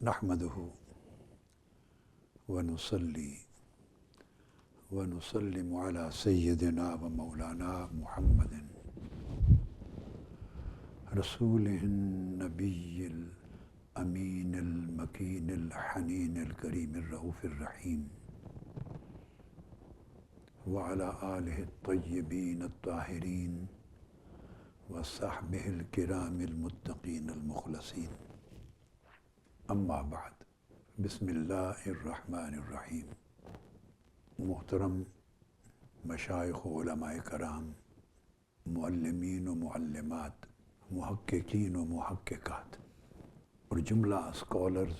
نحمده ونصلي ونسلم على سيدنا ومولانا محمد رسوله النبي الأمين المكين الحنين الكريم الرؤوف الرحيم وعلى آله الطيبين الطاهرين وصحبه الكرام المتقين المخلصين اما بعد بسم اللہ الرحمن الرحیم۔ محترم مشائخ و علماء کرام، معلمین و معلمات، محققین و محققات اور جملہ اسکالرز،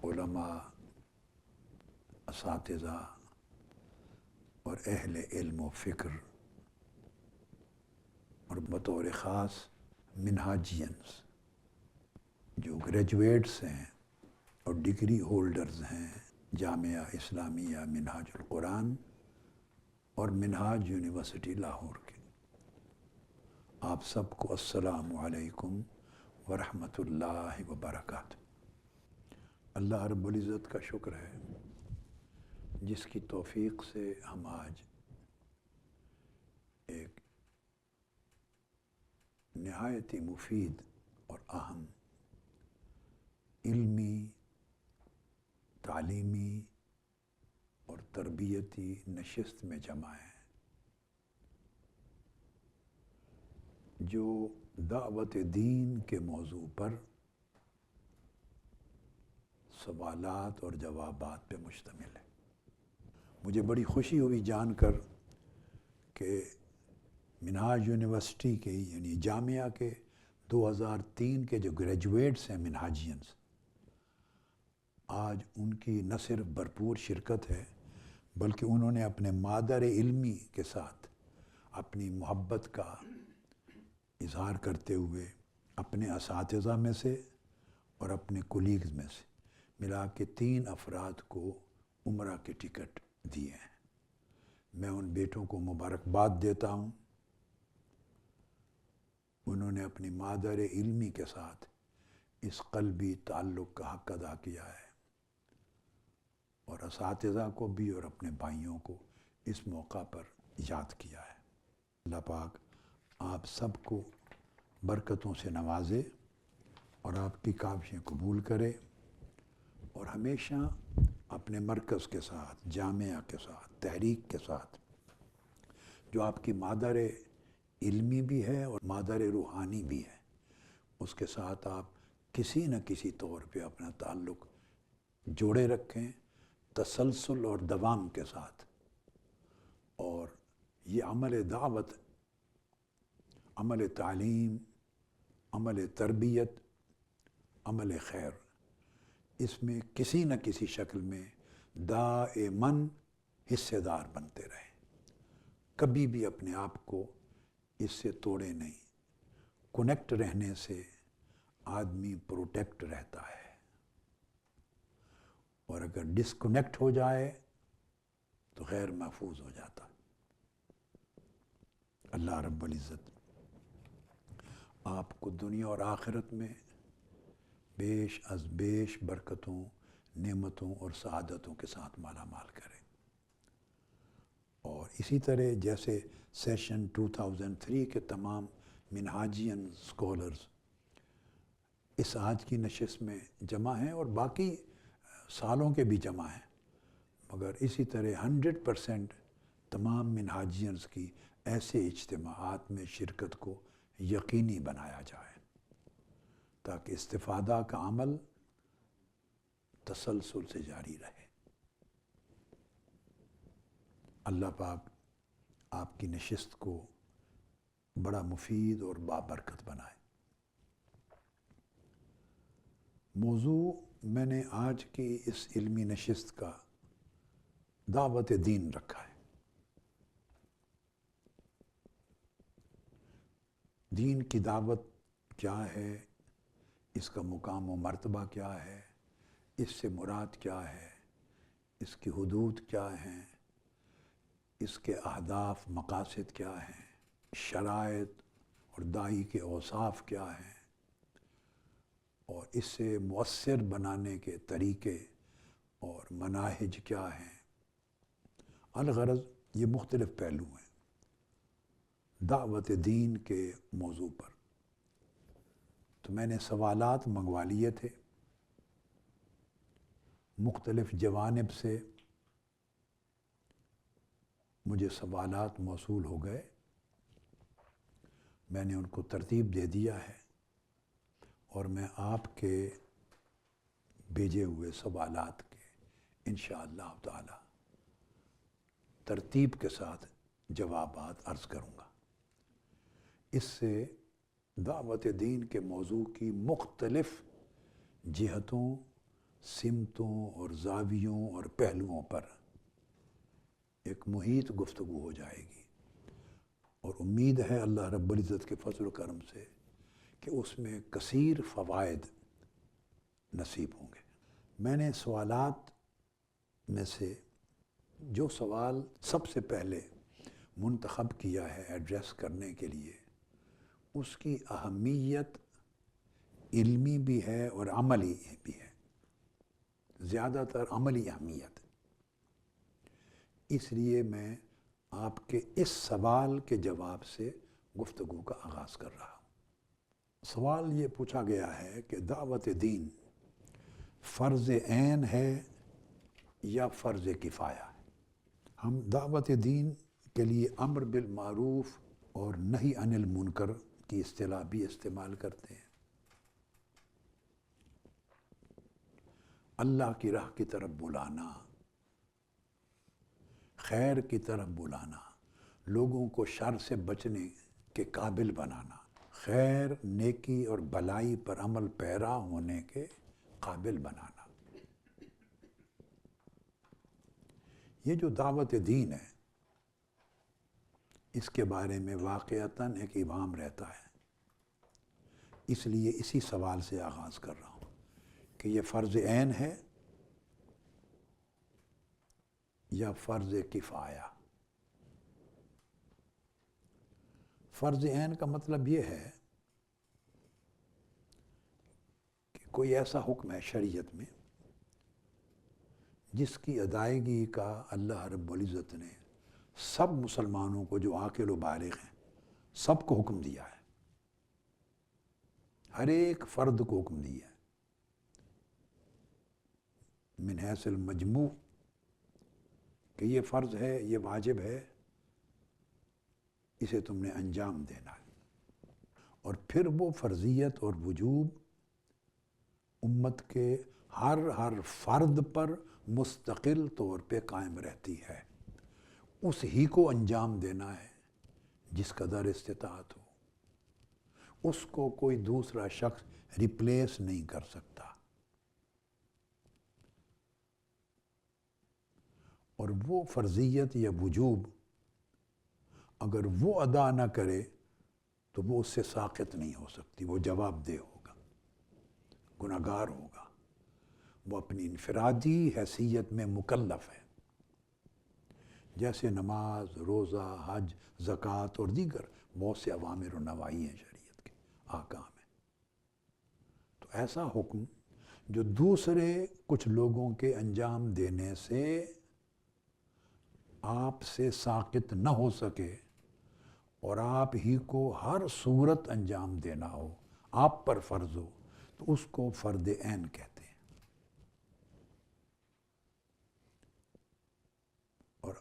علماء، اساتذہ اور اہل علم و فکر، اور بطور خاص منہاجینز جو گریجویٹس ہیں اور ڈگری ہولڈرز ہیں جامعہ اسلامیہ منہاج القرآن اور منہاج یونیورسٹی لاہور کے، آپ سب کو السلام علیکم ورحمۃ اللہ وبرکاتہ۔ اللہ رب العزت کا شکر ہے جس کی توفیق سے ہم آج ایک نہایت ہی مفید اور اہم علمی، تعلیمی اور تربیتی نشست میں جمع ہیں جو دعوت دین کے موضوع پر سوالات اور جوابات پہ مشتمل ہے۔ مجھے بڑی خوشی ہوئی جان کر کہ منہاج یونیورسٹی کے یعنی جامعہ کے 2003 کے جو گریجویٹس ہیں منہاجینز، آج ان کی نہ صرف بھرپور شرکت ہے بلکہ انہوں نے اپنے مادر علمی کے ساتھ اپنی محبت کا اظہار کرتے ہوئے اپنے اساتذہ میں سے اور اپنے کولیگز میں سے ملا کے 3 افراد کو عمرہ کے ٹکٹ دیے ہیں۔ میں ان بیٹوں کو مبارکباد دیتا ہوں۔ انہوں نے اپنی مادر علمی کے ساتھ اس قلبی تعلق کا حق ادا کیا ہے، اور اساتذہ کو بھی اور اپنے بھائیوں کو اس موقع پر یاد کیا ہے۔ اللہ پاک آپ سب کو برکتوں سے نوازے اور آپ کی کاوشیں قبول کرے، اور ہمیشہ اپنے مرکز کے ساتھ، جامعہ کے ساتھ، تحریک کے ساتھ جو آپ کی مادر علمی بھی ہے اور مادر روحانی بھی ہے، اس کے ساتھ آپ کسی نہ کسی طور پہ اپنا تعلق جوڑے رکھیں تسلسل اور دوام کے ساتھ، اور یہ عمل دعوت، عمل تعلیم، عمل تربیت، عمل خیر، اس میں کسی نہ کسی شکل میں دائماً حصے دار بنتے رہیں۔ کبھی بھی اپنے آپ کو اس سے توڑے نہیں۔ کنیکٹ رہنے سے آدمی پروٹیکٹ رہتا ہے، اور اگر ڈسکنیکٹ ہو جائے تو غیر محفوظ ہو جاتا۔ اللہ رب العزت آپ کو دنیا اور آخرت میں بیش از بیش برکتوں، نعمتوں اور سعادتوں کے ساتھ مالا مال کرے۔ اور اسی طرح جیسے سیشن 2003 کے تمام منہاجین اسکالرز اس آج کی نشست میں جمع ہیں اور باقی سالوں کے بھی جمع ہیں، مگر اسی طرح 100% تمام منہاجینز کی ایسے اجتماعات میں شرکت کو یقینی بنایا جائے تاکہ استفادہ کا عمل تسلسل سے جاری رہے۔ اللہ پاک آپ کی نشست کو بڑا مفید اور بابرکت بنائے۔ موضوع میں نے آج کی اس علمی نشست کا دعوت دین رکھا ہے۔ دین کی دعوت کیا ہے، اس کا مقام و مرتبہ کیا ہے، اس سے مراد کیا ہے، اس کی حدود کیا ہیں، اس کے اہداف مقاصد کیا ہیں، شرائط اور داعی کے اوصاف کیا ہیں، اور اس سے مؤثر بنانے کے طریقے اور مناہج کیا ہیں۔ الغرض یہ مختلف پہلو ہیں دعوت دین کے موضوع پر۔ تو میں نے سوالات منگوا لیے تھے مختلف جوانب سے، مجھے سوالات موصول ہو گئے، میں نے ان کو ترتیب دے دیا ہے، اور میں آپ کے بھیجے ہوئے سوالات کے انشاءاللہ تعالی ترتیب کے ساتھ جوابات عرض کروں گا۔ اس سے دعوت دین کے موضوع کی مختلف جہتوں، سمتوں اور زاویوں اور پہلوؤں پر ایک محیط گفتگو ہو جائے گی، اور امید ہے اللہ رب العزت کے فضل و کرم سے کہ اس میں کثیر فوائد نصیب ہوں گے۔ میں نے سوالات میں سے جو سوال سب سے پہلے منتخب کیا ہے ایڈریس کرنے کے لیے، اس کی اہمیت علمی بھی ہے اور عملی بھی ہے، زیادہ تر عملی اہمیت۔ اس لیے میں آپ کے اس سوال کے جواب سے گفتگو کا آغاز کر رہا ہوں۔ سوال یہ پوچھا گیا ہے کہ دعوت دین فرض عین ہے یا فرض کفایہ ہے؟ ہم دعوت دین کے لیے امر بالمعروف اور نہی عن المنکر کی اصطلاح بھی استعمال کرتے ہیں۔ اللہ کی راہ کی طرف بلانا، خیر کی طرف بلانا، لوگوں کو شر سے بچنے کے قابل بنانا، خیر، نیکی اور بھلائی پر عمل پیرا ہونے کے قابل بنانا۔ یہ جو دعوت دین ہے، اس کے بارے میں واقعتاً ایک ابہام رہتا ہے، اس لیے اسی سوال سے آغاز کر رہا ہوں کہ یہ فرض عین ہے یا فرض کفایہ؟ فرض عین کا مطلب یہ ہے کہ کوئی ایسا حکم ہے شریعت میں جس کی ادائیگی کا اللہ رب العزت نے سب مسلمانوں کو جو عاقل و بالغ ہیں سب کو حکم دیا ہے، ہر ایک فرد کو حکم دیا ہے من حیث المجموع کہ یہ فرض ہے، یہ واجب ہے، اسے تم نے انجام دینا ہے۔ اور پھر وہ فرضیت اور وجوب امت کے ہر فرد پر مستقل طور پہ قائم رہتی ہے، اس ہی کو انجام دینا ہے جس قدر استطاعت ہو، اس کو کوئی دوسرا شخص ریپلیس نہیں کر سکتا۔ اور وہ فرضیت یا وجوب اگر وہ ادا نہ کرے تو وہ اس سے ساقط نہیں ہو سکتی، وہ جواب دہ ہوگا، گناہگار ہوگا، وہ اپنی انفرادی حیثیت میں مکلف ہے، جیسے نماز، روزہ، حج، زکوٰۃ اور دیگر بہت سے اوامر و نواہی ہیں شریعت کے احکام ہیں۔ تو ایسا حکم جو دوسرے کچھ لوگوں کے انجام دینے سے آپ سے ساقط نہ ہو سکے اور آپ ہی کو ہر صورت انجام دینا ہو، آپ پر فرض ہو، تو اس کو فرض عین کہتے ہیں۔ اور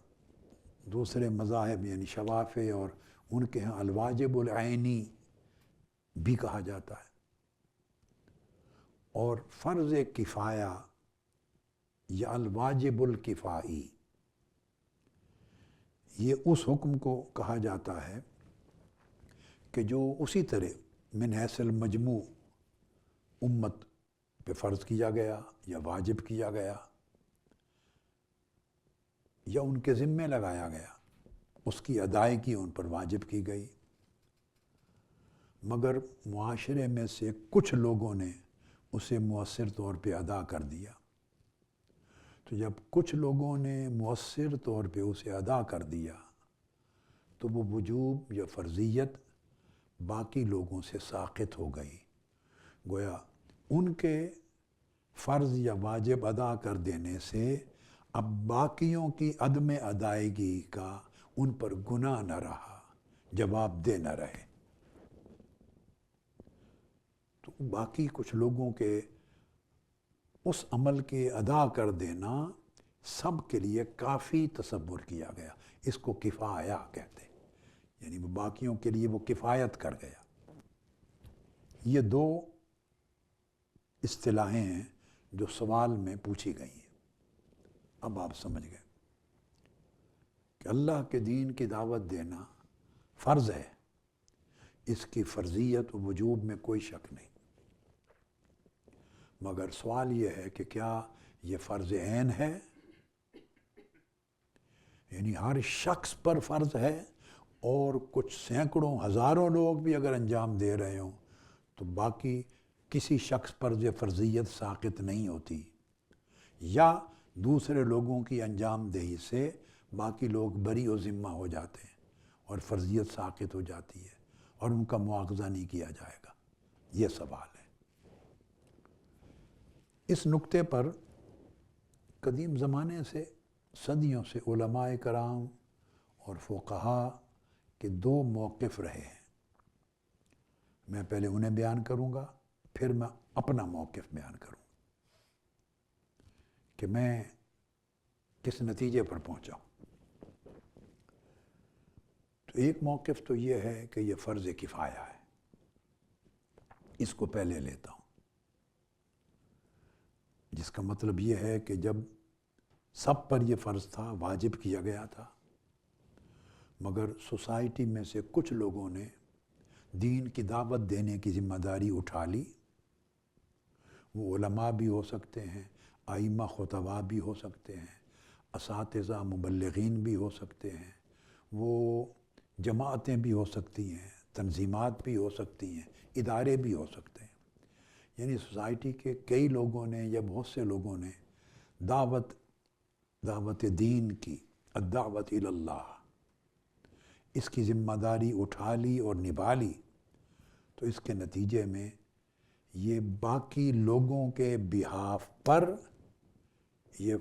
دوسرے مذاہب یعنی شوافع اور ان کے ہاں الواجب العینی بھی کہا جاتا ہے۔ اور فرض کفایہ یا الواجب الکفائی، یہ اس حکم کو کہا جاتا ہے کہ جو اسی طرح من حیث المجموع امت پہ فرض کیا گیا یا واجب کیا گیا یا ان کے ذمے لگایا گیا، اس کی ادائیگی ان پر واجب کی گئی، مگر معاشرے میں سے کچھ لوگوں نے اسے مؤثر طور پہ ادا کر دیا۔ تو جب کچھ لوگوں نے مؤثر طور پہ اسے ادا کر دیا تو وہ وجوب یا فرضیت باقی لوگوں سے ساقط ہو گئی، گویا ان کے فرض یا واجب ادا کر دینے سے اب باقیوں کی عدم ادائیگی کا ان پر گناہ نہ رہا، جواب دہ نہ رہے۔ تو باقی کچھ لوگوں کے اس عمل کے ادا کر دینا سب کے لیے کافی تصور کیا گیا، اس کو کفایہ کہتے ہیں، یعنی وہ باقیوں کے لیے وہ کفایت کر گیا۔ یہ دو اصطلاحیں ہیں جو سوال میں پوچھی گئی ہیں۔ اب آپ سمجھ گئے کہ اللہ کے دین کی دعوت دینا فرض ہے، اس کی فرضیت و وجوب میں کوئی شک نہیں، مگر سوال یہ ہے کہ کیا یہ فرض عین ہے، یعنی ہر شخص پر فرض ہے، اور کچھ سینکڑوں ہزاروں لوگ بھی اگر انجام دے رہے ہوں تو باقی کسی شخص پر یہ فرضیت ساقط نہیں ہوتی، یا دوسرے لوگوں کی انجام دہی سے باقی لوگ بری و ذمہ ہو جاتے ہیں اور فرضیت ساقط ہو جاتی ہے اور ان کا مواخذہ نہیں کیا جائے گا؟ یہ سوال ہے۔ اس نکتے پر قدیم زمانے سے، صدیوں سے علماء کرام اور فقہاء کے دو موقف رہے ہیں۔ میں پہلے انہیں بیان کروں گا، پھر میں اپنا موقف بیان کروں گا کہ میں کس نتیجے پر پہنچا ہوں۔ تو ایک موقف تو یہ ہے کہ یہ فرض کفایہ ہے، اس کو پہلے لیتا ہوں، جس کا مطلب یہ ہے کہ جب سب پر یہ فرض تھا، واجب کیا گیا تھا، مگر سوسائٹی میں سے کچھ لوگوں نے دین کی دعوت دینے کی ذمہ داری اٹھا لی۔ وہ علماء بھی ہو سکتے ہیں، ائمہ خطباء بھی ہو سکتے ہیں، اساتذہ مبلغین بھی ہو سکتے ہیں، وہ جماعتیں بھی ہو سکتی ہیں، تنظیمات بھی ہو سکتی ہیں، ادارے بھی ہو سکتے ہیں، یعنی سوسائٹی کے کئی لوگوں نے یا بہت سے لوگوں نے دعوت دین کی، الدعوت الی اللہ، اس کی ذمہ داری اٹھا لی اور نبھا لی، تو اس کے نتیجے میں یہ باقی لوگوں کے بہاف پر یہ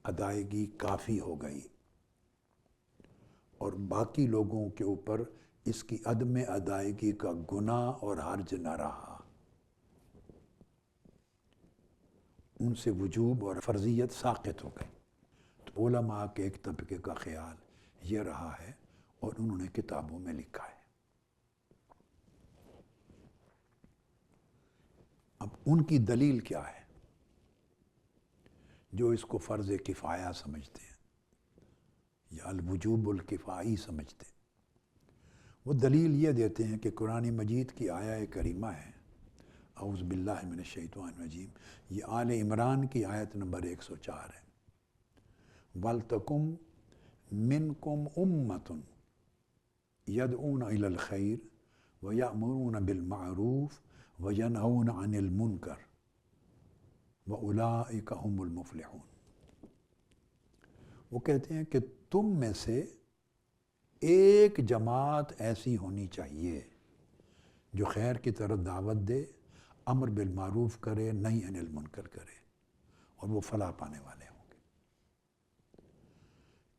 ادائیگی کافی ہو گئی اور باقی لوگوں کے اوپر اس کی عدم ادائیگی کا گناہ اور حرج نہ رہا، ان سے وجوب اور فرضیت ساقط ہو گئی۔ تو علماء کے ایک طبقے کا خیال یہ رہا ہے اور انہوں نے کتابوں میں لکھا ہے۔ اب ان کی دلیل کیا ہے جو اس کو فرض کفایہ سمجھتے ہیں یا الوجوب الکفائی سمجھتے ہیں؟ وہ دلیل یہ دیتے ہیں کہ قرآن مجید کی آیہ کریمہ ہے، اعوذ باللہ من الشیطان الرجیم، یہ آل عمران کی آیت نمبر 104 ہے، وَلْتَكُمْ مِنْكُمْ أُمَّةٌ يَدْعُونَ إِلَى الْخَيْرِ وَيَأْمُرُونَ بِالْمَعْرُوفِ وَيَنْهَوْنَ عَنِ الْمُنْكَرِ وَأُولَٰئِكَ هُمُ الْمُفْلِحُونَ۔ وہ کہتے ہیں کہ تم میں سے ایک جماعت ایسی ہونی چاہیے جو خیر کی طرف دعوت دے، امر بالمعروف کرے، نہی عن المنکر کرے، اور وہ فلاح پانے والے ہوں گے۔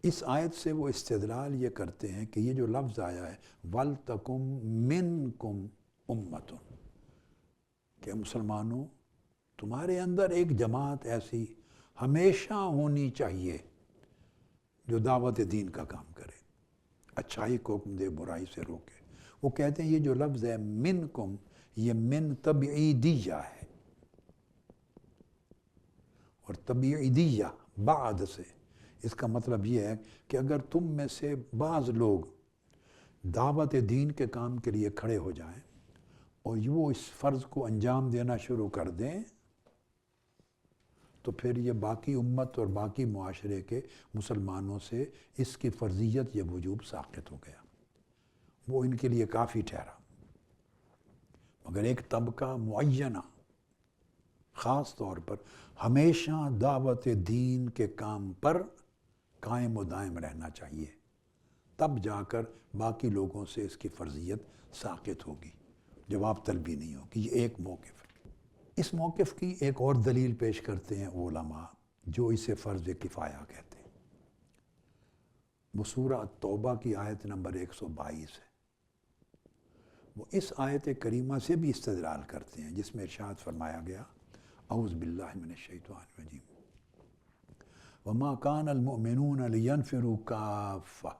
اس آیت سے وہ استدلال یہ کرتے ہیں کہ یہ جو لفظ آیا ہے وَلْتَكُمْ مِنْكُمْ أُمَّةٌ، کہ مسلمانوں تمہارے اندر ایک جماعت ایسی ہمیشہ ہونی چاہیے جو دعوت دین کا کام کرے، اچھائی کو حکم دے، برائی سے روکے۔ وہ کہتے ہیں یہ جو لفظ ہے منکم، یہ من تبعیدیہ ہے، اور تبعیدیہ بعد سے، اس کا مطلب یہ ہے کہ اگر تم میں سے بعض لوگ دعوت دین کے کام کے لیے کھڑے ہو جائیں اور وہ اس فرض کو انجام دینا شروع کر دیں تو پھر یہ باقی امت اور باقی معاشرے کے مسلمانوں سے اس کی فرضیت یا وجوب ساقط ہو گیا، وہ ان کے لیے کافی ٹھہرا۔ مگر ایک طبقہ معینہ خاص طور پر ہمیشہ دعوت دین کے کام پر قائم و دائم رہنا چاہیے، تب جا کر باقی لوگوں سے اس کی فرضیت ساقط ہوگی، جواب طلبی نہیں ہوگی۔ یہ ایک موقف ہے۔ اس موقف کی ایک اور دلیل پیش کرتے ہیں علماء جو اسے فرض کفایہ کہتے ہیں۔ وہ سورہ توبہ کی آیت نمبر 122 ہے۔ وہ اس آیت کریمہ سے بھی استدلال کرتے ہیں جس میں ارشاد فرمایا گیا، اعوذ باللہ من الشیطان الرجیم، وما كان المؤمنون لينفروا كافة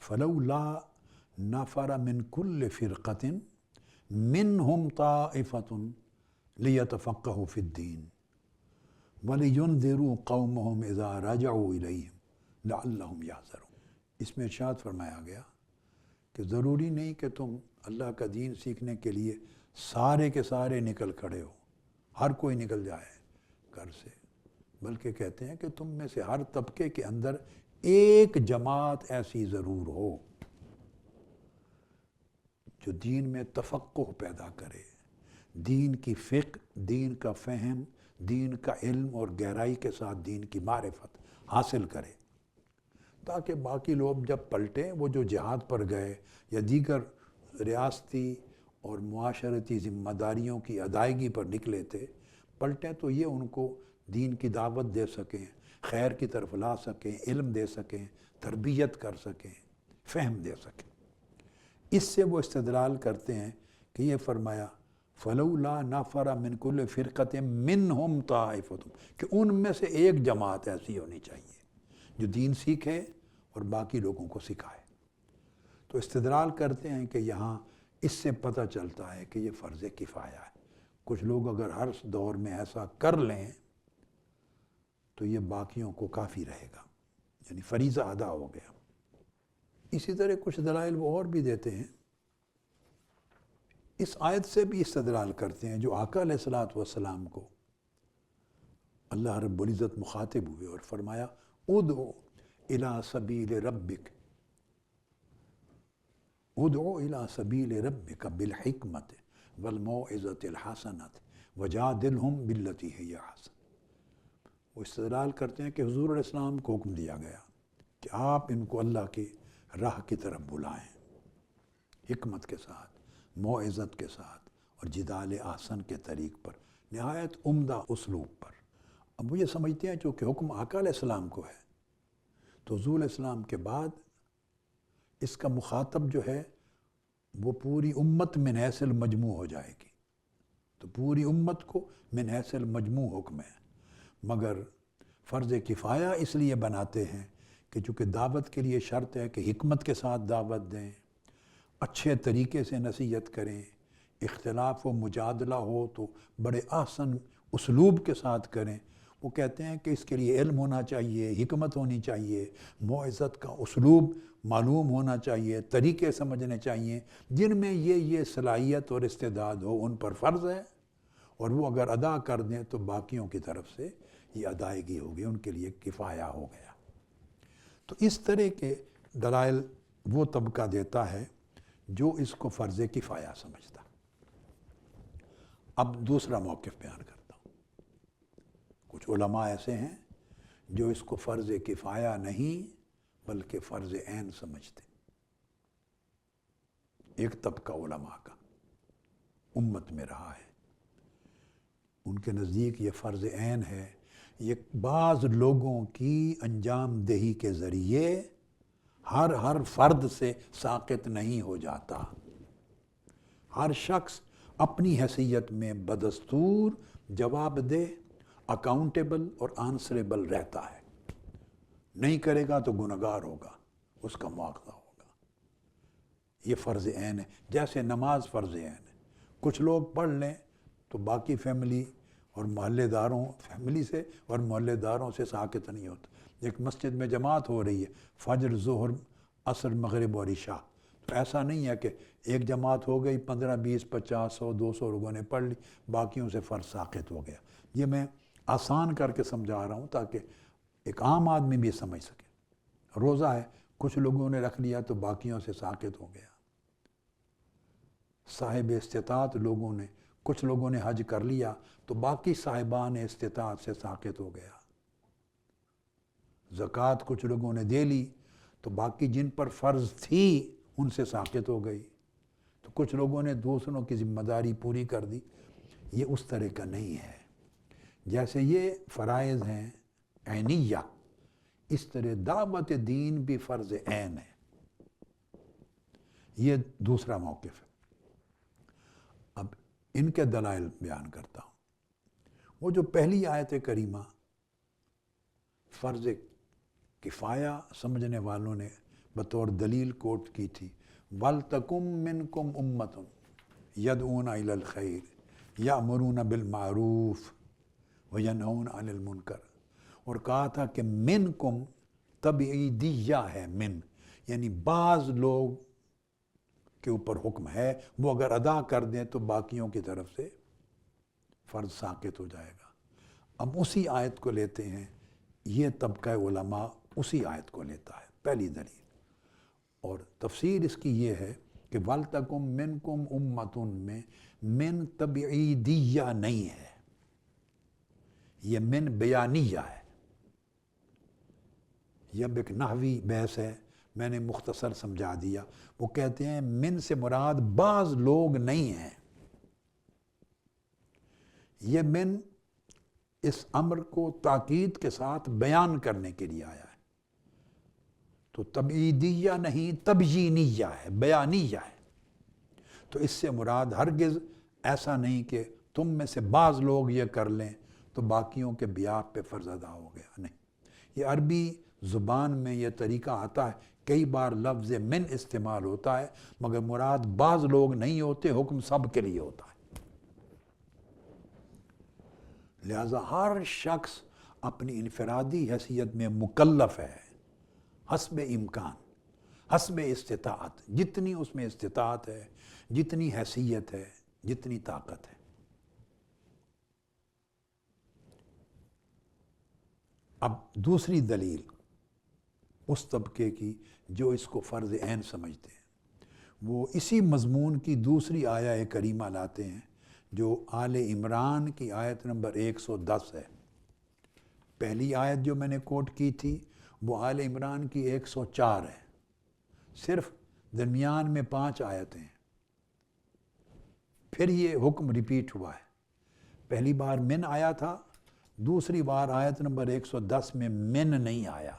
فلولا نفر من كل فرقة منهم طائفة ليتفقهوا في الدين ولينذروا قومهم إذا رجعوا إليهم لعلهم يحذرون۔ اس میں ارشاد فرمایا گیا کہ ضروری نہیں کہ تم اللہ کا دین سیکھنے کے لیے سارے کے سارے نکل کھڑے ہو، ہر کوئی نکل جائے گھر سے، بلکہ کہتے ہیں کہ تم میں سے ہر طبقے کے اندر ایک جماعت ایسی ضرور ہو جو دین میں تفقہ پیدا کرے، دین کی فقہ، دین کا فہم، دین کا علم اور گہرائی کے ساتھ دین کی معرفت حاصل کرے، تاکہ باقی لوگ جب پلٹیں، وہ جو جہاد پر گئے یا دیگر ریاستی اور معاشرتی ذمہ داریوں کی ادائیگی پر نکلے تھے، پلٹیں تو یہ ان کو دین کی دعوت دے سکیں، خیر کی طرف لا سکیں، علم دے سکیں، تربیت کر سکیں، فہم دے سکیں۔ اس سے وہ استدلال کرتے ہیں کہ یہ فرمایا فَلَوْلَا نَفَرَ مِنْ كُلِّ فِرْقَةٍ مِّنْهُمْ طَائِفَةٌ، کہ ان میں سے ایک جماعت ایسی ہونی چاہیے جو دین سیکھے اور باقی لوگوں کو سکھائے۔ تو استدلال کرتے ہیں کہ یہاں اس سے پتہ چلتا ہے کہ یہ فرض کفایہ ہے، کچھ لوگ اگر ہر دور میں ایسا کر لیں تو یہ باقیوں کو کافی رہے گا، یعنی فریضہ ادا ہو گیا۔ اسی طرح کچھ دلائل وہ اور بھی دیتے ہیں، اس آیت سے بھی استدلال کرتے ہیں جو آقا علیہ الصلوۃ والسلام کو اللہ رب العزت مخاطب ہوئے اور فرمایا ادعو الی سبیل ربک، ادعو الی سبیل ربک بالحکمت والموعظۃ الحسنۃ وجادلہم باللتی ہی احسن۔ وہ استدلال کرتے ہیں کہ حضور علیہ السلام کو حکم دیا گیا کہ آپ ان کو اللہ کی راہ کی طرف بلائیں، حکمت کے ساتھ، موعظت کے ساتھ اور جدال احسن کے طریق پر، نہایت عمدہ اسلوب پر۔ اب وہ یہ سمجھتے ہیں چونکہ حکم آقا علیہ السلام کو ہے تو حضور علیہ السلام کے بعد اس کا مخاطب جو ہے وہ پوری امت من حیث المجموع ہو جائے گی، تو پوری امت کو من حیث المجموع حکم ہے، مگر فرض کفایہ اس لیے بناتے ہیں کہ چونکہ دعوت کے لیے شرط ہے کہ حکمت کے ساتھ دعوت دیں، اچھے طریقے سے نصیحت کریں، اختلاف و مجادلہ ہو تو بڑے احسن اسلوب کے ساتھ کریں۔ وہ کہتے ہیں کہ اس کے لیے علم ہونا چاہیے، حکمت ہونی چاہیے، موعظت کا اسلوب معلوم ہونا چاہیے، طریقے سمجھنے چاہیے، جن میں یہ صلاحیت اور استعداد ہو ان پر فرض ہے، اور وہ اگر ادا کر دیں تو باقیوں کی طرف سے یہ ادائیگی ہوگی، ان کے لیے کفایہ ہو گیا۔ تو اس طرح کے دلائل وہ طبقہ دیتا ہے جو اس کو فرض کفایہ سمجھتا۔ اب دوسرا موقف بیان کرتا ہوں۔ کچھ علماء ایسے ہیں جو اس کو فرض کفایہ نہیں بلکہ فرض عین سمجھتے، ایک طبقہ علماء کا امت میں رہا ہے، ان کے نزدیک یہ فرض عین ہے، یہ بعض لوگوں کی انجام دہی کے ذریعے ہر فرد سے ساقط نہیں ہو جاتا، ہر شخص اپنی حیثیت میں بدستور جواب دہ، اکاؤنٹیبل اور آنسریبل رہتا ہے، نہیں کرے گا تو گنہگار ہوگا، اس کا مواخذہ ہوگا۔ یہ فرض عین ہے، جیسے نماز فرض عین ہے، کچھ لوگ پڑھ لیں تو باقی فیملی اور محلے داروں، فیملی سے اور محلے داروں سے ساقط نہیں ہوتا۔ ایک مسجد میں جماعت ہو رہی ہے، فجر، ظہر، عصر، مغرب اور عشاء، تو ایسا نہیں ہے کہ ایک جماعت ہو گئی، 15، 20، 50، 100، 200 لوگوں نے پڑھ لی، باقیوں سے فرض ساقط ہو گیا۔ یہ میں آسان کر کے سمجھا رہا ہوں تاکہ ایک عام آدمی بھی سمجھ سکے۔ روزہ ہے، کچھ لوگوں نے رکھ لیا تو باقیوں سے ساقط ہو گیا۔ صاحب استطاعت لوگوں نے، کچھ لوگوں نے حج کر لیا تو باقی صاحبان استطاعت سے ساقط ہو گیا۔ زکوٰۃ کچھ لوگوں نے دے لی تو باقی جن پر فرض تھی ان سے ساقط ہو گئی۔ تو کچھ لوگوں نے دوسروں کی ذمہ داری پوری کر دی یہ اس طرح کا نہیں ہے. جیسے یہ فرائض ہیں عینیہ، اس طرح دعوت دین بھی فرض عین ہے. یہ دوسرا موقف ہے. اب ان کے دلائل بیان کرتا ہوں. وہ جو پہلی آیت کریمہ فرض کفایہ سمجھنے والوں نے بطور دلیل کوٹ کی تھی، وَلْتَكُمْ مِنْكُمْ أُمَّةٌ يَدْعُونَ إِلَى الْخَيْرِ يَأْمُرُونَ بِالْمَعْرُوفِ وَيَنْهَوْنَ عَنِ الْمُنْكَرِ، اور کہا تھا کہ منکم تبعیدیہ ہے. من یعنی بعض لوگ کے اوپر حکم ہے، وہ اگر ادا کر دیں تو باقیوں کی طرف سے فرض ساقط ہو جائے گا. اب اسی آیت کو لیتے ہیں، یہ طبقہ علماء اسی آیت کو لیتا ہے پہلی دلیل. اور تفسیر اس کی یہ ہے کہ وَلْتَكُمْ مِنْكُمْ أُمَّةٌ میں من تبعیدیہ نہیں ہے، یہ من بیانیہ ہے. یہ اب ایک نحوی بحث ہے، میں نے مختصر سمجھا دیا. وہ کہتے ہیں من سے مراد بعض لوگ نہیں ہیں. یہ من اس امر کو تاکید کے ساتھ بیان کرنے کے لیے آیا ہے. تو تبعیدیہ نہیں، تبیینیہ ہے، بیانیہ ہے. تو اس سے مراد ہرگز ایسا نہیں کہ تم میں سے بعض لوگ یہ کر لیں تو باقیوں کے بیاپ پہ فرض ادا ہو گیا. نہیں، یہ عربی زبان میں یہ طریقہ آتا ہے. کئی بار لفظ من استعمال ہوتا ہے مگر مراد بعض لوگ نہیں ہوتے، حکم سب کے لیے ہوتا ہے. لہذا ہر شخص اپنی انفرادی حیثیت میں مکلف ہے، حسب امکان، حسب استطاعت، جتنی اس میں استطاعت ہے، جتنی حیثیت ہے، جتنی طاقت ہے. اب دوسری دلیل اس طبقے کی جو اس کو فرض عین سمجھتے ہیں، وہ اسی مضمون کی دوسری آیہ کریمہ لاتے ہیں جو آل عمران کی آیت نمبر 110 ہے. پہلی آیت جو میں نے کوٹ کی تھی وہ آل عمران کی 104 ہے. صرف درمیان میں 5 آیتیں ہیں. پھر یہ حکم ریپیٹ ہوا ہے. پہلی بار من آیا تھا، دوسری بار آیت نمبر 110 میں من نہیں آیا.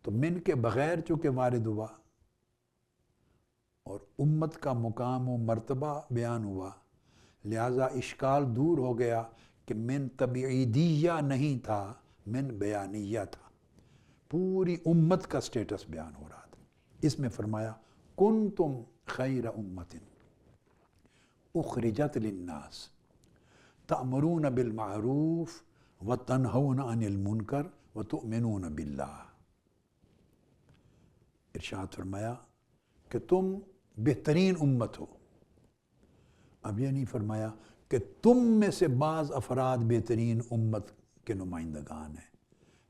تو من کے بغیر چونکہ وارد ہوا اور امت کا مقام و مرتبہ بیان ہوا، لہذا اشکال دور ہو گیا کہ من تبعیدیہ نہیں تھا، من بیانیہ تھا. پوری امت کا سٹیٹس بیان ہو رہا تھا. اس میں فرمایا کنتم خیر امت اخرجت للناس تأمرون بالمعروف وتنہون عن المنکر وتؤمنون باللہ. ارشاد فرمایا کہ تم بہترین امت ہو. اب یہ نہیں فرمایا کہ تم میں سے بعض افراد بہترین امت کے نمائندگان ہیں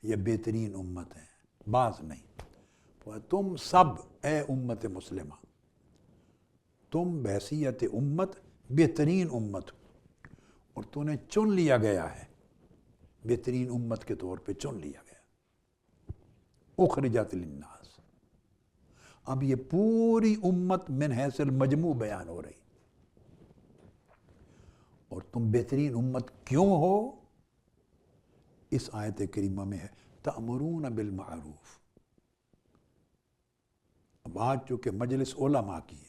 یا بہترین امت ہیں، بعض نہیں. تم سب اے امت مسلمہ، تم بحیثیت امت بہترین امت ہو، اور تو نے چن لیا گیا ہے، بہترین امت کے طور پہ چن لیا گیا. اخرجت للناس. اب یہ پوری امت من حیث المجموع بیان ہو رہی. اور تم بہترین امت کیوں ہو؟ اس آیت کریمہ میں ہے تأمرون بالمعروف. اب آج چونکہ مجلس علماء کی ہے،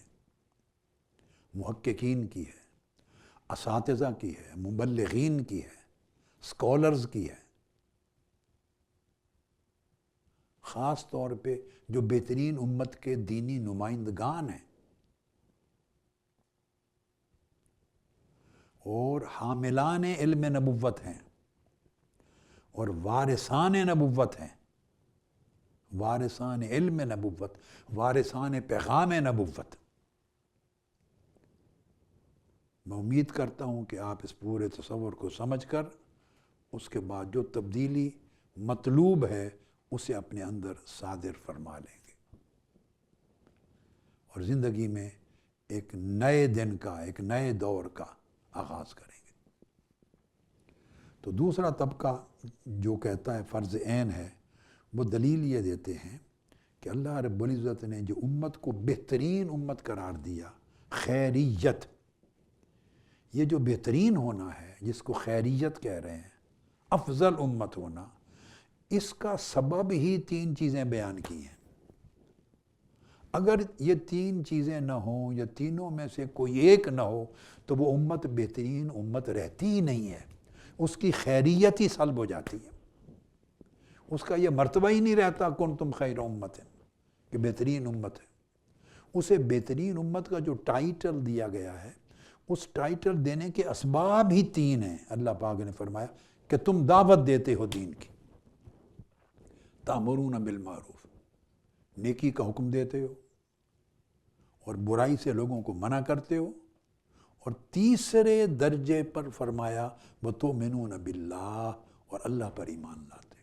محققین کی ہے، اساتذہ کی ہے، مبلغین کی ہے، اسکالرز کی ہے، خاص طور پہ جو بہترین امت کے دینی نمائندگان ہیں اور حاملان علم نبوت ہیں اور وارثان نبوت ہیں، وارثان علم نبوت، وارثان پیغام نبوت. میں امید کرتا ہوں کہ آپ اس پورے تصور کو سمجھ کر اس کے بعد جو تبدیلی مطلوب ہے اسے اپنے اندر صادر فرما لیں گے اور زندگی میں ایک نئے دن کا، ایک نئے دور کا آغاز کریں گے. تو دوسرا طبقہ جو کہتا ہے فرض عین ہے، وہ دلیل یہ دیتے ہیں کہ اللہ رب العزت نے جو امت کو بہترین امت قرار دیا، خیریت، یہ جو بہترین ہونا ہے جس کو خیریت کہہ رہے ہیں، افضل امت ہونا، اس کا سبب ہی 3 چیزیں بیان کی ہیں۔ اگر یہ 3 چیزیں نہ ہوں یا تینوں میں سے کوئی ایک نہ ہو تو وہ امت بہترین امت رہتی ہی نہیں ہے، اس کی خیریت ہی سلب ہو جاتی ہے، اس کا یہ مرتبہ ہی نہیں رہتا کنتم خیر امت ہے کہ بہترین امت ہے۔ اسے بہترین امت کا جو ٹائٹل دیا گیا ہے، اس ٹائٹل دینے کے اسباب ہی 3 ہیں۔ اللہ پاک نے فرمایا کہ تم دعوت دیتے ہو دین کی، تأمرون بالمعروف، نیکی کا حکم دیتے ہو اور برائی سے لوگوں کو منع کرتے ہو، اور تیسرے درجے پر فرمایا وَتُؤْمِنُونَ بِاللَّهِ، اور اللہ پر ایمان لاتے۔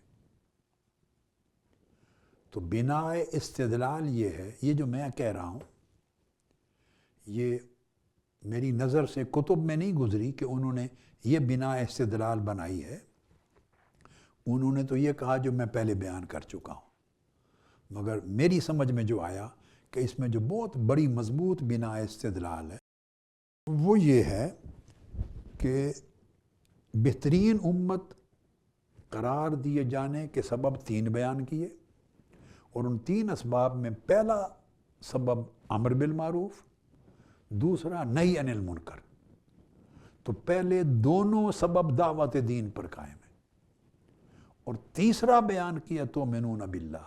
تو بنا استدلال یہ ہے، یہ جو میں کہہ رہا ہوں یہ میری نظر سے کتب میں نہیں گزری کہ انہوں نے یہ بنا استدلال بنائی ہے، انہوں نے تو یہ کہا جو میں پہلے بیان کر چکا ہوں، مگر میری سمجھ میں جو آیا کہ اس میں جو بہت بڑی مضبوط بنا استدلال ہے وہ یہ ہے کہ بہترین امت قرار دیے جانے کے سبب 3 بیان کیے، اور ان 3 اسباب میں پہلا سبب امر بالمعروف، دوسرا نہی عن المنکر۔ تو پہلے دونوں سبب دعوت دین پر قائم ہے، اور تیسرا بیان کیا تؤمنون باللہ۔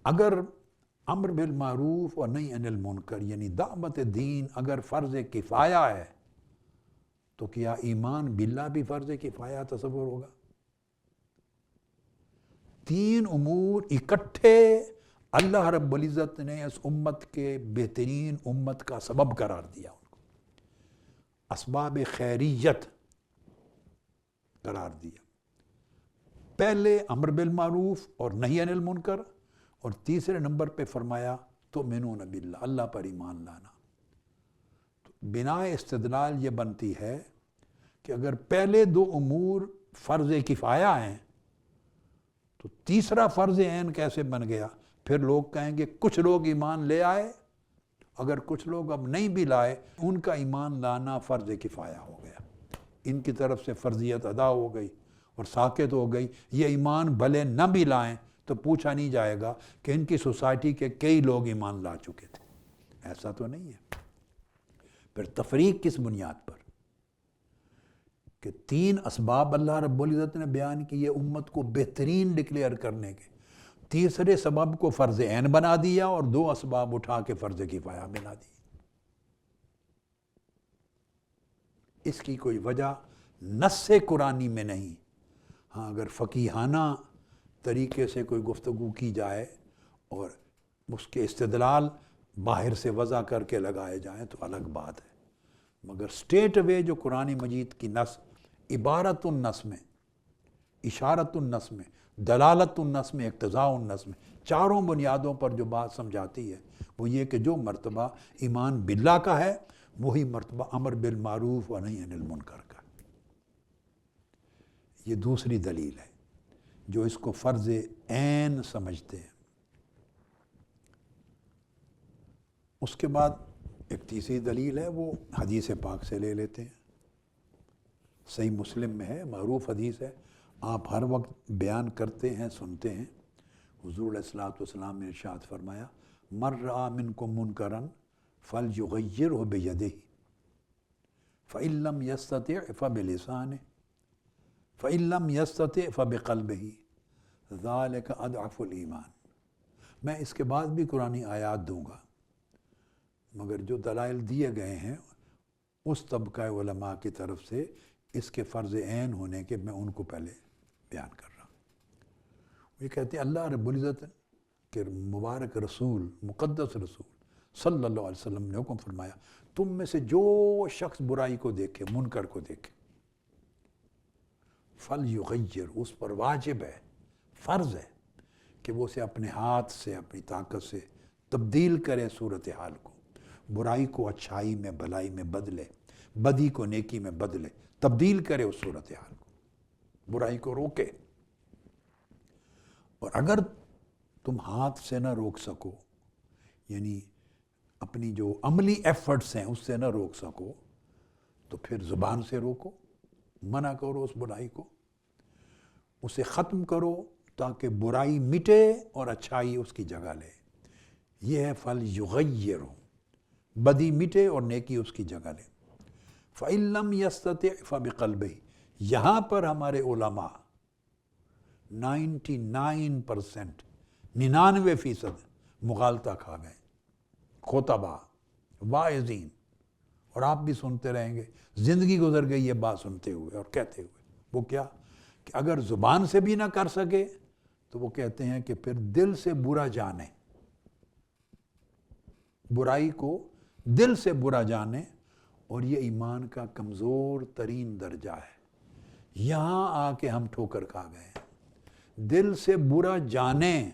اگر امر بالمعروف اور نہی عن المنکر یعنی دعوت دین اگر فرض کفایہ ہے تو کیا ایمان باللہ بھی فرض کفایہ تصور ہوگا؟ 3 امور اکٹھے اللہ رب العزت نے اس امت کے بہترین امت کا سبب قرار دیا، ان کو اسباب خیریت قرار دیا۔ پہلے امر بالمعروف اور نہی عن المنکر، اور تیسرے نمبر پہ فرمایا تؤمنون باللہ، اللہ پر ایمان لانا۔ تو بنا استدلال یہ بنتی ہے کہ اگر پہلے 2 امور فرض کفایہ ہیں تو تیسرا فرض عین کیسے بن گیا؟ پھر لوگ کہیں گے کچھ لوگ ایمان لے آئے، اگر کچھ لوگ اب نہیں بھی لائے ان کا ایمان لانا فرض کفایہ ہو گیا، ان کی طرف سے فرضیت ادا ہو گئی اور ساقط ہو گئی۔ یہ ایمان بھلے نہ بھی لائیں تو پوچھا نہیں جائے گا کہ ان کی سوسائٹی کے کئی لوگ ایمان لا چکے تھے، ایسا تو نہیں ہے۔ پھر تفریق کس بنیاد پر؟ کہ 3 اسباب اللہ رب العزت نے بیان کیے امت کو بہترین ڈکلیئر کرنے کے، تیسرے سبب کو فرض عین بنا دیا اور 2 اسباب اٹھا کے فرض کفایہ بنا دی۔ اس کی کوئی وجہ نص قرآنی میں نہیں، ہاں اگر فقیہانہ طریقے سے کوئی گفتگو کی جائے اور اس کے استدلال باہر سے وضع کر کے لگائے جائیں تو الگ بات ہے، مگر سٹیٹ اوے جو قرآن مجید کی نص، عبارت النص میں، اشارت النص میں، دلالت النص میں، اقتضاء النص میں، چاروں بنیادوں پر جو بات سمجھاتی ہے وہ یہ کہ جو مرتبہ ایمان باللہ کا ہے وہی مرتبہ امر بالمعروف و نہی عن المنکر کا۔ یہ دوسری دلیل ہے جو اس کو فرض عین سمجھتے ہیں۔ اس کے بعد ایک تیسری دلیل ہے، وہ حدیث پاک سے لے لیتے ہیں۔ صحیح مسلم میں ہے، معروف حدیث ہے، آپ ہر وقت بیان کرتے ہیں، سنتے ہیں۔ حضور علیہ الصلوۃ والسلام نے ارشاد فرمایا من رأى منکم منکرا فلیغیرہ بیدہ فإن لم یستطع فبلسانہ فإن لم یستطع فبقلبہ ذلک اضعف الایمان۔ میں اس کے بعد بھی قرآنی آیات دوں گا، مگر جو دلائل دیے گئے ہیں اس طبقہ علماء کی طرف سے اس کے فرض عین ہونے کے میں ان کو پہلے بیان کر رہا ہوں۔ یہ کہتے ہیں اللہ رب العزت کے مبارک رسول، مقدس رسول صلی اللہ علیہ وسلم نے حکم فرمایا تم میں سے جو شخص برائی کو دیکھے، منکر کو دیکھے، فلیغیر، اس پر واجب ہے، فرض ہے کہ وہ اسے اپنے ہاتھ سے، اپنی طاقت سے تبدیل کرے صورتحال کو، برائی کو اچھائی میں، بھلائی میں بدلے، بدی کو نیکی میں بدلے، تبدیل کرے اس صورتحال کو، برائی کو روکے۔ اور اگر تم ہاتھ سے نہ روک سکو، یعنی اپنی جو عملی ایفرٹس ہیں اس سے نہ روک سکو تو پھر زبان سے روکو، منع کرو اس برائی کو، اسے ختم کرو تاکہ برائی مٹے اور اچھائی اس کی جگہ لے۔ یہ ہے فَلْيُغَيِّرْ، بدی مٹے اور نیکی اس کی جگہ لے۔ فَإِن لَّمْ يَسْتَطِعْ فَبِقَلْبِهِ، یہاں پر ہمارے علماء 99% 99% مغالطہ کھا گئے، خطبہ، واعظین، اور آپ بھی سنتے رہیں گے، زندگی گزر گئی یہ بات سنتے ہوئے اور کہتے ہوئے۔ وہ کیا کہ اگر زبان سے بھی نہ کر سکے تو وہ کہتے ہیں کہ پھر دل سے برا جانے، برائی کو دل سے برا جانے، اور یہ ایمان کا کمزور ترین درجہ ہے۔ یہاں آ کے ہم ٹھوکر کھا گئے ہیں، دل سے برا جانے،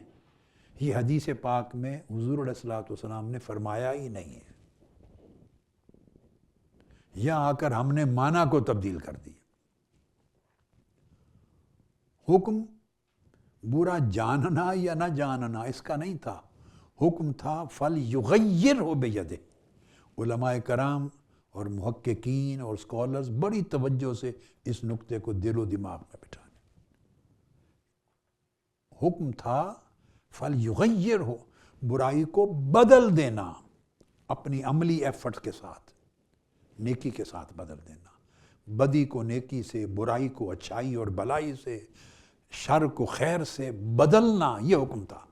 یہ حدیث پاک میں حضور علیہ الصلوۃ والسلام نے فرمایا ہی نہیں ہے۔ یہاں آ کر ہم نے معنی کو تبدیل کر دیا۔ حکم برا جاننا یا نہ جاننا اس کا نہیں تھا، حکم تھا فَلْيُغَيِّرْهُ بِيَدِهِ۔ علماء کرام اور محققین اور اسکالرز بڑی توجہ سے اس نقطے کو دل و دماغ میں بٹھانے۔ حکم تھا فَلْيُغَيِّرْهُ، برائی کو بدل دینا، اپنی عملی ایفرٹ کے ساتھ، نیکی کے ساتھ بدل دینا، بدی کو نیکی سے، برائی کو اچھائی اور بلائی سے، شر کو خیر سے بدلنا، یہ حکم تھا۔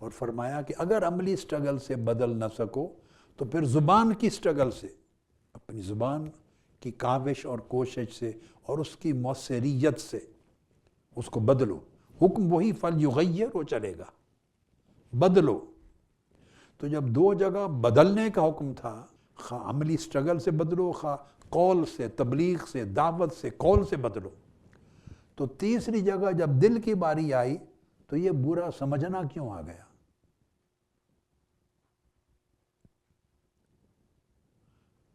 اور فرمایا کہ اگر عملی سٹرگل سے بدل نہ سکو تو پھر زبان کی سٹرگل سے، اپنی زبان کی کاوش اور کوشش سے اور اس کی مؤثریت سے اس کو بدلو۔ حکم وہی فَلْيُغَيِّرْ ہو چلے گا، بدلو۔ تو جب دو جگہ بدلنے کا حکم تھا، خواہ عملی سٹرگل سے بدلو، خواہ قول سے، تبلیغ سے، دعوت سے، قول سے بدلو، تو تیسری جگہ جب دل کی باری آئی تو یہ برا سمجھنا کیوں آ گیا؟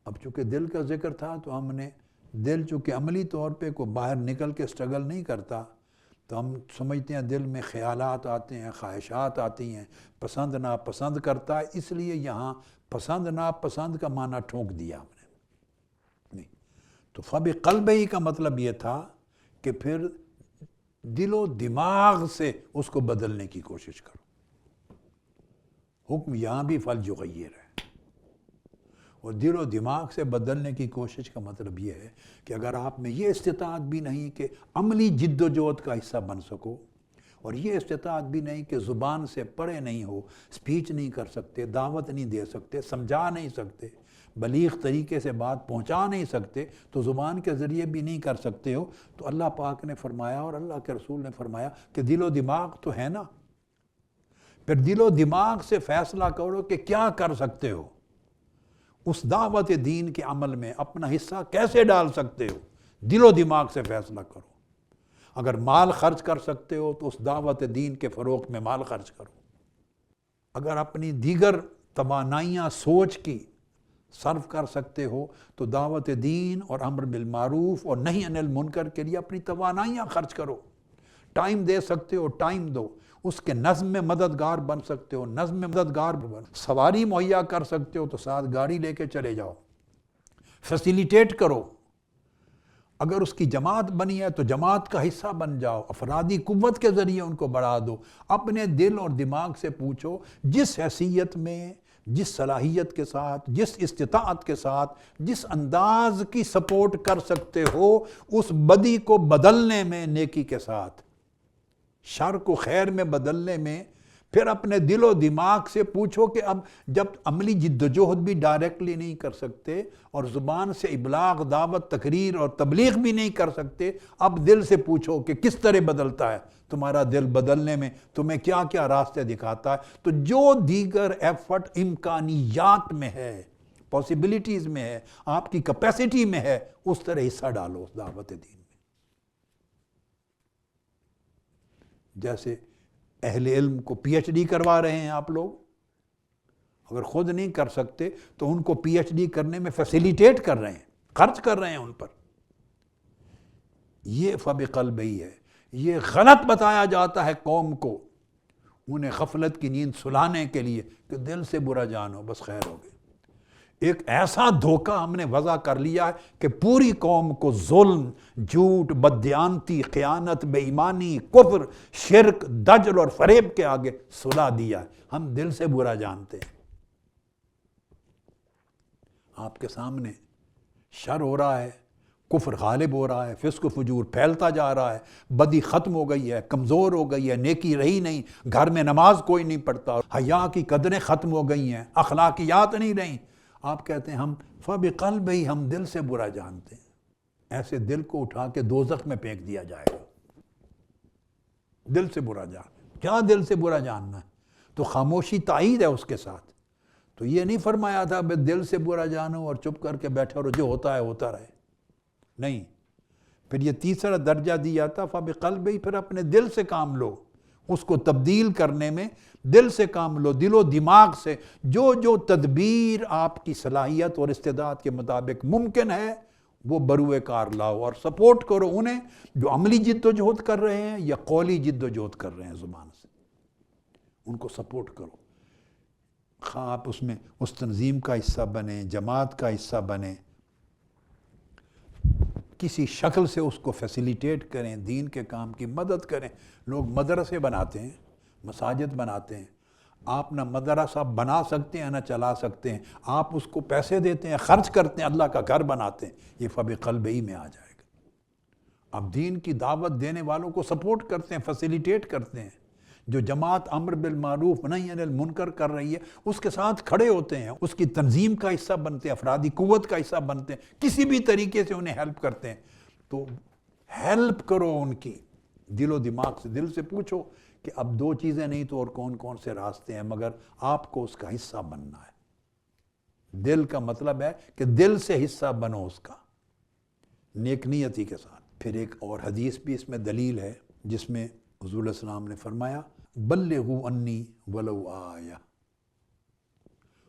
اب چونکہ دل کا ذکر تھا تو ہم نے دل چونکہ عملی طور پہ کو باہر نکل کے سٹرگل نہیں کرتا، تو ہم سمجھتے ہیں دل میں خیالات آتے ہیں، خواہشات آتی ہیں، پسند ناپسند کرتا ہے، اس لیے یہاں پسند ناپسند کا معنی ٹھونک دیا ہم نے۔ نہیں، تو فَبِقَلْبِهِ کا مطلب یہ تھا کہ پھر دل و دماغ سے اس کو بدلنے کی کوشش کرو۔ حکم یہاں بھی فَلْيُغَيِّرْ ہے، اور دل و دماغ سے بدلنے کی کوشش کا مطلب یہ ہے کہ اگر آپ میں یہ استطاعت بھی نہیں کہ عملی جد و جہد کا حصہ بن سکو، اور یہ استطاعت بھی نہیں کہ زبان سے پڑھے نہیں ہو، سپیچ نہیں کر سکتے، دعوت نہیں دے سکتے، سمجھا نہیں سکتے، بلیغ طریقے سے بات پہنچا نہیں سکتے، تو زبان کے ذریعے بھی نہیں کر سکتے ہو، تو اللہ پاک نے فرمایا اور اللہ کے رسول نے فرمایا کہ دل و دماغ تو ہے نا، پھر دل و دماغ سے فیصلہ کرو کہ کیا کر سکتے ہو، اس دعوت دین کے عمل میں اپنا حصہ کیسے ڈال سکتے ہو، دل و دماغ سے فیصلہ کرو۔ اگر مال خرچ کر سکتے ہو تو اس دعوت دین کے فروغ میں مال خرچ کرو۔ اگر اپنی دیگر توانائیاں سوچ کی صرف کر سکتے ہو تو دعوت دین اور امر بالمعروف اور نہی عن المنکر کے لیے اپنی توانائیاں خرچ کرو۔ ٹائم دے سکتے ہو ٹائم دو، اس کے نظم میں مددگار بن سکتے ہو نظم میں مددگار بن، سواری مہیا کر سکتے ہو تو ساتھ گاڑی لے کے چلے جاؤ، فیسیلیٹیٹ کرو۔ اگر اس کی جماعت بنی ہے تو جماعت کا حصہ بن جاؤ، افرادی قوت کے ذریعے ان کو بڑھا دو۔ اپنے دل اور دماغ سے پوچھو جس حیثیت میں، جس صلاحیت کے ساتھ، جس استطاعت کے ساتھ، جس انداز کی سپورٹ کر سکتے ہو اس بدی کو بدلنے میں نیکی کے ساتھ، شر کو خیر میں بدلنے میں، پھر اپنے دل و دماغ سے پوچھو کہ اب جب عملی جد و جہد بھی ڈائریکٹلی نہیں کر سکتے اور زبان سے ابلاغ، دعوت، تقریر اور تبلیغ بھی نہیں کر سکتے، اب دل سے پوچھو کہ کس طرح بدلتا ہے تمہارا دل، بدلنے میں تمہیں کیا کیا راستے دکھاتا ہے۔ تو جو دیگر ایفرٹ امکانیات میں ہے، پاسبلٹیز میں ہے، آپ کی کیپیسٹی میں ہے، اس طرح حصہ ڈالو اس دعوت دین میں۔ جیسے اہل علم کو پی ایچ ڈی کروا رہے ہیں آپ لوگ، اگر خود نہیں کر سکتے تو ان کو پی ایچ ڈی کرنے میں فیسیلیٹیٹ کر رہے ہیں، خرچ کر رہے ہیں ان پر۔ یہ فبقلبہ ہے، یہ غلط بتایا جاتا ہے قوم کو، انہیں غفلت کی نیند سلانے کے لیے کہ دل سے برا جانو بس خیر ہو گئی۔ ایک ایسا دھوکہ ہم نے وضع کر لیا ہے کہ پوری قوم کو ظلم، جھوٹ، بددیانتی، خیانت، بے ایمانی، کفر، شرک، دجل اور فریب کے آگے سلا دیا ہے۔ ہم دل سے برا جانتے ہیں۔ آپ کے سامنے شر ہو رہا ہے، کفر غالب ہو رہا ہے، فسق و فجور پھیلتا جا رہا ہے، بدی ختم ہو گئی ہے، کمزور ہو گئی ہے، نیکی رہی نہیں، گھر میں نماز کوئی نہیں پڑھتا، حیا کی قدریں ختم ہو گئی ہیں، اخلاقیات نہیں رہیں۔ آپ کہتے ہیں ہم فبقلبہ، ہم دل سے برا جانتے ہیں۔ ایسے دل کو اٹھا کے دوزخ میں پھینک دیا جائے گا۔ دل سے برا جان، کیا دل سے برا جاننا ہے؟ تو خاموشی تائید ہے اس کے ساتھ۔ تو یہ نہیں فرمایا تھا بے دل سے برا جانو اور چپ کر کے بیٹھے اور جو ہوتا ہے ہوتا رہے، نہیں۔ پھر یہ تیسرا درجہ دیا تھا فبقلبہ، پھر اپنے دل سے کام لو، اس کو تبدیل کرنے میں دل سے کام لو، دل و دماغ سے جو تدبیر آپ کی صلاحیت اور استعداد کے مطابق ممکن ہے وہ بروئے کار لاؤ، اور سپورٹ کرو انہیں جو عملی جد و جہد کر رہے ہیں یا قولی جد و جہد کر رہے ہیں زبان سے، ان کو سپورٹ کرو۔ خواہ آپ اس میں اس تنظیم کا حصہ بنیں، جماعت کا حصہ بنیں، کسی شکل سے اس کو فیسیلیٹیٹ کریں، دین کے کام کی مدد کریں۔ لوگ مدرسے بناتے ہیں، مساجد بناتے ہیں، آپ نہ مدرسہ بنا سکتے ہیں نہ چلا سکتے ہیں، آپ اس کو پیسے دیتے ہیں، خرچ کرتے ہیں، اللہ کا گھر بناتے ہیں، یہ فبقلبہ میں آ جائے گا۔ اب دین کی دعوت دینے والوں کو سپورٹ کرتے ہیں، فیسیلیٹیٹ کرتے ہیں، جو جماعت امر بالمعروف نہی عن المنکر کر رہی ہے اس کے ساتھ کھڑے ہوتے ہیں، اس کی تنظیم کا حصہ بنتے ہیں، افرادی قوت کا حصہ بنتے ہیں، کسی بھی طریقے سے انہیں ہیلپ کرتے ہیں۔ تو ہیلپ کرو ان کی دل و دماغ سے، دل سے پوچھو کہ اب دو چیزیں نہیں تو اور کون کون سے راستے ہیں، مگر آپ کو اس کا حصہ بننا ہے۔ دل کا مطلب ہے کہ دل سے حصہ بنو اس کا، نیک نیتی کے ساتھ۔ پھر ایک اور حدیث بھی اس میں دلیل ہے جس میں حضور علیہ السلام نے فرمایا بلغوا انی ولو آیہ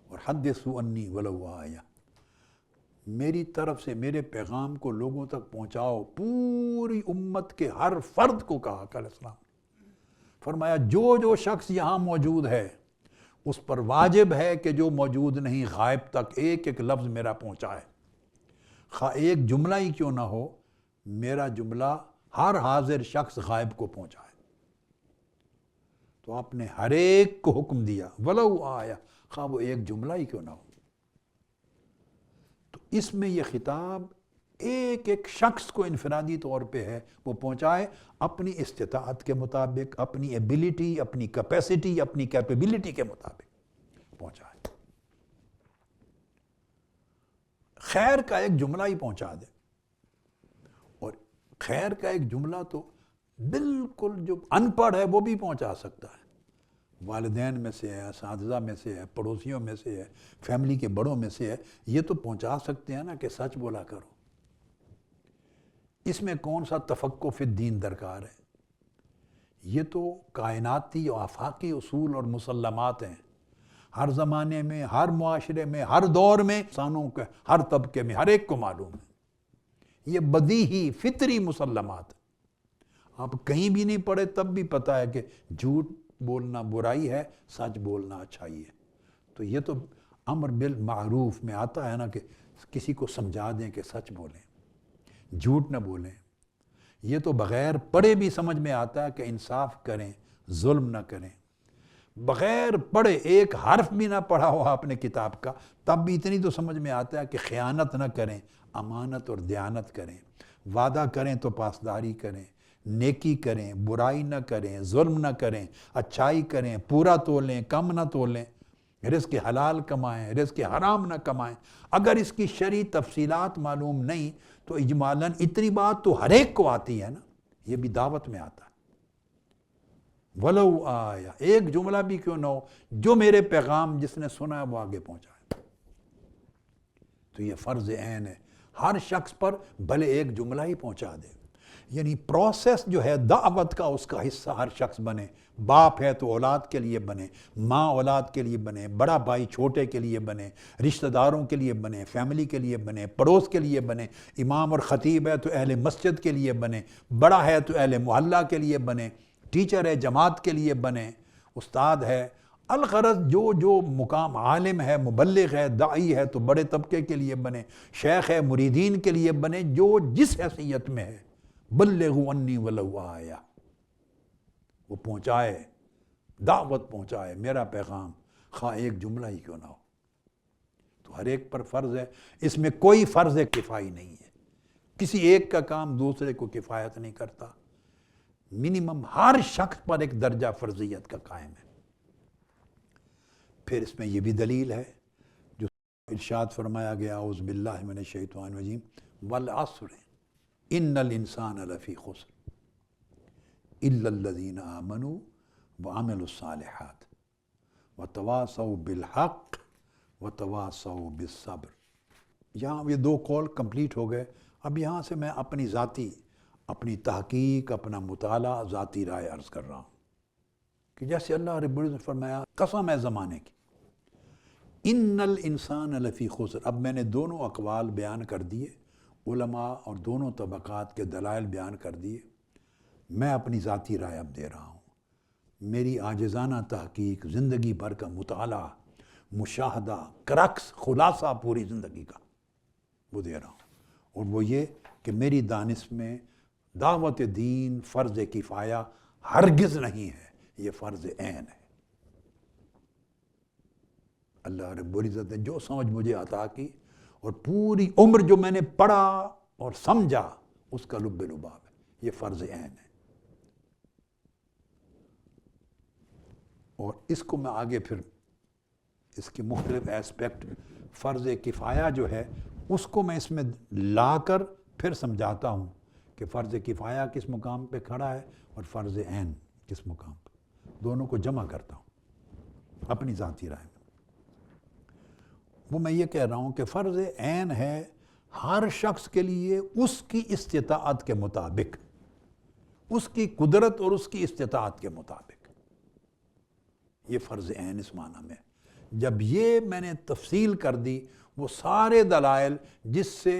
اور حدثوا انی ولو آیہ، میری طرف سے میرے پیغام کو لوگوں تک پہنچاؤ، پوری امت کے ہر فرد کو کہا علیہ السلام۔ فرمایا جو شخص یہاں موجود ہے اس پر واجب ہے کہ جو موجود نہیں غائب تک ایک ایک لفظ میرا پہنچائے، خواہ ایک جملہ ہی کیوں نہ ہو، میرا جملہ ہر حاضر شخص غائب کو پہنچائے۔ تو آپ نے ہر ایک کو حکم دیا ولو آیا، خواہ وہ ایک جملہ ہی کیوں نہ ہو۔ تو اس میں یہ خطاب ایک ایک شخص کو انفرادی طور پہ ہے، وہ پہنچائے اپنی استطاعت کے مطابق، اپنی ایبیلٹی، اپنی کیپیسٹی، اپنی کیپیبلٹی کے مطابق پہنچائے۔ خیر کا ایک جملہ ہی پہنچا دے، اور خیر کا ایک جملہ تو بالکل جو ان پڑھ ہے وہ بھی پہنچا سکتا ہے، والدین میں سے ہے، اساتذہ میں سے ہے، پڑوسیوں میں سے ہے، فیملی کے بڑوں میں سے ہے، یہ تو پہنچا سکتے ہیں نا کہ سچ بولا کرو۔ اس میں کون سا تفقہ فی الدین درکار ہے؟ یہ تو کائناتی و آفاقی اصول اور مسلمات ہیں، ہر زمانے میں، ہر معاشرے میں، ہر دور میں، انسانوں کے ہر طبقے میں ہر ایک کو معلوم ہے، یہ بدیہی فطری مسلمات۔ آپ کہیں بھی نہیں پڑھے تب بھی پتہ ہے کہ جھوٹ بولنا برائی ہے، سچ بولنا اچھائی ہے۔ تو یہ تو امر بالمعروف میں آتا ہے نا کہ کسی کو سمجھا دیں کہ سچ بولیں، جھوٹ نہ بولیں۔ یہ تو بغیر پڑھے بھی سمجھ میں آتا ہے کہ انصاف کریں، ظلم نہ کریں۔ بغیر پڑھے ایک حرف بھی نہ پڑھا ہو آپ نے کتاب کا تب بھی اتنی تو سمجھ میں آتا ہے کہ خیانت نہ کریں، امانت اور دیانت کریں، وعدہ کریں تو پاسداری کریں، نیکی کریں، برائی نہ کریں، ظلم نہ کریں، اچھائی کریں، پورا تولیں، کم نہ تولیں، رزق حلال کمائیں، رزق حرام نہ کمائیں۔ اگر اس کی شرعی تفصیلات معلوم نہیں تو اجمالاً اتنی بات تو ہر ایک کو آتی ہے نا، یہ بھی دعوت میں آتا ہے۔ ولو آیا، ایک جملہ بھی کیوں نہ ہو، جو میرے پیغام جس نے سنا ہے وہ آگے پہنچائے۔ تو یہ فرض عین ہے ہر شخص پر، بھلے ایک جملہ ہی پہنچا دے۔ یعنی پروسیس جو ہے دعوت کا، اس کا حصہ ہر شخص بنے۔ باپ ہے تو اولاد کے لیے بنے، ماں اولاد کے لیے بنے، بڑا بھائی چھوٹے کے لیے بنے، رشتہ داروں کے لیے بنے، فیملی کے لیے بنے، پڑوس کے لیے بنے، امام اور خطیب ہے تو اہل مسجد کے لیے بنے، بڑا ہے تو اہل محلہ کے لیے بنے، ٹیچر ہے جماعت کے لیے بنے، استاد ہے، الغرض جو مقام عالم ہے، مبلغ ہے، داعی ہے تو بڑے طبقے کے لیے بنے، شیخ ہے مریدین کے لیے بنے، جو جس حیثیت میں ہے، بلغوا انی ولو آیا، وہ پہنچائے، دعوت پہنچائے، میرا پیغام، خواہ ایک جملہ ہی کیوں نہ ہو۔ تو ہر ایک پر فرض ہے، اس میں کوئی فرض کفائی نہیں ہے، کسی ایک کا کام دوسرے کو کفایت نہیں کرتا، منیمم ہر شخص پر ایک درجہ فرضیت کا قائم ہے۔ پھر اس میں یہ بھی دلیل ہے جو ارشاد فرمایا گیا، اعوذ باللہ من الشیطان الرجیم، والعصر ان الانسان لفی خسر الا الذین آمنوا وعملوا الصالحات وتواصوا بالحق وتواصوا بالصبر۔ یہاں یہ دو قول کمپلیٹ ہو گئے۔ اب یہاں سے میں اپنی ذاتی، اپنی تحقیق، اپنا مطالعہ، ذاتی رائے عرض کر رہا ہوں کہ جیسے اللہ رب العزت نے فرمایا، قسم ہے زمانے کی، ان الانسان لفی خسر۔ اب میں نے دونوں اقوال بیان کر دیے، علماء اور دونوں طبقات کے دلائل بیان کر دیے، میں اپنی ذاتی رائے اب دے رہا ہوں، میری عاجزانہ تحقیق، زندگی بھر کا مطالعہ، مشاہدہ، کرکس، خلاصہ پوری زندگی کا وہ دے رہا ہوں، اور وہ یہ کہ میری دانش میں دعوت دین فرض کفایہ ہرگز نہیں ہے، یہ فرض عین ہے۔ اللہ رب العزت نے جو سمجھ مجھے عطا کی اور پوری عمر جو میں نے پڑھا اور سمجھا، اس کا لب لباب ہے، یہ فرض عین ہے۔ اور اس کو میں آگے پھر اس کے مختلف ایسپیکٹ، فرض کفایہ جو ہے اس کو میں اس میں لا کر پھر سمجھاتا ہوں کہ فرض کفایہ کس مقام پہ کھڑا ہے اور فرض عین کس مقام پہ، دونوں کو جمع کرتا ہوں اپنی ذاتی رائے میں۔ وہ میں یہ کہہ رہا ہوں کہ فرض عین ہے ہر شخص کے لیے اس کی استطاعت کے مطابق، اس کی قدرت اور اس کی استطاعت کے مطابق، یہ فرض عین اس معنی میں۔ جب یہ میں نے تفصیل کر دی، وہ سارے دلائل جس سے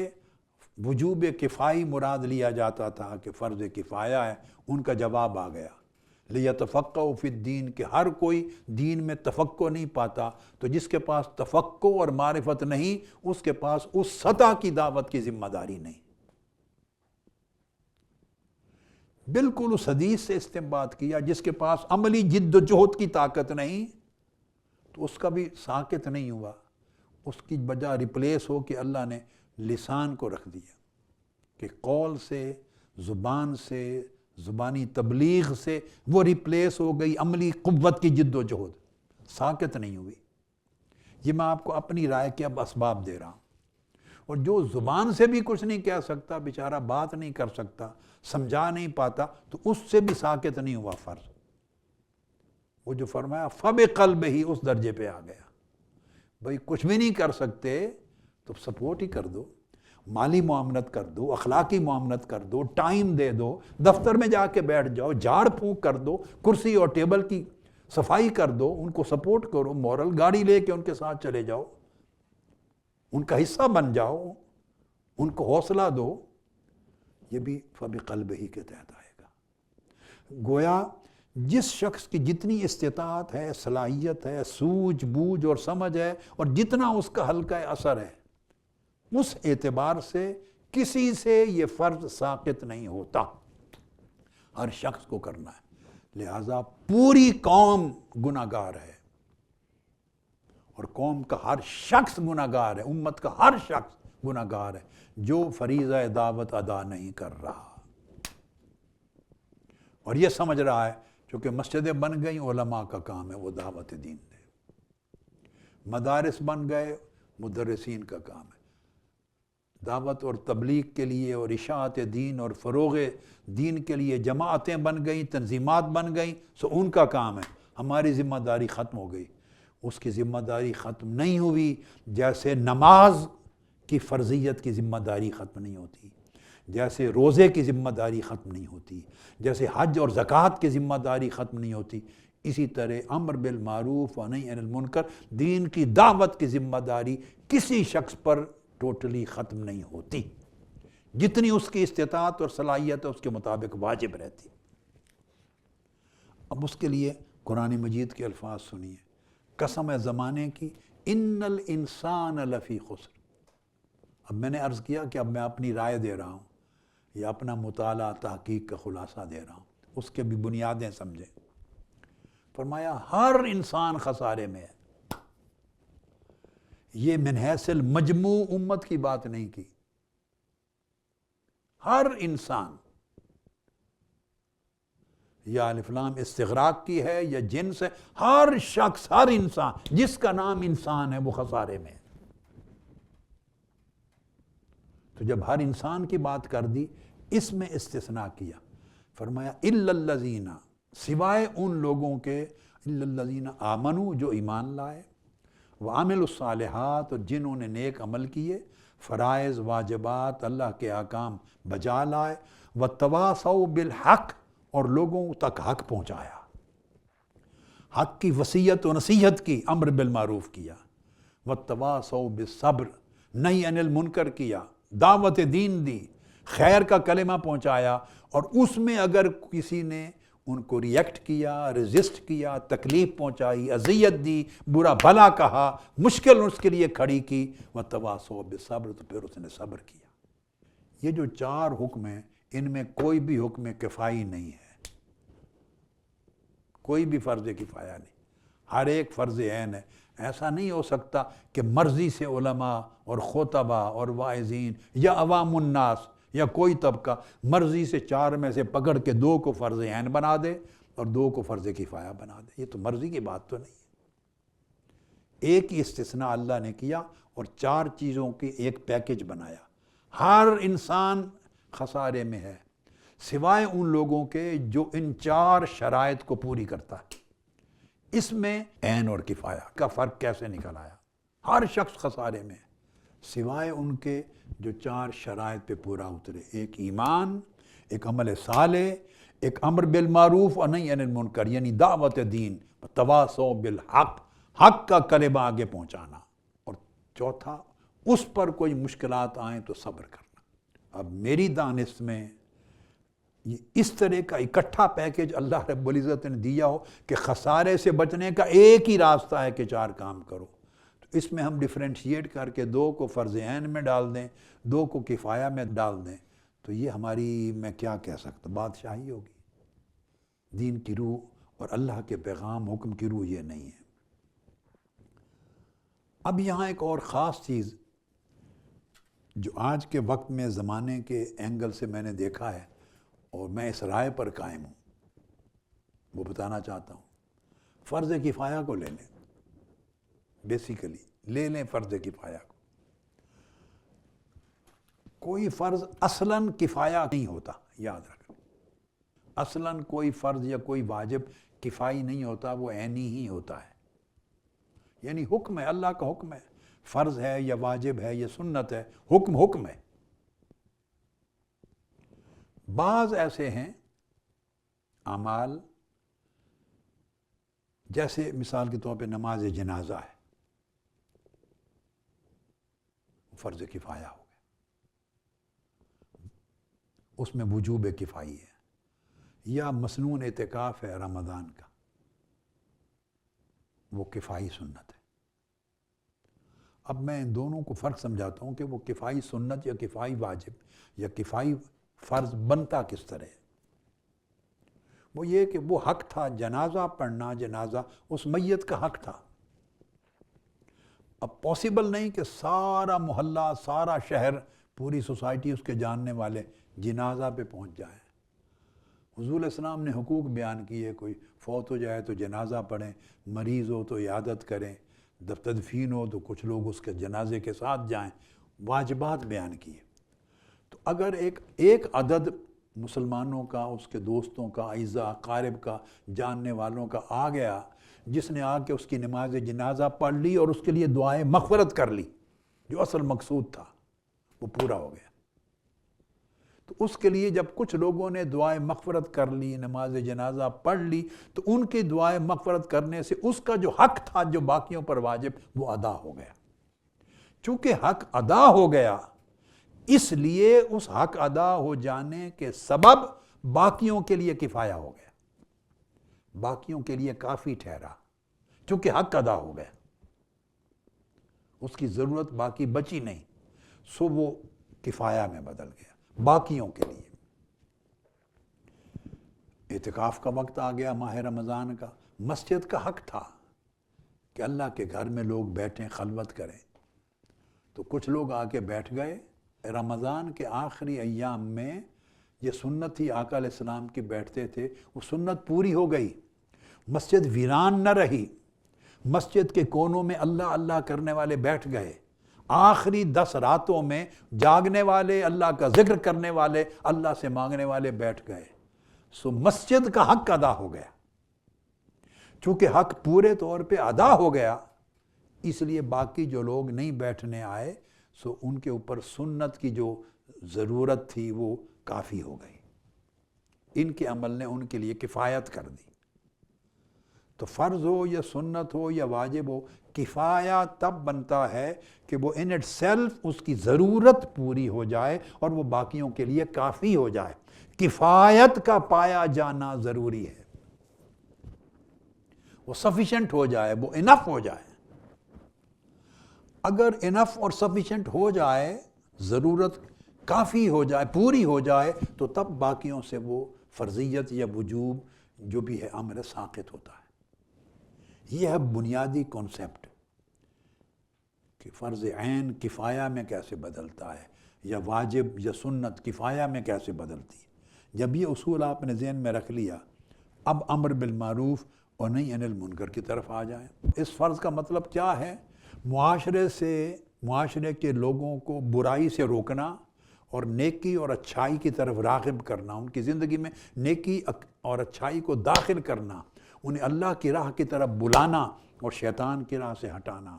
وجوب کفائی مراد لیا جاتا تھا کہ فرض کفایہ ہے، ان کا جواب آ گیا۔ لِيَتَفَقَّهُ فِي الدِّينِ کہ ہر کوئی دین میں تفقہ نہیں پاتا، تو جس کے پاس تفقہ اور معرفت نہیں، اس کے پاس اس سطح کی دعوت کی ذمہ داری نہیں۔ بالکل اس حدیث سے استنباط کیا، جس کے پاس عملی جد و جہد کی طاقت نہیں تو اس کا بھی ساکت نہیں ہوا، اس کی بجا ریپلیس ہو کہ اللہ نے لسان کو رکھ دیا کہ قول سے، زبان سے، زبانی تبلیغ سے وہ ریپلیس ہو گئی عملی قوت کی جد و جہد، ساکت نہیں ہوئی۔ یہ میں آپ کو اپنی رائے کے اب اسباب دے رہا ہوں۔ اور جو زبان سے بھی کچھ نہیں کہہ سکتا، بیچارہ بات نہیں کر سکتا، سمجھا نہیں پاتا، تو اس سے بھی ساکت نہیں ہوا فرض۔ وہ جو فرمایا فَبِقَلْبِهِ ہی اس درجے پہ آ گیا۔ بھئی کچھ بھی نہیں کر سکتے تو سپورٹ ہی کر دو، مالی معاونت کر دو، اخلاقی معاونت کر دو، ٹائم دے دو، دفتر میں جا کے بیٹھ جاؤ، جھاڑ پھونک کر دو، کرسی اور ٹیبل کی صفائی کر دو، ان کو سپورٹ کرو، مورل گاڑی لے کے ان کے ساتھ چلے جاؤ، ان کا حصہ بن جاؤ، ان کو حوصلہ دو، یہ بھی فَبِقَلْبِهِ کے تحت آئے گا۔ گویا جس شخص کی جتنی استطاعت ہے، صلاحیت ہے، سوجھ بوجھ اور سمجھ ہے، اور جتنا اس کا حلقہ اثر ہے، اس اعتبار سے کسی سے یہ فرض ساقط نہیں ہوتا، ہر شخص کو کرنا ہے۔ لہٰذا پوری قوم گناہگار ہے، اور قوم کا ہر شخص گناہگار ہے، امت کا ہر شخص گناہگار ہے جو فریضہ دعوت ادا نہیں کر رہا اور یہ سمجھ رہا ہے چونکہ مسجدیں بن گئیں، علماء کا کام ہے وہ دعوت دین دے، مدارس بن گئے، مدرسین کا کام ہے دعوت اور تبلیغ کے لیے اور اشاعت دین اور فروغ دین کے لیے، جماعتیں بن گئیں، تنظیمات بن گئیں، سو ان کا کام ہے۔ ہماری ذمہ داری ختم ہو گئی۔ اس کی ذمہ داری ختم نہیں ہوئی جیسے نماز کی فرضیت کی ذمہ داری ختم نہیں ہوتی، جیسے روزے کی ذمہ داری ختم نہیں ہوتی، جیسے حج اور زکوٰۃ کی ذمہ داری ختم نہیں ہوتی، اسی طرح امر بالمعروف و نہی عن المنکر، دین کی دعوت کی ذمہ داری کسی شخص پر ٹوٹلی ختم نہیں ہوتی، جتنی اس کی استطاعت اور صلاحیت ہے اس کے مطابق واجب رہتی۔ اب اس کے لیے قرآن مجید کے الفاظ سنیے، قسم ہے زمانے کی، ان الانسان لفی خسر۔ اب میں نے عرض کیا کہ اب میں اپنی رائے دے رہا ہوں یا اپنا مطالعہ تحقیق کا خلاصہ دے رہا ہوں، اس کے بھی بنیادیں سمجھیں۔ فرمایا ہر انسان خسارے میں ہے۔ یہ من حیث المجموع امت کی بات نہیں کی، ہر انسان، یا الف لام استغراق کی ہے یا جنس ہے، ہر شخص، ہر انسان جس کا نام انسان ہے وہ خسارے میں ہے۔ تو جب ہر انسان کی بات کر دی، اس میں استثناء کیا، فرمایا الا الذین، سوائے ان لوگوں کے، الا الذین آمنوا، جو ایمان لائے، وعملوا الصالحات، اور جنہوں نے نیک عمل کیے، فرائض واجبات اللہ کے احکام بجا لائے، وتواصوا بالحق، اور لوگوں تک حق پہنچایا، حق کی وصیت و نصیحت کی، امر بالمعروف کیا، وتواصوا بالصبر، نہی عن المنکر کیا، دعوت دین دی، خیر کا کلمہ پہنچایا، اور اس میں اگر کسی نے ان کو ریئیکٹ کیا، ریزسٹ کیا، تکلیف پہنچائی، اذیت دی، برا بھلا کہا، مشکل اس کے لیے کھڑی کی، وتواصوا بالصبر، تو پھر اس نے صبر کیا۔ یہ جو 4 حکم ہیں، ان میں کوئی بھی حکم کفائی نہیں ہے، کوئی بھی فرض کفایہ نہیں، ہر ایک فرض عین ہے۔ ایسا نہیں ہو سکتا کہ مرضی سے علماء اور خطبہ اور واعظین یا عوام الناس یا کوئی طبقہ مرضی سے 4 میں سے پکڑ کے 2 کو فرض عین بنا دے اور 2 کو فرض کفایہ بنا دے۔ یہ تو مرضی کی بات تو نہیں ہے۔ ایک ہی استثناء اللہ نے کیا اور 4 چیزوں کی ایک پیکج بنایا۔ ہر انسان خسارے میں ہے سوائے ان لوگوں کے جو ان 4 شرائط کو پوری کرتا ہے۔ اس میں عین اور کفایہ کا فرق کیسے نکل آیا؟ ہر شخص خسارے میں ہے سوائے ان کے جو 4 شرائط پہ پورا اترے، ایک ایمان، ایک عمل صالح، ایک امر بالمعروف اور نہی عن المنکر، یعنی دعوت دین، تواصوا بالحق، حق کا کلمہ آگے پہنچانا، اور چوتھا اس پر کوئی مشکلات آئیں تو صبر کرنا۔ اب میری دانست میں یہ اس طرح کا اکٹھا پیکج اللہ رب العزت نے دیا ہو کہ خسارے سے بچنے کا ایک ہی راستہ ہے کہ 4 کام کرو، تو اس میں ہم ڈیفرینشیٹ کر کے 2 کو فرض عین میں ڈال دیں، 2 کو کفایہ میں ڈال دیں، تو یہ ہماری، میں کیا کہہ سکتا، بادشاہی ہوگی۔ دین کی روح اور اللہ کے پیغام حکم کی روح یہ نہیں ہے۔ اب یہاں ایک اور خاص چیز جو آج کے وقت میں زمانے کے اینگل سے میں نے دیکھا ہے اور میں اس رائے پر قائم ہوں، وہ بتانا چاہتا ہوں۔ فرض کفایہ کو لے لیں، بیسیکلی لے لیں فرض کفایہ کو۔ کوئی فرض اصلاً کفایہ نہیں ہوتا، یاد رکھیں، اصلاً کوئی فرض یا کوئی واجب کفائی نہیں ہوتا، وہ عینی ہی ہوتا ہے، یعنی حکم ہے، اللہ کا حکم ہے، فرض ہے یا واجب ہے یا سنت ہے، حکم ہے۔ بعض ایسے ہیں اعمال، جیسے مثال کے طور پہ نماز جنازہ ہے، فرض کفایہ ہو گیا، اس میں وجوب کفائی ہے، یا مسنون اعتکاف ہے رمضان کا، وہ کفائی سنت ہے۔ اب میں ان دونوں کو فرق سمجھاتا ہوں کہ وہ کفائی سنت یا کفائی واجب یا کفائی فرض بنتا کس طرح ہے۔ وہ یہ کہ وہ حق تھا جنازہ پڑھنا، جنازہ اس میت کا حق تھا۔ اب پاسبل نہیں کہ سارا محلہ، سارا شہر، پوری سوسائٹی، اس کے جاننے والے جنازہ پہ پہنچ جائیں۔ حضور علیہ السلام نے حقوق بیان کیے، کوئی فوت ہو جائے تو جنازہ پڑھیں، مریض ہو تو عیادت کریں، تدفین ہو تو کچھ لوگ اس کے جنازے کے ساتھ جائیں، واجبات بیان کیے۔ تو اگر ایک عدد مسلمانوں کا، اس کے دوستوں کا، اعزاء اقارب کا، جاننے والوں کا آ گیا، جس نے آ کے اس کی نماز جنازہ پڑھ لی اور اس کے لیے دعائیں مغفرت کر لی، جو اصل مقصود تھا وہ پورا ہو گیا، تو اس کے لیے جب کچھ لوگوں نے دعائیں مغفرت کر لی، نماز جنازہ پڑھ لی، تو ان کی دعائیں مغفرت کرنے سے اس کا جو حق تھا جو باقیوں پر واجب، وہ ادا ہو گیا۔ چونکہ حق ادا ہو گیا، اس لیے اس حق ادا ہو جانے کے سبب باقیوں کے لیے کفایہ ہو گیا۔ باقیوں کے لیے کافی ٹھہرا، چونکہ حق ادا ہو گیا، اس کی ضرورت باقی بچی نہیں، سو وہ کفایہ میں بدل گیا باقیوں کے لیے۔ اعتکاف کا وقت آ گیا ماہ رمضان کا، مسجد کا حق تھا کہ اللہ کے گھر میں لوگ بیٹھیں، خلوت کریں، تو کچھ لوگ آ کے بیٹھ گئے۔ رمضان کے آخری ایام میں یہ سنت تھی، آقا علیہ السلام کی بیٹھتے تھے، وہ سنت پوری ہو گئی، مسجد ویران نہ رہی، مسجد کے کونوں میں اللہ اللہ کرنے والے بیٹھ گئے، آخری 10 راتوں میں جاگنے والے، اللہ کا ذکر کرنے والے، اللہ سے مانگنے والے بیٹھ گئے، سو مسجد کا حق ادا ہو گیا۔ چونکہ حق پورے طور پہ ادا ہو گیا، اس لیے باقی جو لوگ نہیں بیٹھنے آئے، سو ان کے اوپر سنت کی جو ضرورت تھی وہ کافی ہو گئی، ان کے عمل نے ان کے لیے کفایت کر دی۔ تو فرض ہو یا سنت ہو یا واجب ہو، کفایہ تب بنتا ہے کہ وہ ان اٹ سیلف اس کی ضرورت پوری ہو جائے اور وہ باقیوں کے لیے کافی ہو جائے۔ کفایت کا پایا جانا ضروری ہے، وہ سفیشنٹ ہو جائے، وہ انف ہو جائے۔ اگر انف اور سفیشنٹ ہو جائے، ضرورت کافی ہو جائے، پوری ہو جائے، تو تب باقیوں سے وہ فرضیت یا وجوب جو بھی ہے امر ساقط ہوتا ہے۔ یہ ہے بنیادی کانسیپٹ کہ فرض عین کفایہ میں کیسے بدلتا ہے، یا واجب یا سنت کفایہ میں کیسے بدلتی ہے۔ جب یہ اصول آپ نے ذہن میں رکھ لیا، اب امر بالمعروف اور نہی عن المنکر کی طرف آ جائیں۔ اس فرض کا مطلب کیا ہے؟ معاشرے کے لوگوں کو برائی سے روکنا اور نیکی اور اچھائی کی طرف راغب کرنا، ان کی زندگی میں نیکی اور اچھائی کو داخل کرنا، انہیں اللہ کی راہ کی طرف بلانا اور شیطان کی راہ سے ہٹانا،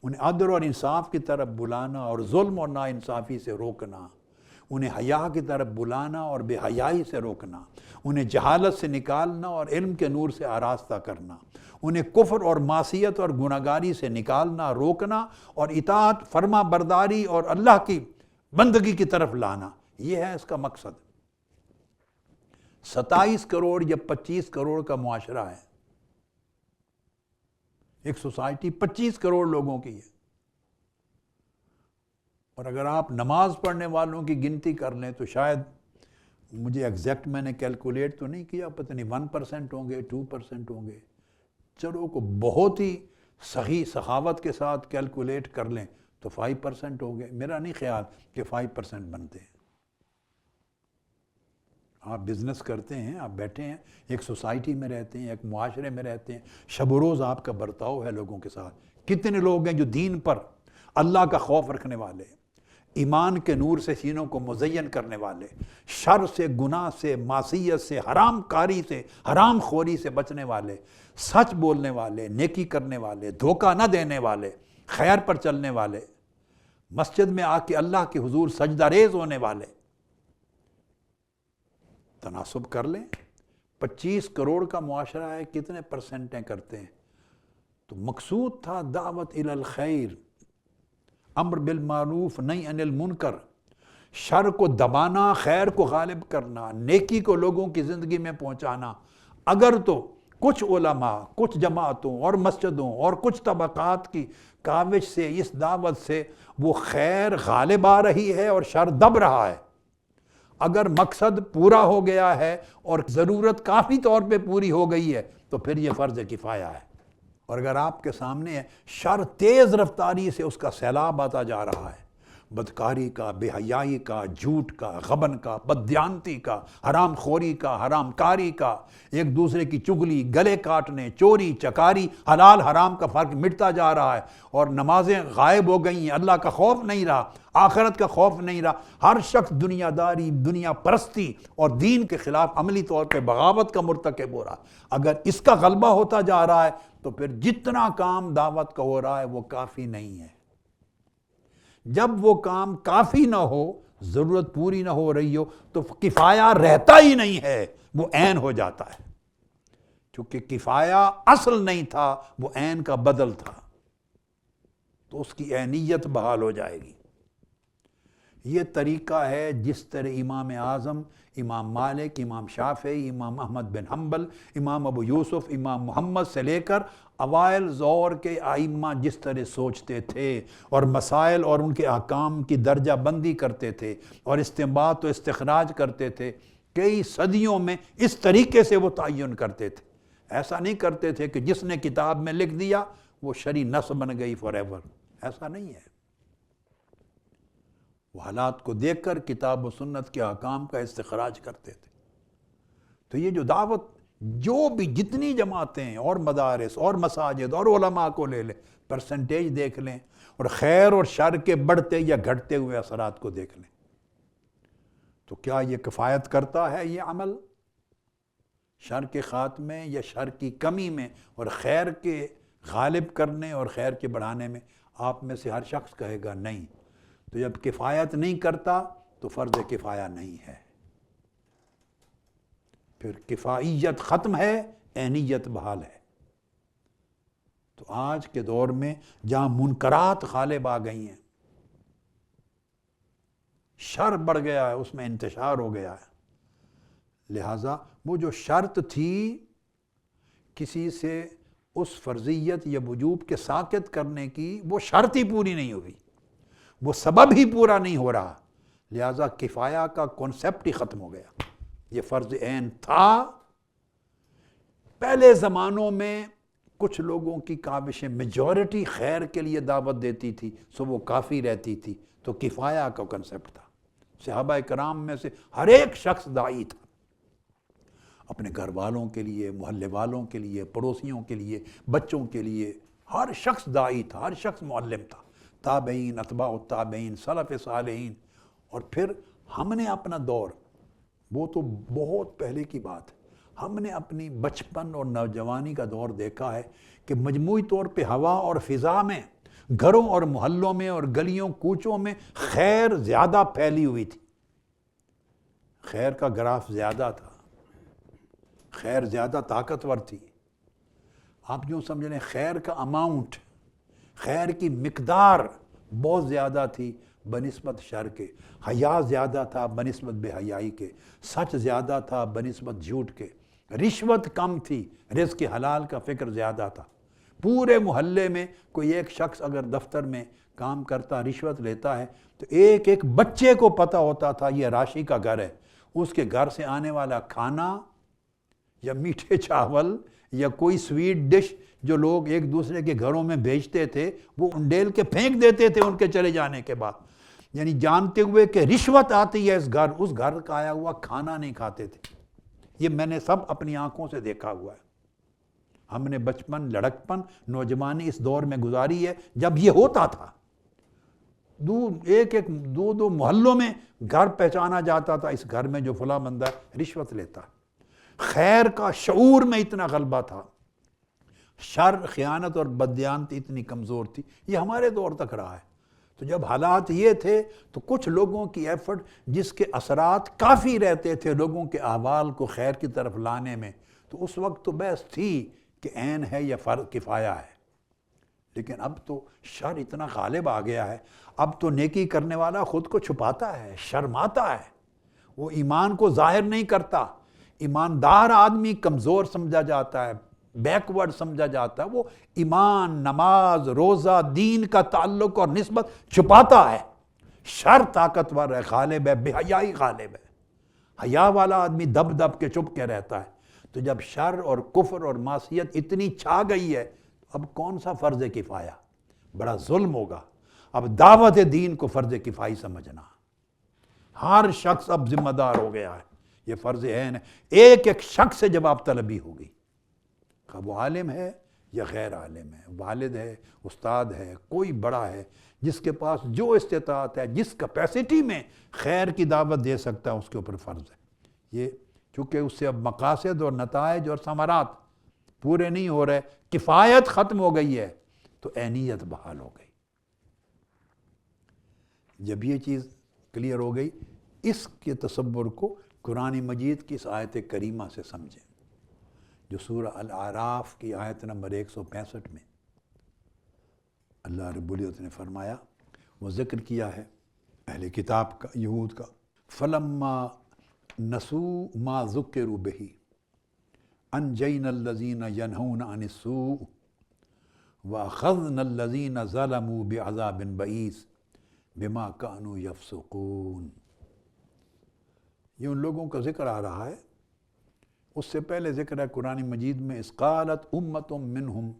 انہیں عدل اور انصاف کی طرف بلانا اور ظلم اور ناانصافی سے روکنا، انہیں حیا کی طرف بلانا اور بے حیائی سے روکنا، انہیں جہالت سے نکالنا اور علم کے نور سے آراستہ کرنا، انہیں کفر اور معصیت اور گناہگاری سے نکالنا، روکنا اور اطاعت، فرما برداری اور اللہ کی بندگی کی طرف لانا۔ یہ ہے اس کا مقصد۔ 27 کروڑ یا 25 کروڑ کا معاشرہ ہے، ایک سوسائٹی 25 کروڑ لوگوں کی ہے، اور اگر آپ نماز پڑھنے والوں کی گنتی کر لیں تو شاید، مجھے ایگزیکٹ میں نے کیلکولیٹ تو نہیں کیا، پتہ نہیں 1% ہوں گے، 2% ہوں گے، چلو کو بہت ہی صحیح سخاوت کے ساتھ کیلکولیٹ کر لیں تو 5% ہو گئے۔ میرا نہیں خیال کہ 5% بنتے ہیں۔ آپ بزنس کرتے ہیں، آپ بیٹھے ہیں، ایک سوسائٹی میں رہتے ہیں، ایک معاشرے میں رہتے ہیں، شب و روز آپ کا برتاؤ ہے لوگوں کے ساتھ۔ کتنے لوگ ہیں جو دین پر، اللہ کا خوف رکھنے والے، ایمان کے نور سے سینوں کو مزین کرنے والے، شر سے، گناہ سے، معصیت سے، حرام کاری سے، حرام خوری سے بچنے والے، سچ بولنے والے، نیکی کرنے والے، دھوکہ نہ دینے والے، خیر پر چلنے والے، مسجد میں آ کے اللہ کے حضور سجدہ ریز ہونے والے۔ تناسب کر لیں، 25 کروڑ کا معاشرہ ہے، کتنے پرسنٹیں کرتے ہیں؟ تو مقصود تھا دعوت الی الخیر، امر بالمعروف نہی عن المنکر، شر کو دبانا، خیر کو غالب کرنا، نیکی کو لوگوں کی زندگی میں پہنچانا۔ اگر تو کچھ علماء، کچھ جماعتوں اور مسجدوں اور کچھ طبقات کی کاوش سے، اس دعوت سے وہ خیر غالب آ رہی ہے اور شر دب رہا ہے، اگر مقصد پورا ہو گیا ہے اور ضرورت کافی طور پہ پوری ہو گئی ہے، تو پھر یہ فرض کفایہ ہے۔ اور اگر آپ کے سامنے ہے شر تیز رفتاری سے اس کا سیلاب آتا جا رہا ہے، بدکاری کا، بے حیائی کا، جھوٹ کا، غبن کا، بددیانتی کا، حرام خوری کا، حرام کاری کا، ایک دوسرے کی چغلی، گلے کاٹنے، چوری چکاری، حلال حرام کا فرق مٹتا جا رہا ہے، اور نمازیں غائب ہو گئی ہیں، اللہ کا خوف نہیں رہا، آخرت کا خوف نہیں رہا، ہر شخص دنیا داری، دنیا پرستی اور دین کے خلاف عملی طور پہ بغاوت کا مرتکب ہو رہا۔ اگر اس کا غلبہ ہوتا جا رہا ہے تو پھر جتنا کام دعوت کا ہو رہا ہے وہ کافی نہیں ہے۔ جب وہ کام کافی نہ ہو، ضرورت پوری نہ ہو رہی ہو، تو کفایہ رہتا ہی نہیں ہے، وہ عین ہو جاتا ہے۔ چونکہ کفایہ اصل نہیں تھا، وہ عین کا بدل تھا، تو اس کی عینیت بحال ہو جائے گی۔ یہ طریقہ ہے جس طرح امام اعظم، امام مالک، امام شافعی، امام احمد بن حنبل، امام ابو یوسف، امام محمد سے لے کر اوائل دور کے ائمہ جس طرح سوچتے تھے اور مسائل اور ان کے احکام کی درجہ بندی کرتے تھے اور استنباط و استخراج کرتے تھے، کئی صدیوں میں اس طریقے سے وہ تعین کرتے تھے۔ ایسا نہیں کرتے تھے کہ جس نے کتاب میں لکھ دیا وہ شرعی نص بن گئی فار ایور، ایسا نہیں ہے۔ وہ حالات کو دیکھ کر کتاب و سنت کے احکام کا استخراج کرتے تھے۔ تو یہ جو دعوت، جو بھی جتنی جماعتیں اور مدارس اور مساجد اور علماء کو لے لیں، پرسنٹیج دیکھ لیں اور خیر اور شر کے بڑھتے یا گھٹتے ہوئے اثرات کو دیکھ لیں، تو کیا یہ کفایت کرتا ہے یہ عمل شر کے خاتمے یا شر کی کمی میں اور خیر کے غالب کرنے اور خیر کے بڑھانے میں؟ آپ میں سے ہر شخص کہے گا نہیں۔ تو جب کفایت نہیں کرتا تو فرض کفایہ نہیں ہے، پھر کفائیت ختم ہے، عینیت بحال ہے۔ تو آج کے دور میں جہاں منکرات غالب آ گئی ہیں، شر بڑھ گیا ہے، اس میں انتشار ہو گیا ہے، لہٰذا وہ جو شرط تھی کسی سے اس فرضیت یا وجوب کے ساقط کرنے کی، وہ شرط ہی پوری نہیں ہوئی، وہ سبب ہی پورا نہیں ہو رہا، لہٰذا کفایہ کا کنسپٹ ہی ختم ہو گیا۔ یہ فرض عین تھا۔ پہلے زمانوں میں کچھ لوگوں کی کاوشیں میجورٹی خیر کے لیے دعوت دیتی تھی، سو وہ کافی رہتی تھی، تو کفایہ کا کنسپٹ تھا۔ صحابہ کرام میں سے ہر ایک شخص داعی تھا، اپنے گھر والوں کے لیے، محلے والوں کے لیے، پڑوسیوں کے لیے، بچوں کے لیے، ہر شخص داعی تھا، ہر شخص معلم تھا۔ تابعین، اتباع التابعین، سلف صالحین۔ اور پھر ہم نے اپنا دور، وہ تو بہت پہلے کی بات ہے، ہم نے اپنی بچپن اور نوجوانی کا دور دیکھا ہے کہ مجموعی طور پہ ہوا اور فضا میں، گھروں اور محلوں میں اور گلیوں کوچوں میں خیر زیادہ پھیلی ہوئی تھی، خیر کا گراف زیادہ تھا، خیر زیادہ طاقتور تھی۔ آپ یوں سمجھ لیں خیر کا اماؤنٹ، خیر کی مقدار بہت زیادہ تھی بنسبت شر کے، حیا زیادہ تھا بنسبت بے حیائی کے، سچ زیادہ تھا بنسبت جھوٹ کے، رشوت کم تھی، رزق حلال کا فکر زیادہ تھا۔ پورے محلے میں کوئی ایک شخص اگر دفتر میں کام کرتا رشوت لیتا ہے تو ایک ایک بچے کو پتہ ہوتا تھا یہ راشی کا گھر ہے، اس کے گھر سے آنے والا کھانا یا میٹھے چاول یا کوئی سویٹ ڈش جو لوگ ایک دوسرے کے گھروں میں بھیجتے تھے وہ انڈیل کے پھینک دیتے تھے ان کے چلے جانے کے بعد، یعنی جانتے ہوئے کہ رشوت آتی ہے اس گھر کا آیا ہوا کھانا نہیں کھاتے تھے۔ یہ میں نے سب اپنی آنکھوں سے دیکھا ہوا ہے۔ ہم نے بچپن، لڑکپن، نوجوانی اس دور میں گزاری ہے جب یہ ہوتا تھا، ایک دو محلوں میں گھر پہچانا جاتا تھا، اس گھر میں جو فلاں بندہ رشوت لیتا۔ خیر کا شعور میں اتنا غلبہ تھا، شر، خیانت اور بددیانتی اتنی کمزور تھی۔ یہ ہمارے دور تک رہا ہے۔ تو جب حالات یہ تھے تو کچھ لوگوں کی ایفرٹ جس کے اثرات کافی رہتے تھے لوگوں کے احوال کو خیر کی طرف لانے میں، تو اس وقت تو بحث تھی کہ عین ہے یا فرض کفایہ ہے۔ لیکن اب تو شر اتنا غالب آ گیا ہے، اب تو نیکی کرنے والا خود کو چھپاتا ہے، شرماتا ہے، وہ ایمان کو ظاہر نہیں کرتا۔ ایماندار آدمی کمزور سمجھا جاتا ہے، بیکورڈ سمجھا جاتا ہے، وہ ایمان، نماز، روزہ، دین کا تعلق اور نسبت چھپاتا ہے۔ شر طاقتور ہے، غالب ہے، بے حیائی غالب ہے۔ حیا والا آدمی دب دب کے چپ کے رہتا ہے۔ تو جب شر اور کفر اور معصیت اتنی چھا گئی ہے، اب کون سا فرض کفایہ؟ بڑا ظلم ہوگا۔ اب دعوت دین کو فرض کفائی سمجھنا، ہر شخص اب ذمہ دار ہو گیا ہے، یہ فرض عین ہے۔ ایک ایک شخص سے جواب طلبی ہوگی، وہ عالم ہے یا غیر عالم ہے، والد ہے، استاد ہے، کوئی بڑا ہے، جس کے پاس جو استطاعت ہے، جس کیپیسٹی میں خیر کی دعوت دے سکتا ہے، اس کے اوپر فرض ہے۔ یہ چونکہ اس سے اب مقاصد اور نتائج اور ثمرات پورے نہیں ہو رہے، کفایت ختم ہو گئی ہے، تو عینیت بحال ہو گئی۔ جب یہ چیز کلیئر ہو گئی، اس کے تصور کو قرآن مجید کی اس آیت کریمہ سے سمجھیں، جو سورہ الاعراف کی آیت نمبر 165 میں اللہ رب العزت نے فرمایا، وہ ذکر کیا ہے اہل کتاب کا، یہود کا. فلما نسوا ما ذکروا بہ انجینا الذین ینہون عن السوء واخذنا الذین ظلموا بعذاب بئیس بما کانوا یفسقون. یہ ان لوگوں کا ذکر آ رہا ہے. اس سے پہلے ذکر ہے قرآن مجید میں اذ قالت امۃ منہم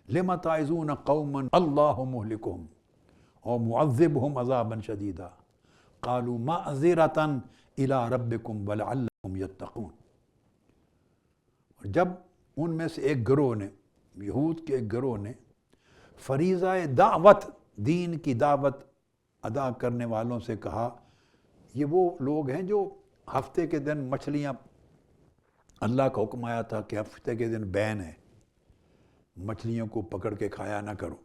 لم تعظون قوما اللہ مہلکہم اور معذبہم عذابا شدیدا قالوا معذرۃ الی ربکم ولعلکم یتقون. اور جب ان میں سے ایک گروہ نے، یہود کے ایک گروہ نے، فریضہ دعوت، دین کی دعوت ادا کرنے والوں سے کہا، یہ وہ لوگ ہیں جو ہفتے کے دن مچھلیاں، اللہ کا حکم آیا تھا کہ ہفتے کے دن بین ہے، مچھلیوں کو پکڑ کے کھایا نہ کرو.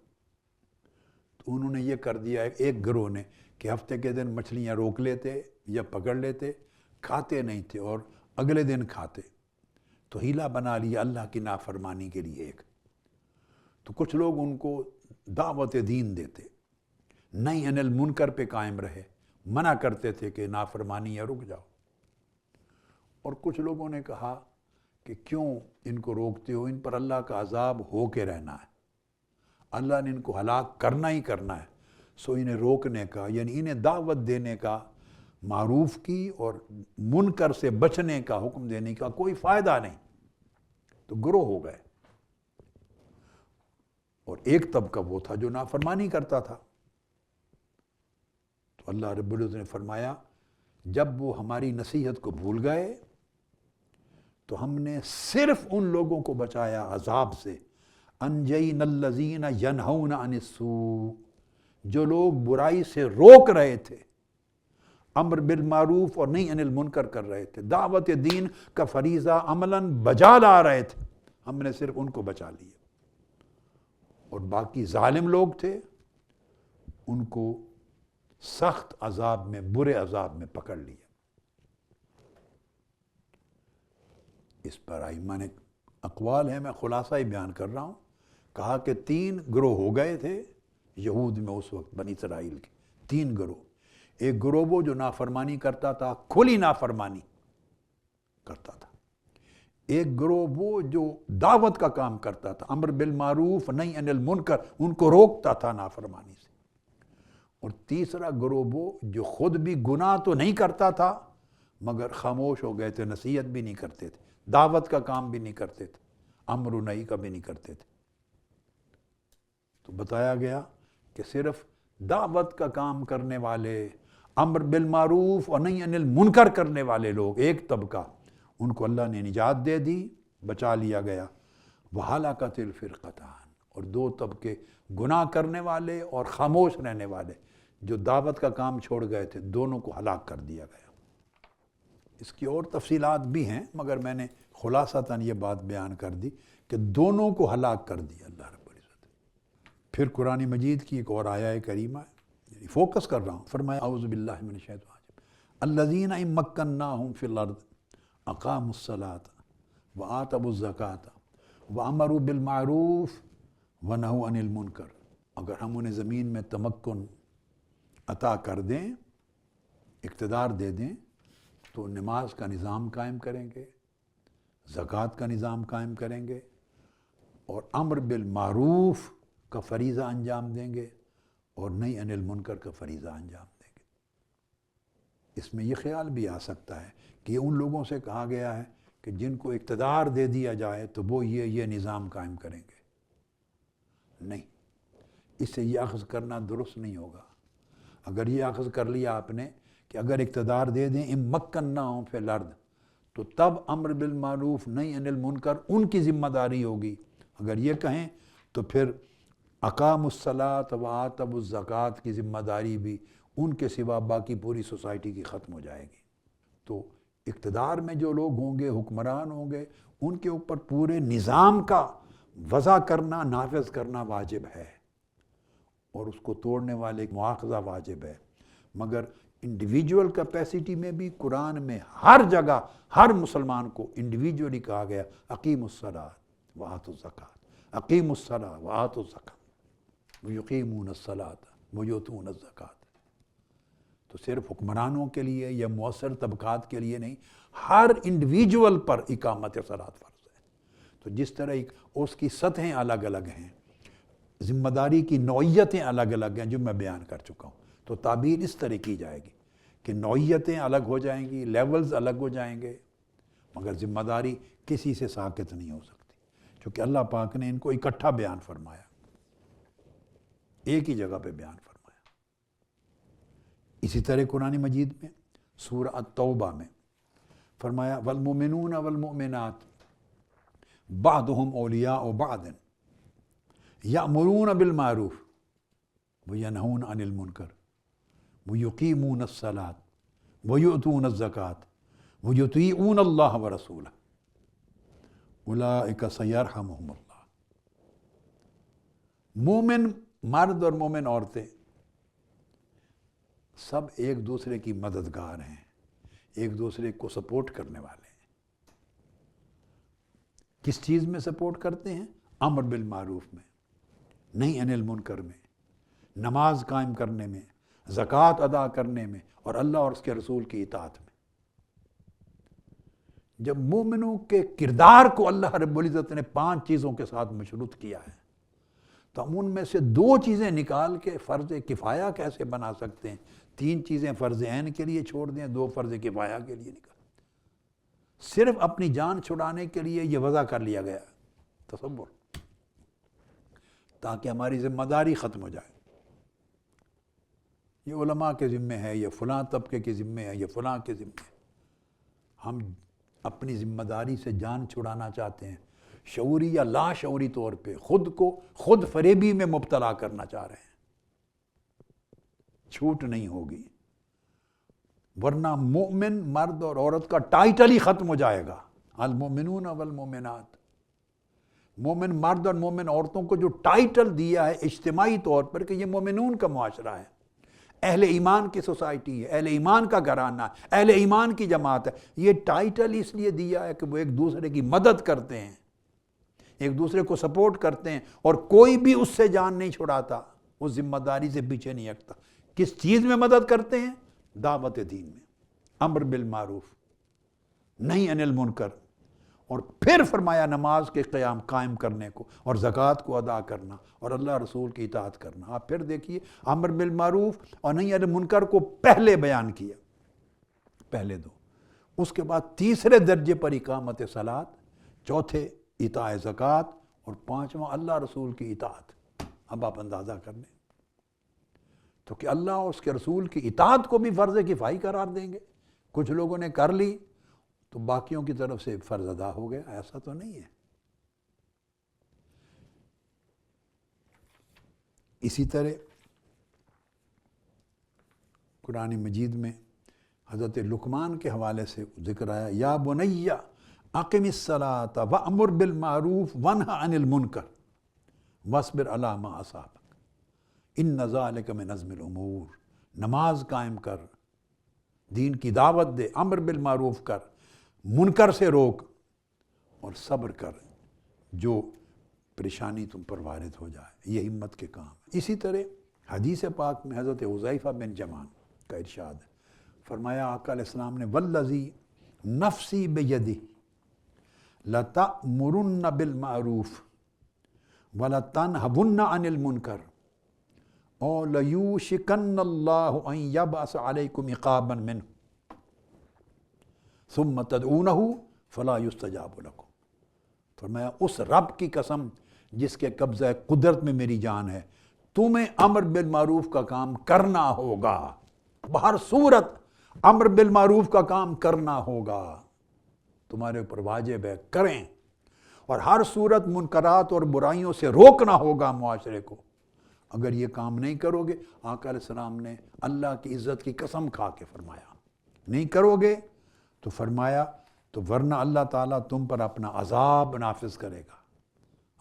تو انہوں نے یہ کر دیا ایک گروہ نے کہ ہفتے کے دن مچھلیاں روک لیتے یا پکڑ لیتے، کھاتے نہیں تھے اور اگلے دن کھاتے. تو ہیلا بنا لیا اللہ کی نافرمانی کے لیے ایک. تو کچھ لوگ ان کو دعوت دین دیتے، نہیں عن المنکر پہ قائم رہے، منع کرتے تھے کہ نافرمانی یا رک جاؤ. اور کچھ لوگوں نے کہا کہ کیوں ان کو روکتے ہو، ان پر اللہ کا عذاب ہو کے رہنا ہے، اللہ نے ان کو ہلاک کرنا ہی کرنا ہے، سو انہیں روکنے کا، یعنی انہیں دعوت دینے کا، معروف کی اور منکر سے بچنے کا حکم دینے کا کوئی فائدہ نہیں. تو گروہ ہو گئے. اور ایک طبقہ وہ تھا جو نافرمانی کرتا تھا. تو اللہ رب العزت نے فرمایا جب وہ ہماری نصیحت کو بھول گئے تو ہم نے صرف ان لوگوں کو بچایا عذاب سے. انجینا الذین ینہون عن السوء، جو لوگ برائی سے روک رہے تھے، امر بالمعروف اور نہیں عن المنکر کر رہے تھے، دعوت دین کا فریضہ عملاً بجا لا رہے تھے، ہم نے صرف ان کو بچا لیا. اور باقی ظالم لوگ تھے، ان کو سخت عذاب میں، برے عذاب میں پکڑ لیا. اس پر ائمہ نے اقوال ہیں، میں خلاصہ ہی بیان کر رہا ہوں. کہا کہ 3 گروہ ہو گئے تھے یہود میں اس وقت، بنی اسرائیل کے 3 گروہ. ایک گروہ وہ جو نافرمانی کرتا تھا، کھلی نافرمانی کرتا تھا. ایک گروہ وہ جو دعوت کا کام کرتا تھا، امر بالمعروف نہیں عن المنکر، ان کو روکتا تھا نافرمانی سے. اور تیسرا گروہ وہ جو خود بھی گناہ تو نہیں کرتا تھا مگر خاموش ہو گئے تھے، نصیحت بھی نہیں کرتے تھے، دعوت کا کام بھی نہیں کرتے تھے، امر و نہی کا بھی نہیں کرتے تھے. تو بتایا گیا کہ صرف دعوت کا کام کرنے والے، امر بالمعروف اور نہیں عن المنکر کرنے والے لوگ، ایک طبقہ، ان کو اللہ نے نجات دے دی، بچا لیا گیا. وَهَلَكَتِ الْفِرْقَتَانِ، اور 2 طبقے، گناہ کرنے والے اور خاموش رہنے والے جو دعوت کا کام چھوڑ گئے تھے، دونوں کو ہلاک کر دیا گیا. اس کی اور تفصیلات بھی ہیں مگر میں نے خلاصتاً یہ بات بیان کر دی کہ دونوں کو ہلاک کر دیا اللہ رب العزت. پھر قرآن مجید کی ایک اور آیہ کریمہ ہے، یعنی فوکس کر رہا ہوں. فرمایا اعوذ باللہ من الشیطان الرجیم الذین ان مکناہم فی الارض اقاموا الصلاۃ وآتوا الزکاۃ وامروا بالمعروف ونہوا عن المنکر. اگر ہم انہیں زمین میں تمکن عطا کر دیں، اقتدار دے دیں، تو نماز کا نظام قائم کریں گے، زکوٰۃ کا نظام قائم کریں گے، اور امر بالمعروف کا فریضہ انجام دیں گے، اور نہیں عن المنکر کا فریضہ انجام دیں گے. اس میں یہ خیال بھی آ سکتا ہے کہ یہ ان لوگوں سے کہا گیا ہے کہ جن کو اقتدار دے دیا جائے تو وہ یہ نظام قائم کریں گے. نہیں، اس سے یہ اخذ کرنا درست نہیں ہوگا. اگر یہ اخذ کر لیا آپ نے کہ اگر اقتدار دے دیں ان مکناہم فی الارض، تو تب امر بالمعروف نہیں عن المنکر ان کی ذمہ داری ہوگی. اگر یہ کہیں تو پھر اقاموا الصلاۃ وآتوا الزکاۃ کی ذمہ داری بھی ان کے سوا باقی پوری سوسائٹی کی ختم ہو جائے گی. تو اقتدار میں جو لوگ ہوں گے، حکمران ہوں گے، ان کے اوپر پورے نظام کا وضع کرنا، نافذ کرنا واجب ہے، اور اس کو توڑنے والے مواخذہ واجب ہے. مگر انڈیویجول کیپیسٹی میں بھی قرآن میں ہر جگہ ہر مسلمان کو انڈیویجولی کہا گیا اقیموا الصلاۃ وآتوا الزکاۃ، اقیموا الصلاۃ وآتوا الزکاۃ ویقیمون الصلاۃ ویؤتون الزکاۃ. تو صرف حکمرانوں کے لیے یا مؤثر طبقات کے لیے نہیں، ہر انڈیویجول پر اقامت صلاۃ فرض ہے۔ تو جس طرح اس کی سطحیں الگ الگ ہیں، ذمہ داری کی نوعیتیں الگ الگ ہیں جو میں بیان کر چکا ہوں، تو تعبیر اس طرح کی جائے گی کہ نوعیتیں الگ ہو جائیں گی، لیولز الگ ہو جائیں گے، مگر ذمہ داری کسی سے ساقط نہیں ہو سکتی، چونکہ اللہ پاک نے ان کو اکٹھا بیان فرمایا، ایک ہی جگہ پہ بیان فرمایا۔ اسی طرح قرآن مجید میں سورہ التوبہ میں فرمایا والمؤمنون والمؤمنات بعضهم اولیاء بعض یأمرون بالمعروف وینہون عن المنکر ویقیمون الصلاة ویؤتون الزکاة ویطیعون اللہ ورسولہ اولئک سیرحمہم اللہ۔ مومن مرد اور مومن عورتیں سب ایک دوسرے کی مددگار ہیں، ایک دوسرے کو سپورٹ کرنے والے ہیں۔ کس چیز میں سپورٹ کرتے ہیں؟ امر بالمعروف میں، نہیں عن المنکر میں، نماز قائم کرنے میں، زکوٰۃ ادا کرنے میں، اور اللہ اور اس کے رسول کی اطاعت میں۔ جب مومنوں کے کردار کو اللہ رب العزت نے 5 چیزوں کے ساتھ مشروط کیا ہے، تو ہم ان میں سے 2 چیزیں نکال کے فرض کفایہ کیسے بنا سکتے ہیں؟ 3 چیزیں فرض عین کے لیے چھوڑ دیں، 2 فرض کفایہ کے لیے نکال، صرف اپنی جان چھڑانے کے لیے یہ وضع کر لیا گیا، تصور، تاکہ ہماری ذمہ داری ختم ہو جائے۔ یہ علماء کے ذمے ہے، یہ فلاں طبقے کے ذمے ہے، یہ فلاں کے ذمے ہے۔ ہم اپنی ذمہ داری سے جان چھڑانا چاہتے ہیں، شعوری یا لا شعوری طور پہ خود کو خود فریبی میں مبتلا کرنا چاہ رہے ہیں، چھوٹ نہیں ہوگی، ورنہ مومن مرد اور عورت کا ٹائٹل ہی ختم ہو جائے گا۔ المؤمنون والمؤمنات، مومن مرد اور مومن عورتوں کو جو ٹائٹل دیا ہے اجتماعی طور پر کہ یہ مومنون کا معاشرہ ہے، اہل ایمان کی سوسائٹی ہے، اہل ایمان کا گھرانہ ہے، اہل ایمان کی جماعت ہے، یہ ٹائٹل اس لیے دیا ہے کہ وہ ایک دوسرے کی مدد کرتے ہیں، ایک دوسرے کو سپورٹ کرتے ہیں، اور کوئی بھی اس سے جان نہیں چھڑاتا، اس ذمہ داری سے پیچھے نہیں ہٹتا۔ کس چیز میں مدد کرتے ہیں؟ دعوت دین میں، امر بالمعروف، نہیں عن المنکر، اور پھر فرمایا نماز کے قائم کرنے کو، اور زکوٰۃ کو ادا کرنا، اور اللہ رسول کی اطاعت کرنا۔ آپ پھر دیکھیے امر بالمعروف اور نہیں عن المنکر کو پہلے بیان کیا، پہلے 2، اس کے بعد تیسرے درجے پر اقامت صلاۃ، چوتھے ایتاء زکوٰۃ، اور 5واں اللہ رسول کی اطاعت۔ اب آپ اندازہ کر لیں تو کہ اللہ اور اس کے رسول کی اطاعت کو بھی فرض کفائی قرار دیں گے، کچھ لوگوں نے کر لی تو باقیوں کی طرف سے فرض ادا ہو گیا، ایسا تو نہیں ہے۔ اسی طرح قرآن مجید میں حضرت لقمان کے حوالے سے ذکر آیا یا بنی اقم الصلاۃ وامر بالمعروف وانہ عن المنکر واصبر علی ما اصابک ان ذلک من عزم الامور۔ نماز قائم کر، دین کی دعوت دے، امر بالمعروف کر، منکر سے روک، اور صبر کر جو پریشانی تم پر وارد ہو جائے، یہ ہمت کے کام۔ اسی طرح حدیث پاک میں حضرت حذیفہ بن یمان کا ارشاد ہے، فرمایا آقا علیہ السلام نے والذی نفسی بیدہ لتأمرن بالمعروف ولتنہون عن المنکر او لیوشکن اللہ ان یبعث علیکم عقابا منہ ثم تدعونہ فلا یستجاب لکم۔ فرمایا اس رب کی قسم جس کے قبضہ قدرت میں میری جان ہے، تمہیں امر بالمعروف کا کام کرنا ہوگا، بہر صورت امر بالمعروف کا کام کرنا ہوگا، تمہارے اوپر واجب ہے، کریں، اور ہر صورت منکرات اور برائیوں سے روکنا ہوگا معاشرے کو۔ اگر یہ کام نہیں کرو گے، آقا علیہ السلام نے اللہ کی عزت کی قسم کھا کے فرمایا نہیں کرو گے تو فرمایا تو ورنہ اللہ تعالیٰ تم پر اپنا عذاب نافذ کرے گا،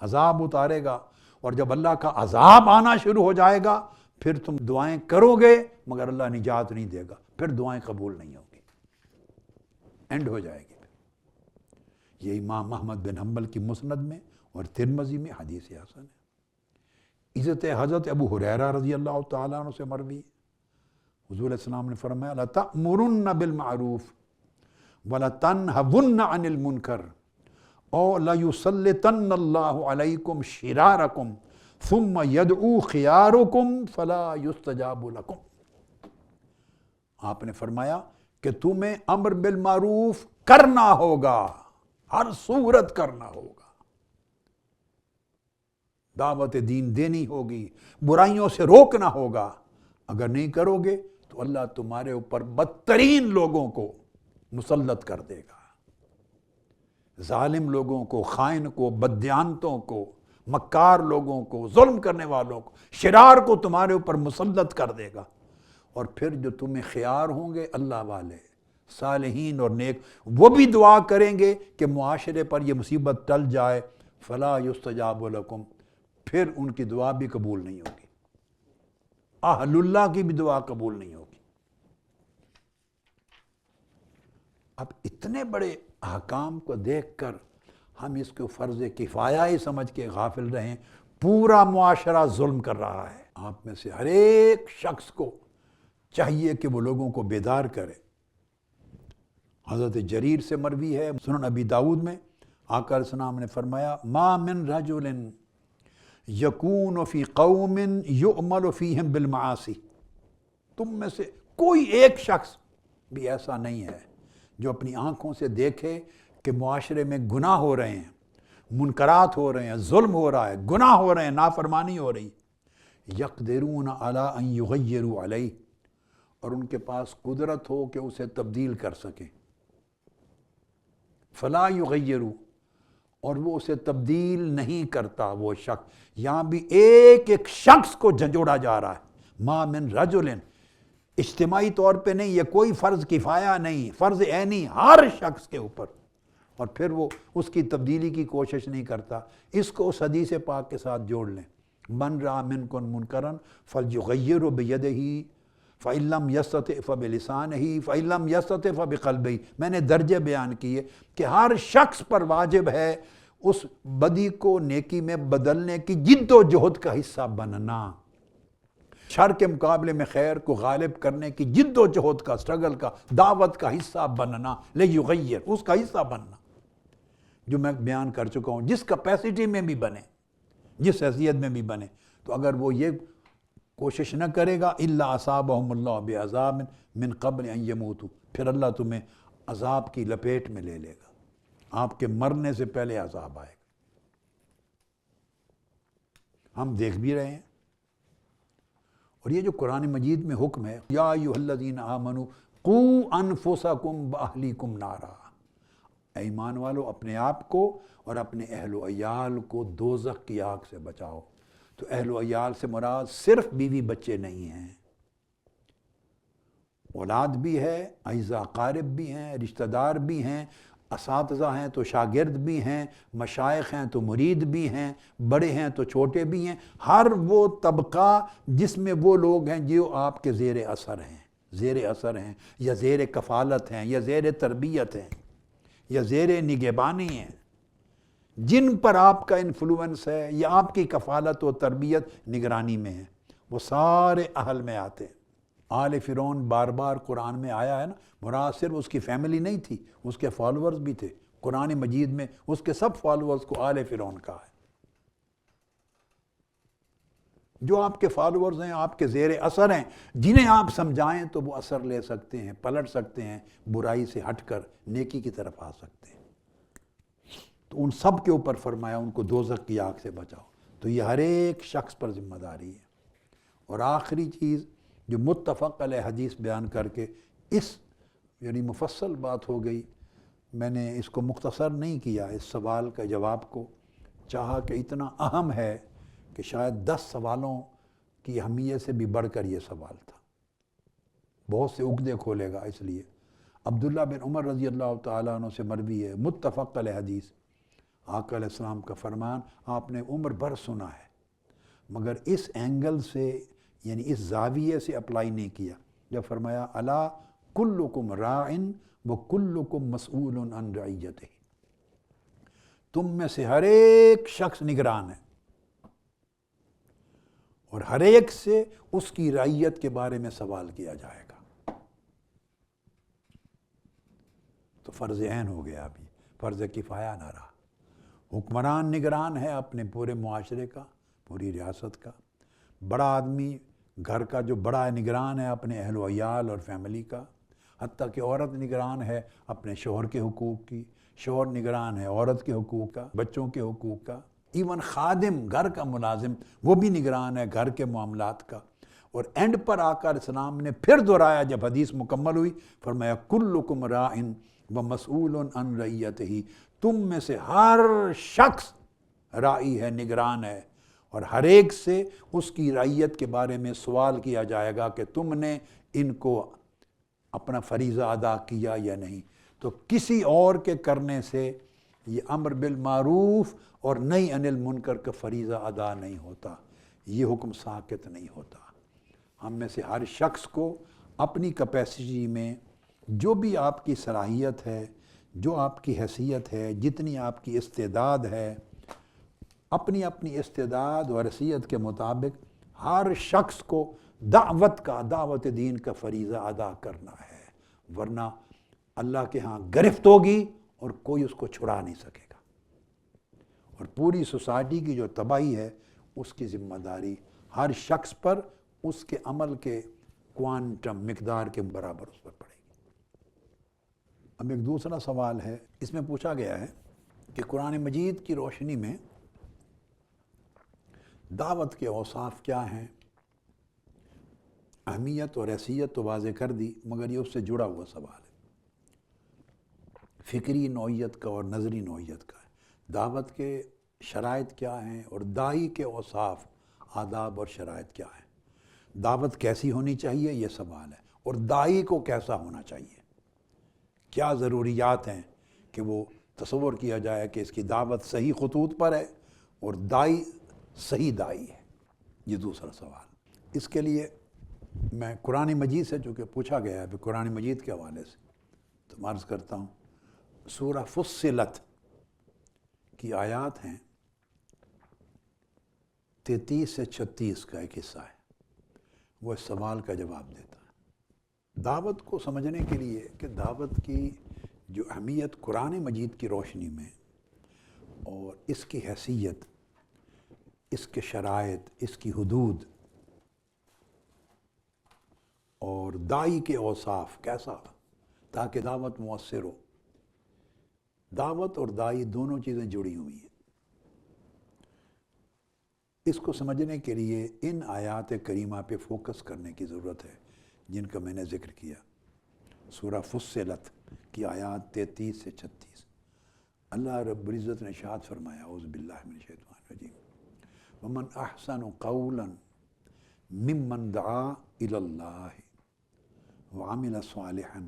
عذاب اتارے گا، اور جب اللہ کا عذاب آنا شروع ہو جائے گا پھر تم دعائیں کرو گے مگر اللہ نجات نہیں دے گا، پھر دعائیں قبول نہیں ہوگی، اینڈ ہو جائے گی۔ یہ امام احمد بن حنبل کی مسند میں اور ترمذی میں حدیث حسن ہے۔ عزت حضرت ابو ہریرہ رضی اللہ تعالیٰ عنہ سے مروی، حضور علیہ السلام نے فرمایا لَتَأْمُرُنَّ بِالْمَعْرُوفِ وَلَتَنْهَوُنَّ عَنِ الْمُنْكَرِ او لَيُسَلِّطَنَّ اللَّهُ عَلَيْكُمْ شِرَارَكُمْ ثُمَّ يَدْعُو خِيَارُكُمْ فَلَا يُسْتَجَابُ لَكُمْ۔ آپ نے فرمایا کہ تمہیں امر بالمعروف کرنا ہوگا، ہر صورت کرنا ہوگا، دعوت دین دینی ہوگی، برائیوں سے روکنا ہوگا۔ اگر نہیں کرو گے تو اللہ تمہارے اوپر بدترین لوگوں کو مسلط کر دے گا، ظالم لوگوں کو، خائن کو، بددیانتوں کو، مکار لوگوں کو، ظلم کرنے والوں کو، شرار کو تمہارے اوپر مسلط کر دے گا۔ اور پھر جو تمہیں خیار ہوں گے اللہ والے، صالحین اور نیک، وہ بھی دعا کریں گے کہ معاشرے پر یہ مصیبت ٹل جائے، فلا یستجاب لکم، پھر ان کی دعا بھی قبول نہیں ہوگی، اہل اللہ کی بھی دعا قبول نہیں ہوگی۔ اب اتنے بڑے احکام کو دیکھ کر ہم اس کو فرض کفایہ ہی سمجھ کے غافل رہیں، پورا معاشرہ ظلم کر رہا ہے۔ آپ میں سے ہر ایک شخص کو چاہیے کہ وہ لوگوں کو بیدار کرے۔ حضرت جریر سے مروی ہے سنن ابی داؤد میں، آقا علیہ السلام نے فرمایا ما من رجل یکون فی قوم یؤمل فیہم بالمعاصی، تم میں سے کوئی ایک شخص بھی ایسا نہیں ہے جو اپنی آنکھوں سے دیکھے کہ معاشرے میں گناہ ہو رہے ہیں، منکرات ہو رہے ہیں، ظلم ہو رہا ہے، گناہ ہو رہے ہیں، نافرمانی ہو رہی، یقدرون علی ان یغیروا علیہ، اور ان کے پاس قدرت ہو کہ اسے تبدیل کر سکیں، فلا یغیروا، اور وہ اسے تبدیل نہیں کرتا وہ شخص۔ یہاں بھی ایک ایک شخص کو جھنجھوڑا جا رہا ہے، ما من رجل، اجتماعی طور پہ نہیں، یہ کوئی فرض کفایہ نہیں، فرض عینی ہر شخص کے اوپر، اور پھر وہ اس کی تبدیلی کی کوشش نہیں کرتا۔ اس کو اس حدیث پاک کے ساتھ جوڑ لیں، من رأى منکم منکرا فلیغیرہ بیدہ فإن لم یستطع فبلسانہ فإن لم یستطع فبقلبہ۔ میں نے درجے بیان کیے کہ ہر شخص پر واجب ہے اس بدی کو نیکی میں بدلنے کی جد و جہد کا حصہ بننا، شر کے مقابلے میں خیر کو غالب کرنے کی جد و جہد کا، سٹرگل کا، دعوت کا حصہ بننا، لیغیر، اس کا حصہ بننا، جو میں بیان کر چکا ہوں، جس کیپیسٹی میں بھی بنے، جس حیثیت میں بھی بنے۔ تو اگر وہ یہ کوشش نہ کرے گا الا اصابہم اللہ بعذاب من قبل ان یموتوا، پھر اللہ تمہیں عذاب کی لپیٹ میں لے لے گا، آپ کے مرنے سے پہلے عذاب آئے گا۔ ہم دیکھ بھی رہے ہیں، اور یہ جو قرآن مجید میں حکم ہے یا ایھا الذین آمنوا قوا انفسکم واہلیکم نارا، اے ایمان والو اپنے آپ کو اور اپنے اہل و عیال کو دوزخ کی آگ سے بچاؤ۔ تو اہل و عیال سے مراد صرف بیوی بچے نہیں ہیں، اولاد بھی ہے، اعزاء اقارب بھی ہیں، رشتہ دار بھی ہیں، اساتذہ ہیں تو شاگرد بھی ہیں، مشائخ ہیں تو مرید بھی ہیں، بڑے ہیں تو چھوٹے بھی ہیں، ہر وہ طبقہ جس میں وہ لوگ ہیں جو آپ کے زیر اثر ہیں، یا زیر کفالت ہیں، یا زیر تربیت ہیں، یا زیر نگہبانی ہیں، جن پر آپ کا انفلوئنس ہے یا آپ کی کفالت و تربیت نگرانی میں ہے، وہ سارے اہل میں آتے ہیں۔ آل فرعون بار بار قرآن میں آیا ہے نا، مراد صرف اس کی فیملی نہیں تھی، اس کے فالورز بھی تھے۔ قرآن مجید میں اس کے سب فالورز کو آل فرعون کہا ہے۔ جو آپ کے فالورز ہیں، آپ کے زیر اثر ہیں، جنہیں آپ سمجھائیں تو وہ اثر لے سکتے ہیں، پلٹ سکتے ہیں، برائی سے ہٹ کر نیکی کی طرف آ سکتے ہیں۔ تو ان سب کے اوپر فرمایا ان کو دوزخ کی آگ سے بچاؤ۔ تو یہ ہر ایک شخص پر ذمہ داری ہے۔ اور آخری چیز جو متفق علیہ حدیث بیان کر کے اس یعنی مفصل بات ہو گئی، میں نے اس کو مختصر نہیں کیا، اس سوال کا جواب کو چاہا کہ اتنا اہم ہے کہ شاید 10 سوالوں کی اہمیت سے بھی بڑھ کر یہ سوال تھا، بہت سے عقدے کھولے گا۔ اس لیے عبداللہ بن عمر رضی اللہ تعالیٰ عنہ سے مروی ہے، متفق علیہ حدیث، آقا علیہ السلام کا فرمان آپ نے عمر بھر سنا ہے، مگر اس اینگل سے یعنی اس زاویے سے اپلائی نہیں کیا، جب فرمایا الا کلکم راعن وکلکم مسئول عن رعیتہ، تم میں سے ہر ایک شخص نگران ہے اور ہر ایک سے اس کی رعیت کے بارے میں سوال کیا جائے گا۔ تو فرض عین ہو گیا، ابھی فرض کفایہ نہ رہا۔ حکمران نگران ہے اپنے پورے معاشرے کا، پوری ریاست کا۔ بڑا آدمی گھر کا جو بڑا نگران ہے اپنے اہل و عیال اور فیملی کا، حتیٰ کہ عورت نگران ہے اپنے شوہر کے حقوق کی، شوہر نگران ہے عورت کے حقوق کا، بچوں کے حقوق کا، ایون خادم گھر کا ملازم وہ بھی نگران ہے گھر کے معاملات کا۔ اور اینڈ پر آقا علیہ السلام نے پھر دہرایا، جب حدیث مکمل ہوئی، فرمایا کلکم راعٍ ومسئول عن رعیتہ، تم میں سے ہر شخص راعی ہے، نگران ہے، اور ہر ایک سے اس کی رعیت کے بارے میں سوال کیا جائے گا کہ تم نے ان کو اپنا فریضہ ادا کیا یا نہیں۔ تو کسی اور کے کرنے سے یہ امر بالمعروف اور نہی عن المنکر کا فریضہ ادا نہیں ہوتا، یہ حکم ساقط نہیں ہوتا۔ ہم میں سے ہر شخص کو اپنی کیپیسٹی میں جو بھی آپ کی صلاحیت ہے، جو آپ کی حیثیت ہے، جتنی آپ کی استعداد ہے، اپنی اپنی استعداد اور حیثیت کے مطابق ہر شخص کو دعوت دین کا فریضہ ادا کرنا ہے، ورنہ اللہ کے ہاں گرفت ہوگی اور کوئی اس کو چھڑا نہیں سکے گا، اور پوری سوسائٹی کی جو تباہی ہے اس کی ذمہ داری ہر شخص پر اس کے عمل کے کوانٹم مقدار کے برابر اس پر پڑے گی۔ اب ایک دوسرا سوال ہے، اس میں پوچھا گیا ہے کہ قرآن مجید کی روشنی میں دعوت کے اوصاف کیا ہیں؟ اہمیت اور حیثیت تو واضح کر دی، مگر یہ اس سے جڑا ہوا سوال ہے، فکری نوعیت کا اور نظری نوعیت کا ہے۔ دعوت کے شرائط کیا ہیں اور داعی کے اوصاف، آداب اور شرائط کیا ہیں؟ دعوت کیسی ہونی چاہیے، یہ سوال ہے، اور داعی کو کیسا ہونا چاہیے؟ کیا ضروریات ہیں کہ وہ تصور کیا جائے کہ اس کی دعوت صحیح خطوط پر ہے اور داعی صحیح داعی ہے؟ یہ دوسرا سوال۔ اس کے لیے میں قرآن مجید سے، چونکہ پوچھا گیا ہے قرآن مجید کے حوالے سے، تو عرض کرتا ہوں، سورہ فصلت کی آیات ہیں 33 سے 36 کا ایک حصہ ہے، وہ اس سوال کا جواب دیتا ہے۔ دعوت کو سمجھنے کے لیے کہ دعوت کی جو اہمیت قرآن مجید کی روشنی میں اور اس کی حیثیت، اس کے شرائط، اس کی حدود اور داعی کے اوصاف کیسا، تاکہ دعوت مؤثر ہو۔ دعوت اور داعی دونوں چیزیں جڑی ہوئی ہیں۔ اس کو سمجھنے کے لیے ان آیات کریمہ پہ فوکس کرنے کی ضرورت ہے جن کا میں نے ذکر کیا۔ سورہ فصلت کی آیات 33 سے 36، اللہ رب العزت نے ارشاد فرمایا، اعوذ باللہ من الشیطان الرجیم، ومن احسن قولا ممن دعا الی اللہ وعمل صالحا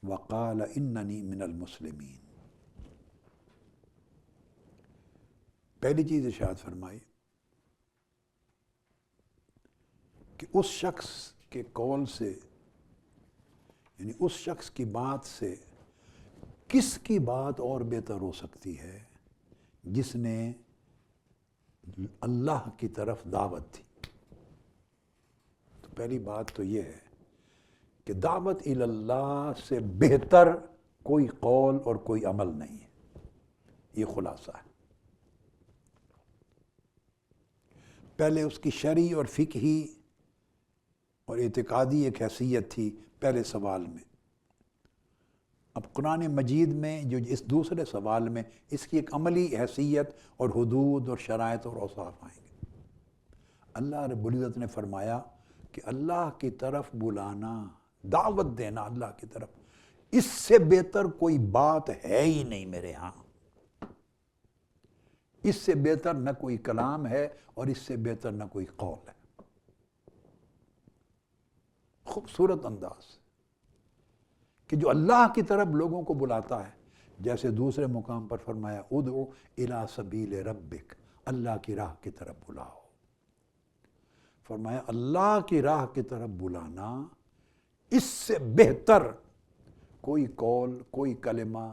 وقال اننی من المسلمین۔ پہلی چیز ارشاد فرمائی کہ اس شخص کے قول سے، یعنی اس شخص کی بات سے کس کی بات اور بہتر ہو سکتی ہے جس نے اللہ کی طرف دعوت دی۔ تو پہلی بات تو یہ ہے کہ دعوت الی اللہ سے بہتر کوئی قول اور کوئی عمل نہیں ہے، یہ خلاصہ ہے۔ پہلے اس کی شرعی اور فقہی اور اعتقادی ایک حیثیت تھی پہلے سوال میں، اب قرآن مجید میں جو اس دوسرے سوال میں اس کی ایک عملی حیثیت اور حدود اور شرائط اور اوصاف آئیں گے۔ اللہ رب العزت نے فرمایا کہ اللہ کی طرف بلانا، دعوت دینا اللہ کی طرف، اس سے بہتر کوئی بات ہے ہی نہیں میرے ہاں، اس سے بہتر نہ کوئی کلام ہے اور اس سے بہتر نہ کوئی قول ہے۔ خوبصورت انداز کہ جو اللہ کی طرف لوگوں کو بلاتا ہے، جیسے دوسرے مقام پر فرمایا ادعو الی سبیل ربک، اللہ کی راہ کی طرف بلاؤ۔ فرمایا اللہ کی راہ کی طرف بلانا، اس سے بہتر کوئی قول، کوئی کلمہ،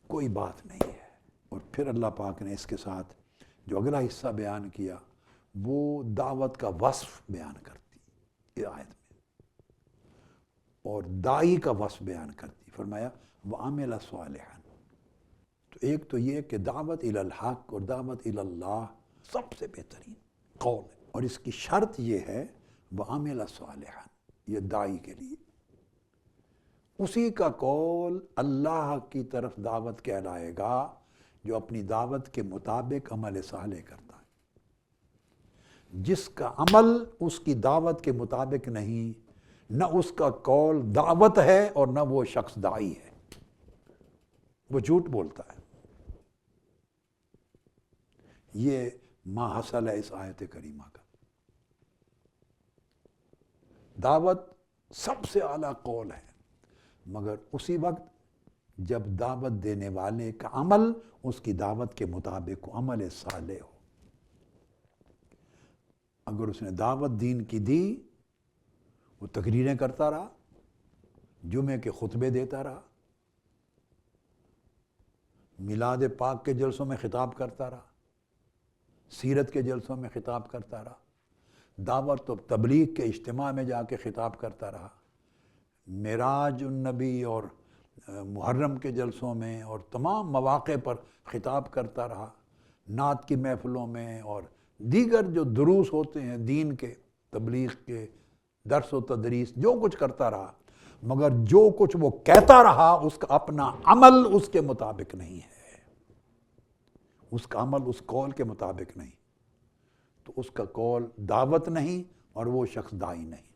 کوئی بات نہیں ہے۔ اور پھر اللہ پاک نے اس کے ساتھ جو اگلا حصہ بیان کیا، وہ دعوت کا وصف بیان کرتی اس آیت میں، اور داعی کا وصف بیان کرتی. فرمایا وَعَمِلَ صَالِحًا. تو ایک تو یہ کہ دعوت الی الحق اور دعوت الی اللہ سب سے بہترین قول ہے، اور اس کی شرط یہ ہے وَعَمِلَ صَالِحًا، یہ داعی کے لیے اسی کا قول اللہ کی طرف دعوت کہلائے گا جو اپنی دعوت کے مطابق عمل صالح کرتا ہے. جس کا عمل اس کی دعوت کے مطابق نہیں، نہ اس کا قول دعوت ہے اور نہ وہ شخص داعی ہے، وہ جھوٹ بولتا ہے. یہ ما حصل ہے اس آیت کریمہ کا. دعوت سب سے اعلیٰ قول ہے، مگر اسی وقت جب دعوت دینے والے کا عمل اس کی دعوت کے مطابق عمل صالح ہو. اگر اس نے دعوت دین کی دی، وہ تقریریں کرتا رہا، جمعے کے خطبے دیتا رہا، میلاد پاک کے جلسوں میں خطاب کرتا رہا، سیرت کے جلسوں میں خطاب کرتا رہا، دعوت و تبلیغ کے اجتماع میں جا کے خطاب کرتا رہا، معراج النبی اور محرم کے جلسوں میں اور تمام مواقع پر خطاب کرتا رہا، نعت کی محفلوں میں اور دیگر جو دروس ہوتے ہیں دین کے، تبلیغ کے، درس و تدریس، جو کچھ کرتا رہا، مگر جو کچھ وہ کہتا رہا اس کا اپنا عمل اس کے مطابق نہیں ہے، اس کا عمل اس قول کے مطابق نہیں، تو اس کا قول دعوت نہیں اور وہ شخص داعی نہیں.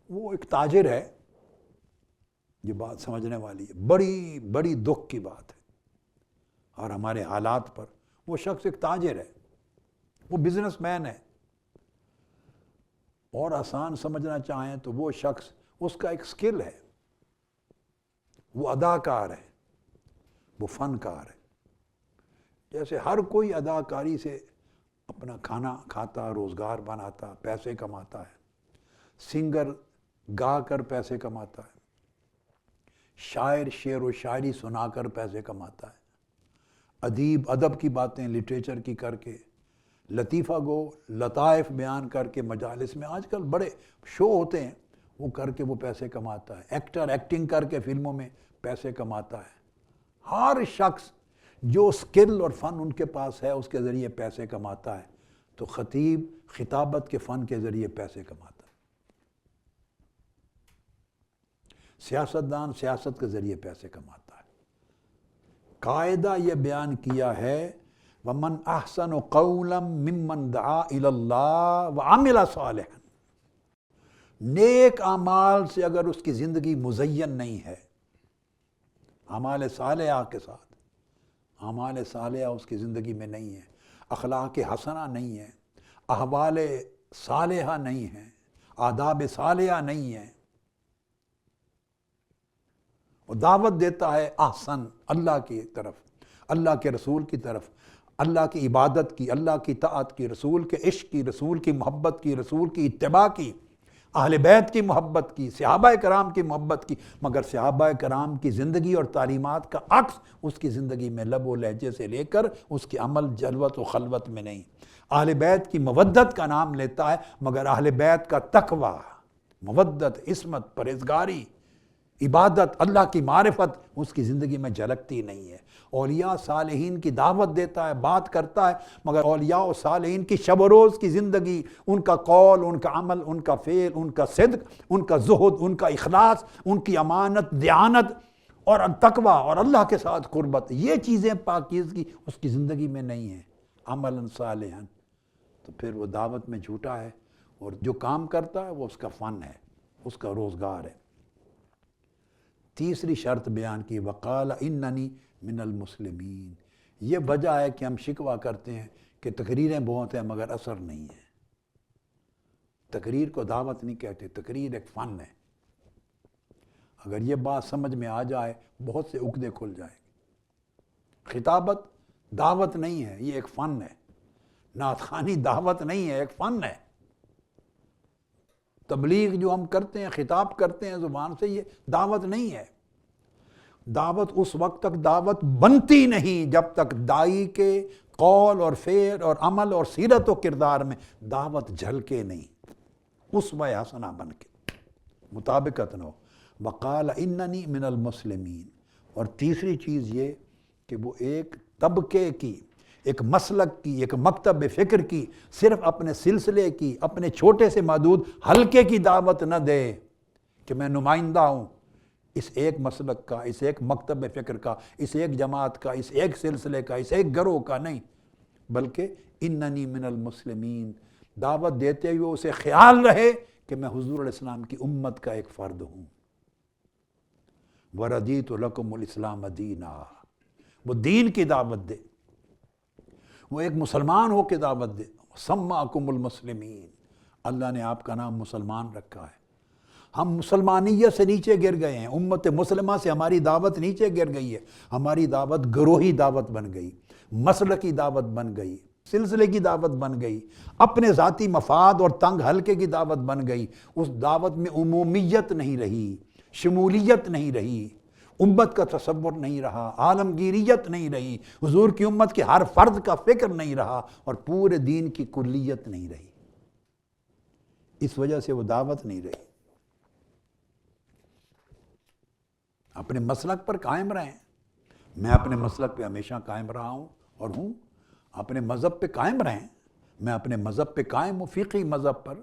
وہ ایک تاجر ہے، یہ بات سمجھنے والی ہے، بڑی بڑی دکھ کی بات ہے، اور ہمارے حالات پر وہ شخص ایک تاجر ہے، وہ بزنس مین ہے، اور آسان سمجھنا چاہیں تو وہ شخص، اس کا ایک سکل ہے، وہ اداکار ہے، وہ فنکار ہے. جیسے ہر کوئی اداکاری سے اپنا کھانا کھاتا، روزگار بناتا، پیسے کماتا ہے، سنگر گا کر پیسے کماتا ہے، شاعر شعر و شاعری سنا کر پیسے کماتا ہے، ادیب ادب کی باتیں لٹریچر کی کر کے، لطیفہ گو لطائف بیان کر کے مجالس میں، آج کل بڑے شو ہوتے ہیں، وہ کر کے وہ پیسے کماتا ہے، ایکٹر ایکٹنگ کر کے فلموں میں پیسے کماتا ہے. ہر شخص جو سکل اور فن ان کے پاس ہے اس کے ذریعے پیسے کماتا ہے. تو خطیب خطابت کے فن کے ذریعے پیسے کماتا ہے، سیاستدان سیاست کے ذریعے پیسے کماتا ہے. قاعدہ یہ بیان کیا ہے وَمَنْ أَحْسَنُ قَوْلًا مِّمَّنْ دَعَا إِلَى اللَّهِ وَعَمِلَ صَالِحًا. نیک اعمال سے اگر اس کی زندگی مزین نہیں ہے، اعمال صالحہ کے ساتھ، اعمال صالحہ اس کی زندگی میں نہیں ہے، اخلاق حسنہ نہیں ہے، احوال صالحہ نہیں ہے، آداب صالحہ نہیں ہے، وہ دعوت دیتا ہے احسن، اللہ کی طرف، اللہ کے رسول کی طرف، اللہ کی عبادت کی، اللہ کی طاعت کی، رسول کے عشق کی، رسول کی محبت کی، رسول کی اتباع کی، اہل بیت کی محبت کی، صحابہ کرام کی محبت کی، مگر صحابہ کرام کی زندگی اور تعلیمات کا عکس اس کی زندگی میں لب و لہجے سے لے کر اس کی عمل جلوت و خلوت میں نہیں. اہل بیت کی مودت کا نام لیتا ہے، مگر اہل بیت کا تقوی، مودت، عصمت، پرہیزگاری، عبادت، اللہ کی معرفت اس کی زندگی میں جھلکتی نہیں ہے. اولیاء صالحین کی دعوت دیتا ہے، بات کرتا ہے، مگر اولیاء و صالحین کی شب و روز کی زندگی، ان کا قول، ان کا عمل، ان کا فعل، ان کا صدق، ان کا زہد، ان کا اخلاص، ان کی امانت، دیانت اور تقوی اور اللہ کے ساتھ قربت، یہ چیزیں پاکیزگی اس کی زندگی میں نہیں ہیں. عملاً صالحاً، تو پھر وہ دعوت میں جھوٹا ہے، اور جو کام کرتا ہے وہ اس کا فن ہے، اس کا روزگار ہے. تیسری شرط بیان کی وقال اننی من المسلمین. یہ وجہ ہے کہ ہم شکوہ کرتے ہیں کہ تقریریں بہت ہیں مگر اثر نہیں ہے. تقریر کو دعوت نہیں کہتے، تقریر ایک فن ہے. اگر یہ بات سمجھ میں آ جائے بہت سے عقدے کھل جائیں گے. خطابت دعوت نہیں ہے، یہ ایک فن ہے. نعت خوانی دعوت نہیں ہے، ایک فن ہے. تبلیغ جو ہم کرتے ہیں، خطاب کرتے ہیں زبان سے، یہ دعوت نہیں ہے. دعوت اس وقت تک دعوت بنتی نہیں جب تک داعی کے قول اور فعل اور عمل اور سیرت و کردار میں دعوت جھلکے نہیں، اسوہ حسنہ بن کے مطابقت نہ ہو۔ وقال اننی من المسلمین، اور تیسری چیز یہ کہ وہ ایک طبقے کی، ایک مسلک کی، ایک مکتب فکر کی، صرف اپنے سلسلے کی، اپنے چھوٹے سے محدود حلقے کی دعوت نہ دے کہ میں نمائندہ ہوں اس ایک مسلک کا، اس ایک مکتب فکر کا، اس ایک جماعت کا، اس ایک سلسلے کا، اس ایک گروہ کا، نہیں، بلکہ اننی من المسلمین، دعوت دیتے ہوئے اسے خیال رہے کہ میں حضور علیہ السلام کی امت کا ایک فرد ہوں۔ وَرَضِيتُ لَكُمُ الْإِسْلَامَ دِينًا، وہ دین کی دعوت دے، وہ ایک مسلمان ہو کے دعوت دے۔ سَمَّاكُمُ الْمُسْلِمِينَ، اللہ نے آپ کا نام مسلمان رکھا ہے۔ ہم مسلمانیت سے نیچے گر گئے ہیں، امت مسلمہ سے ہماری دعوت نیچے گر گئی ہے، ہماری دعوت گروہی دعوت بن گئی، مسلکی دعوت بن گئی، سلسلے کی دعوت بن گئی، اپنے ذاتی مفاد اور تنگ حلقے کی دعوت بن گئی۔ اس دعوت میں عمومیت نہیں رہی، شمولیت نہیں رہی، امت کا تصور نہیں رہا، عالمگیریت نہیں رہی، حضور کی امت کے ہر فرد کا فکر نہیں رہا، اور پورے دین کی کلیت نہیں رہی۔ اس وجہ سے وہ دعوت نہیں رہی۔ اپنے مسلک پر قائم رہیں، میں اپنے مسلک پہ ہمیشہ قائم رہا ہوں اور ہوں۔ اپنے مذہب پہ قائم رہیں، میں اپنے مذہب پہ قائم ہوں، فقہی مذہب پر،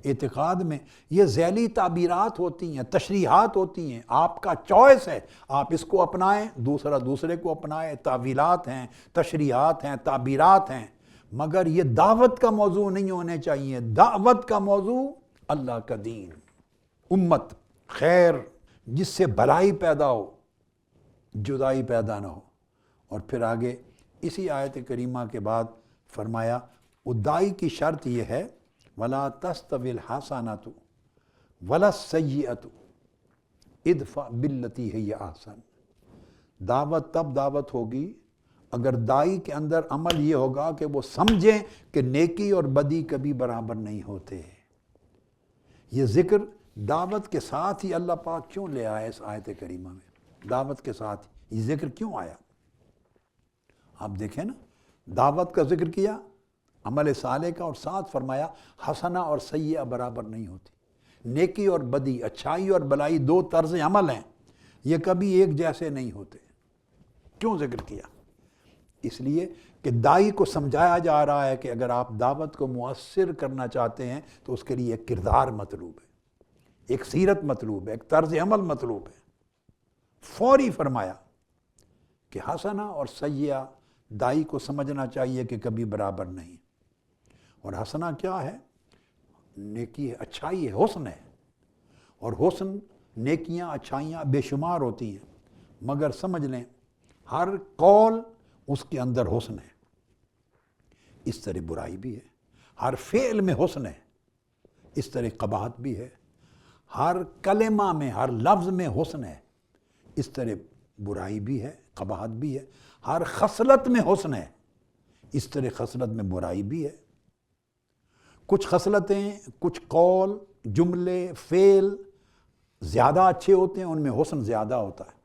اعتقاد میں۔ یہ ذیلی تعبیرات ہوتی ہیں، تشریحات ہوتی ہیں، آپ کا چوائس ہے، آپ اس کو اپنائیں، دوسرا دوسرے کو اپنائیں، تعویلات ہیں، تشریحات ہیں، تعبیرات ہیں، مگر یہ دعوت کا موضوع نہیں ہونے چاہیے۔ دعوت کا موضوع اللہ کا دین، امت، خیر، جس سے بھلائی پیدا ہو، جدائی پیدا نہ ہو۔ اور پھر آگے اسی آیت کریمہ کے بعد فرمایا داعی کی شرط یہ ہے وَلَا تَسْتَوِي الْحَسَنَةُ وَلَا السَّيِّئَةُ ادْفَعْ بِالَّتِی ہِیَ احسن۔ دعوت تب دعوت ہوگی اگر داعی کے اندر عمل یہ ہوگا کہ وہ سمجھیں کہ نیکی اور بدی کبھی برابر نہیں ہوتے۔ یہ ذکر دعوت کے ساتھ ہی اللہ پاک کیوں لے آیا اس آیت کریمہ میں؟ دعوت کے ساتھ یہ ذکر کیوں آیا؟ آپ دیکھیں نا، دعوت کا ذکر کیا، عمل صالح کا، اور ساتھ فرمایا حسنہ اور سیئہ برابر نہیں ہوتی۔ نیکی اور بدی، اچھائی اور بلائی دو طرز عمل ہیں، یہ کبھی ایک جیسے نہیں ہوتے۔ کیوں ذکر کیا؟ اس لیے کہ داعی کو سمجھایا جا رہا ہے کہ اگر آپ دعوت کو مؤثر کرنا چاہتے ہیں تو اس کے لیے ایک کردار مطلوب ہے، ایک سیرت مطلوب ہے، ایک طرز عمل مطلوب ہے۔ فوری فرمایا کہ حسنہ اور سیئہ داعی کو سمجھنا چاہیے کہ کبھی برابر نہیں۔ اور حسنہ کیا ہے؟ نیکی ہے، اچھائی ہے، حسن ہے، اور حسن، نیکیاں، اچھائیاں بے شمار ہوتی ہیں، مگر سمجھ لیں ہر قول اس کے اندر حسن ہے، اس طرح برائی بھی ہے۔ ہر فعل میں حسن ہے، اس طرح قباحت بھی ہے۔ ہر کلمہ میں، ہر لفظ میں حسن ہے، اس طرح برائی بھی ہے، قباحت بھی ہے۔ ہر خصلت میں حسن ہے، اس طرح خصلت میں برائی بھی ہے۔ کچھ خصلتیں، کچھ قول، جملے، فعل زیادہ اچھے ہوتے ہیں، ان میں حسن زیادہ ہوتا ہے۔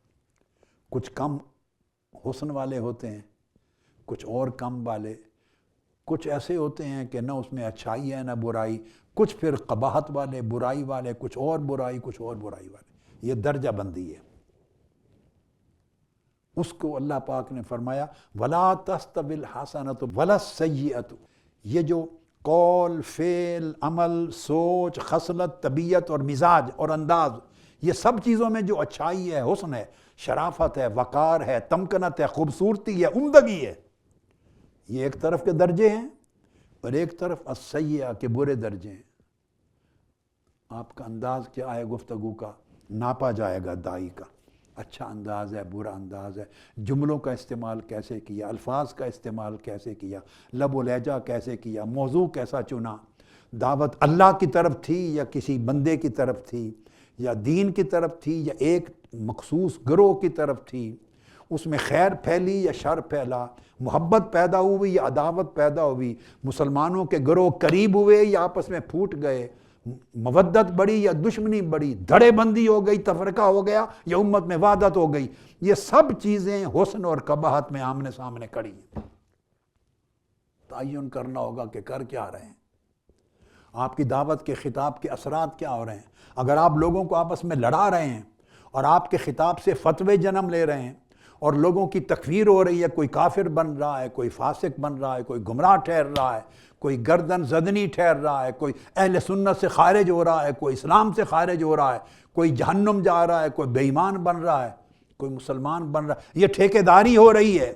کچھ کم حسن والے ہوتے ہیں، کچھ اور کم والے۔ کچھ ایسے ہوتے ہیں کہ نہ اس میں اچھائی ہے نہ برائی، کچھ پھر قباحت والے، برائی والے، کچھ اور برائی، کچھ اور برائی والے۔ یہ درجہ بندی ہے۔ اس کو اللہ پاک نے فرمایا وَلَا تَسْتَوِي الْحَسَنَةُ وَلَا السَّيِّئَةُ۔ یہ جو قول، فعل، عمل، سوچ، خصلت، طبیعت اور مزاج اور انداز، یہ سب چیزوں میں جو اچھائی ہے، حسن ہے، شرافت ہے، وقار ہے، تمکنت ہے، خوبصورتی ہے، عمدگی ہے، یہ ایک طرف کے درجے ہیں، اور ایک طرف السیئہ کے برے درجے ہیں۔ آپ کا انداز کیا ہے گفتگو کا، ناپا جائے گا داعی کا۔ اچھا انداز ہے، برا انداز ہے، جملوں کا استعمال کیسے کیا، الفاظ کا استعمال کیسے کیا، لب و لہجہ کیسے کیا، موضوع کیسا چنا، دعوت اللہ کی طرف تھی یا کسی بندے کی طرف تھی، یا دین کی طرف تھی یا ایک مخصوص گروہ کی طرف تھی، اس میں خیر پھیلی یا شر پھیلا، محبت پیدا ہوئی یا عداوت پیدا ہوئی، مسلمانوں کے گروہ قریب ہوئے یا آپس میں پھوٹ گئے، مودت بڑی یا دشمنی بڑی، دھڑے بندی ہو گئی، تفرقہ ہو گیا یا امت میں وحدت ہو گئی، یہ سب چیزیں حسن اور قباحت میں آمنے سامنے کھڑی ہیں۔ تعین کرنا ہوگا کہ کر کیا رہے ہیں، آپ کی دعوت کے خطاب کے اثرات کیا ہو رہے ہیں۔ اگر آپ لوگوں کو آپس میں لڑا رہے ہیں اور آپ کے خطاب سے فتوے جنم لے رہے ہیں اور لوگوں کی تکفیر ہو رہی ہے، کوئی کافر بن رہا ہے، کوئی فاسق بن رہا ہے، کوئی گمراہ ٹھہر رہا ہے، کوئی گردن زدنی ٹھہر رہا ہے، کوئی اہل سنت سے خارج ہو رہا ہے، کوئی اسلام سے خارج ہو رہا ہے، کوئی جہنم جا رہا ہے، کوئی بے ایمان بن رہا ہے، کوئی مسلمان بن رہا ہے، یہ ٹھیکیداری ہو رہی ہے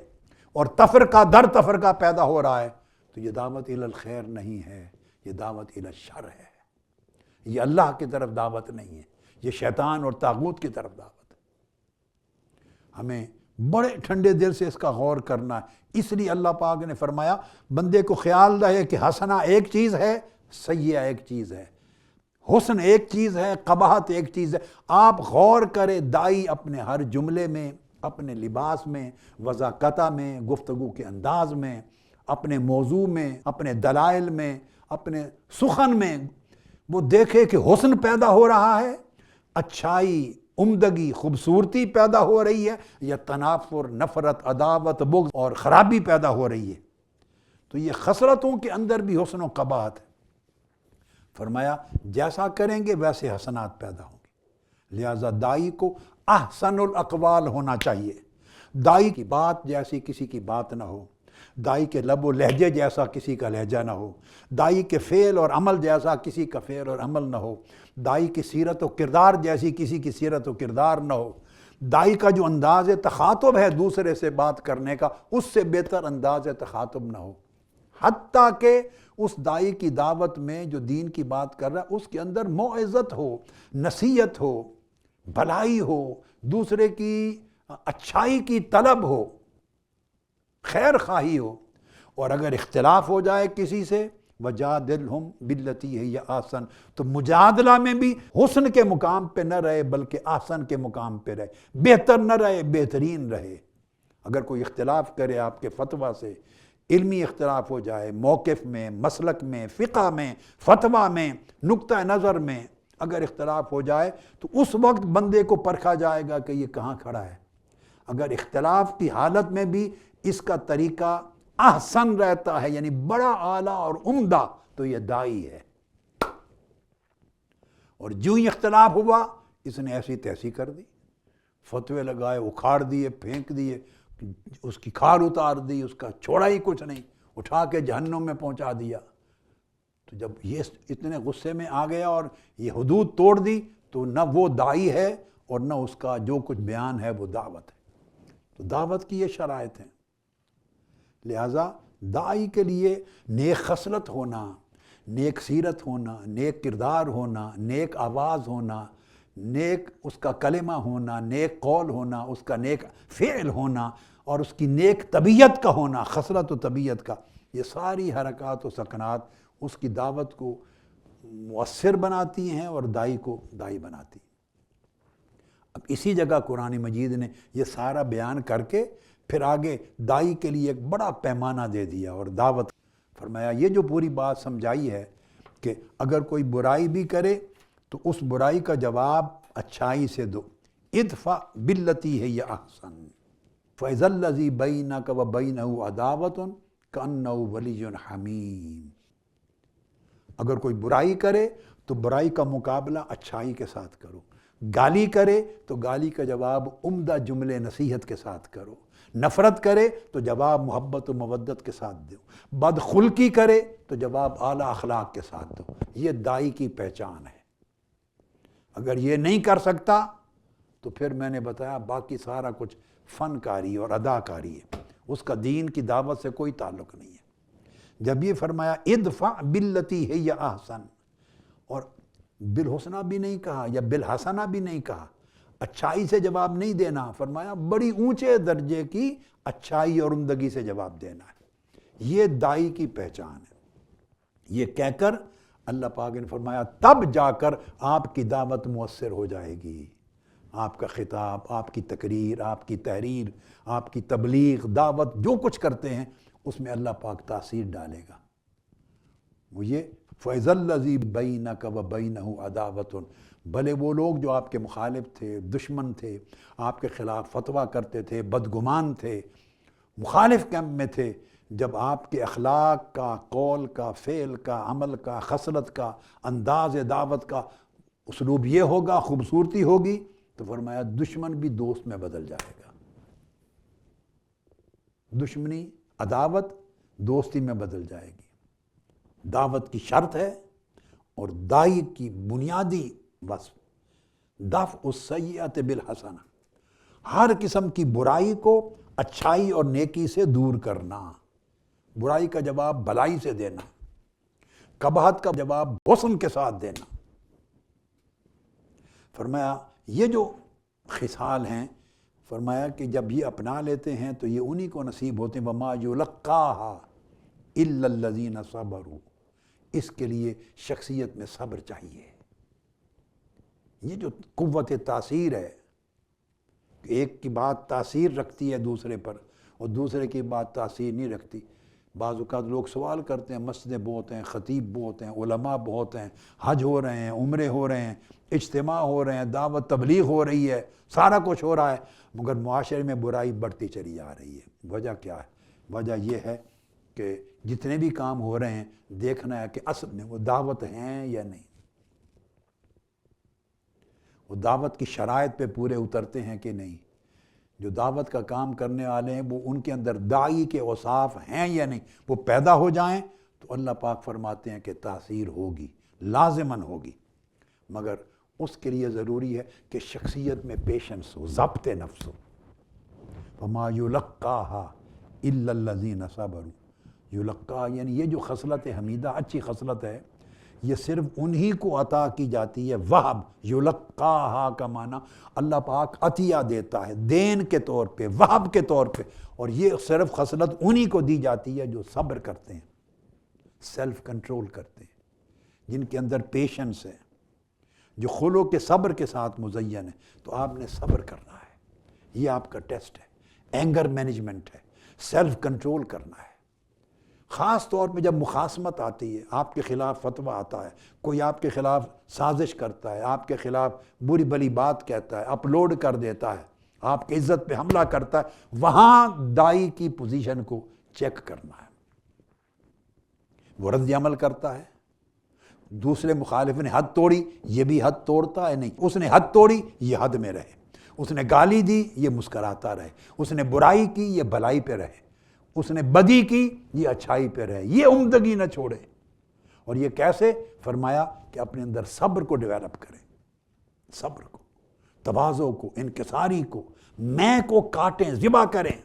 اور تفرقہ در تفرقہ پیدا ہو رہا ہے، تو یہ دعوت الی الخیر نہیں ہے، یہ دعوت الی الشر ہے، یہ اللہ کی طرف دعوت نہیں ہے، یہ شیطان اور طاغوت کی طرف دعوت ہے۔ ہمیں بڑے ٹھنڈے دل سے اس کا غور کرنا ہے۔ اس لیے اللہ پاک نے فرمایا بندے کو خیال رہے کہ حسنہ ایک چیز ہے، سیئہ ایک چیز ہے، حسن ایک چیز ہے، قباحت ایک چیز ہے۔ آپ غور کرے دائی اپنے ہر جملے میں، اپنے لباس میں، وضاقتہ میں، گفتگو کے انداز میں، اپنے موضوع میں، اپنے دلائل میں، اپنے سخن میں، وہ دیکھے کہ حسن پیدا ہو رہا ہے، اچھائی، عمدگی، خوبصورتی پیدا ہو رہی ہے، یا تنافر، نفرت، عداوت، بغض اور خرابی پیدا ہو رہی ہے۔ تو یہ خصلتوں کے اندر بھی حسن و قباحت ہے۔ فرمایا جیسا کریں گے ویسے حسنات پیدا ہوں گے، لہٰذا دائی کو احسن الاقوال ہونا چاہیے۔ دائی کی بات جیسی کسی کی بات نہ ہو، دائی کے لب و لہجے جیسا کسی کا لہجہ نہ ہو، دائی کے فعل اور عمل جیسا کسی کا فعل اور عمل نہ ہو، دائی کی سیرت و کردار جیسی کسی کی سیرت و کردار نہ ہو، دائی کا جو انداز تخاطب ہے دوسرے سے بات کرنے کا، اس سے بہتر انداز تخاطب نہ ہو، حتیٰ کہ اس دائی کی دعوت میں جو دین کی بات کر رہا ہے اس کے اندر موعظت ہو، نصیحت ہو، بھلائی ہو، دوسرے کی اچھائی کی طلب ہو، خیر خواہی ہو۔ اور اگر اختلاف ہو جائے کسی سے وجادلہم باللتی ہی احسن، تو مجادلہ میں بھی حسن کے مقام پہ نہ رہے بلکہ احسن کے مقام پہ رہے، بہتر نہ رہے بہترین رہے۔ اگر کوئی اختلاف کرے آپ کے فتویٰ سے، علمی اختلاف ہو جائے، موقف میں، مسلک میں، فقہ میں، فتویٰ میں، نقطہ نظر میں اگر اختلاف ہو جائے تو اس وقت بندے کو پرکھا جائے گا کہ یہ کہاں کھڑا ہے۔ اگر اختلاف کی حالت میں بھی اس کا طریقہ احسن رہتا ہے، یعنی بڑا اعلیٰ اور عمدہ، تو یہ دائی ہے۔ اور جو ہی اختلاف ہوا اس نے ایسی تیسی کر دی، فتوے لگائے، اکھاڑ دیے، پھینک دیے، اس کی کھال اتار دی، اس کا چھوڑا ہی کچھ نہیں، اٹھا کے جہنم میں پہنچا دیا۔ تو جب یہ اتنے غصے میں آ گیا اور یہ حدود توڑ دی تو نہ وہ دائی ہے اور نہ اس کا جو کچھ بیان ہے وہ دعوت ہے۔ تو دعوت کی یہ شرائط ہیں، لہٰذا دائی کے لیے نیک خصلت ہونا، نیک سیرت ہونا، نیک کردار ہونا، نیک آواز ہونا، نیک اس کا کلمہ ہونا، نیک قول ہونا، اس کا نیک فعل ہونا اور اس کی نیک طبیعت کا ہونا، خصلت و طبیعت کا، یہ ساری حرکات و سکنات اس کی دعوت کو مؤثر بناتی ہیں اور دائی کو دائی بناتی ہیں۔ اب اسی جگہ قرآن مجید نے یہ سارا بیان کر کے پھر آگے دائی کے لیے ایک بڑا پیمانہ دے دیا اور دعوت فرمایا۔ یہ جو پوری بات سمجھائی ہے کہ اگر کوئی برائی بھی کرے تو اس برائی کا جواب اچھائی سے دو، ادفع باللتی ہی احسن فاذا الذی بینک وبینہ عداوۃ کأنہ ولی حمیم۔ اگر کوئی برائی کرے تو برائی کا مقابلہ اچھائی کے ساتھ کرو، گالی کرے تو گالی کا جواب عمدہ جملے نصیحت کے ساتھ کرو، نفرت کرے تو جواب محبت و مودت کے ساتھ دو، بدخلقی کرے تو جواب اعلیٰ اخلاق کے ساتھ دو۔ یہ دائی کی پہچان ہے۔ اگر یہ نہیں کر سکتا تو پھر میں نے بتایا باقی سارا کچھ فن کاری اور اداکاری ہے، اس کا دین کی دعوت سے کوئی تعلق نہیں ہے۔ جب یہ فرمایا ادفع باللتی ہی احسن، اور بالحسنہ بھی نہیں کہا یا بالحسنہ بھی نہیں کہا، اچھائی سے جواب نہیں دینا، فرمایا بڑی اونچے درجے کی اچھائی اور عمدگی سے جواب دینا ہے۔ یہ دائی کی پہچان ہے۔ یہ کہہ کر اللہ پاک نے فرمایا تب جا کر آپ کی دعوت مؤثر ہو جائے گی، آپ کا خطاب، آپ کی تقریر، آپ کی تحریر، آپ کی تبلیغ، دعوت، جو کچھ کرتے ہیں اس میں اللہ پاک تاثیر ڈالے گا۔ وہ یہ فَإِذَا الَّذِي بَيْنَكَ وَبَيْنَهُ عَدَاوَةٌ، بھلے وہ لوگ جو آپ کے مخالف تھے، دشمن تھے، آپ کے خلاف فتویٰ کرتے تھے، بدگمان تھے، مخالف کیمپ میں تھے، جب آپ کے اخلاق کا، قول کا، فعل کا، عمل کا، خصلت کا، انداز دعوت کا اسلوب یہ ہوگا، خوبصورتی ہوگی، تو فرمایا دشمن بھی دوست میں بدل جائے گا، دشمنی عداوت دوستی میں بدل جائے گی۔ دعوت کی شرط ہے اور داعی کی بنیادی وصف دفع السیئۃ بالحسنہ، ہر قسم کی برائی کو اچھائی اور نیکی سے دور کرنا، برائی کا جواب بھلائی سے دینا، قباحت کا جواب حسن کے ساتھ دینا۔ فرمایا یہ جو خصال ہیں، فرمایا کہ جب یہ اپنا لیتے ہیں تو یہ انہی کو نصیب ہوتے ہیں، وَمَا يُلَقَّاهَا إِلَّا الَّذِينَ صَبَرُوا، اس کے لیے شخصیت میں صبر چاہیے۔ یہ جو قوت تاثیر ہے، ایک کی بات تاثیر رکھتی ہے دوسرے پر اور دوسرے کی بات تاثیر نہیں رکھتی۔ بعض اوقات لوگ سوال کرتے ہیں، مسجدیں بہت ہیں، خطیب بہت ہیں، علماء بہت ہیں، حج ہو رہے ہیں، عمرے ہو رہے ہیں، اجتماع ہو رہے ہیں، دعوت تبلیغ ہو رہی ہے، سارا کچھ ہو رہا ہے، مگر معاشرے میں برائی بڑھتی چلی آ رہی ہے۔ وجہ کیا ہے؟ وجہ یہ ہے کہ جتنے بھی کام ہو رہے ہیں دیکھنا ہے کہ اصل میں وہ دعوت ہیں یا نہیں، وہ دعوت کی شرائط پہ پورے اترتے ہیں کہ نہیں، جو دعوت کا کام کرنے والے ہیں وہ ان کے اندر داعی کے اوصاف ہیں یا نہیں، وہ پیدا ہو جائیں تو اللہ پاک فرماتے ہیں کہ تاثیر ہوگی، لازماً ہوگی، مگر اس کے لیے ضروری ہے کہ شخصیت میں پیشنس ہو، ضبط نفس ہو۔ وَمَا يُلَقَّاهَا إِلَّا الَّذِينَ صَبَرُوا، یلقا یعنی یہ جو خصلت حمیدہ اچھی خصلت ہے، یہ صرف انہی کو عطا کی جاتی ہے۔ وہب یلقاہا کا معنی اللہ پاک عطیہ دیتا ہے، دین کے طور پہ، وہب کے طور پہ، اور یہ صرف خصلت انہی کو دی جاتی ہے جو صبر کرتے ہیں، سیلف کنٹرول کرتے ہیں، جن کے اندر پیشنس ہے، جو خلق کے صبر کے ساتھ مزین ہے۔ تو آپ نے صبر کرنا ہے، یہ آپ کا ٹیسٹ ہے، اینگر مینجمنٹ ہے، سیلف کنٹرول کرنا ہے۔ خاص طور پہ جب مخاصمت آتی ہے، آپ کے خلاف فتویٰ آتا ہے، کوئی آپ کے خلاف سازش کرتا ہے، آپ کے خلاف بری بلی بات کہتا ہے، اپلوڈ کر دیتا ہے، آپ کی عزت پہ حملہ کرتا ہے، وہاں داعی کی پوزیشن کو چیک کرنا ہے۔ وہ رد عمل کرتا ہے، دوسرے مخالف نے حد توڑی، یہ بھی حد توڑتا ہے، نہیں، اس نے حد توڑی، یہ حد میں رہے، اس نے گالی دی، یہ مسکراتا رہے، اس نے برائی کی، یہ بھلائی پہ رہے، اس نے بدی کی، یہ اچھائی پہ رہے، یہ عمدگی نہ چھوڑے۔ اور یہ کیسے؟ فرمایا کہ اپنے اندر صبر کو ڈیولپ کریں، صبر کو، تواضع کو، انکساری کو، میں کو کاٹیں، ذبح کریں۔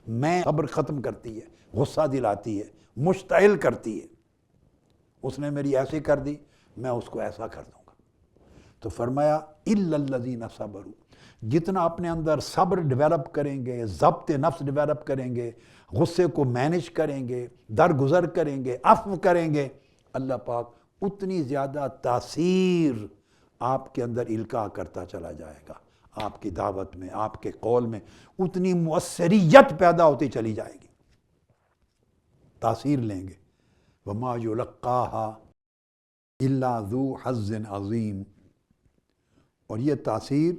میں صبر ختم کرتی ہے، غصہ دلاتی ہے، مشتعل کرتی ہے۔ اس نے میری ایسی کر دی، میں اس کو ایسا کر دوں گا۔ تو فرمایا اِلَّا الَّذِينَ صَبَرُوا، جتنا اپنے اندر صبر ڈیولپ کریں گے، ضبط نفس ڈیولپ کریں گے، غصے کو مینج کریں گے، درگزر کریں گے، عفو کریں گے، اللہ پاک اتنی زیادہ تاثیر آپ کے اندر القاء کرتا چلا جائے گا، آپ کی دعوت میں، آپ کے قول میں اتنی مؤثریت پیدا ہوتی چلی جائے گی، تاثیر لیں گے۔ وَمَا يُلَقَّاهَا إِلَّا ذُو حَظٍّ عَظِيمٍ، اور یہ تاثیر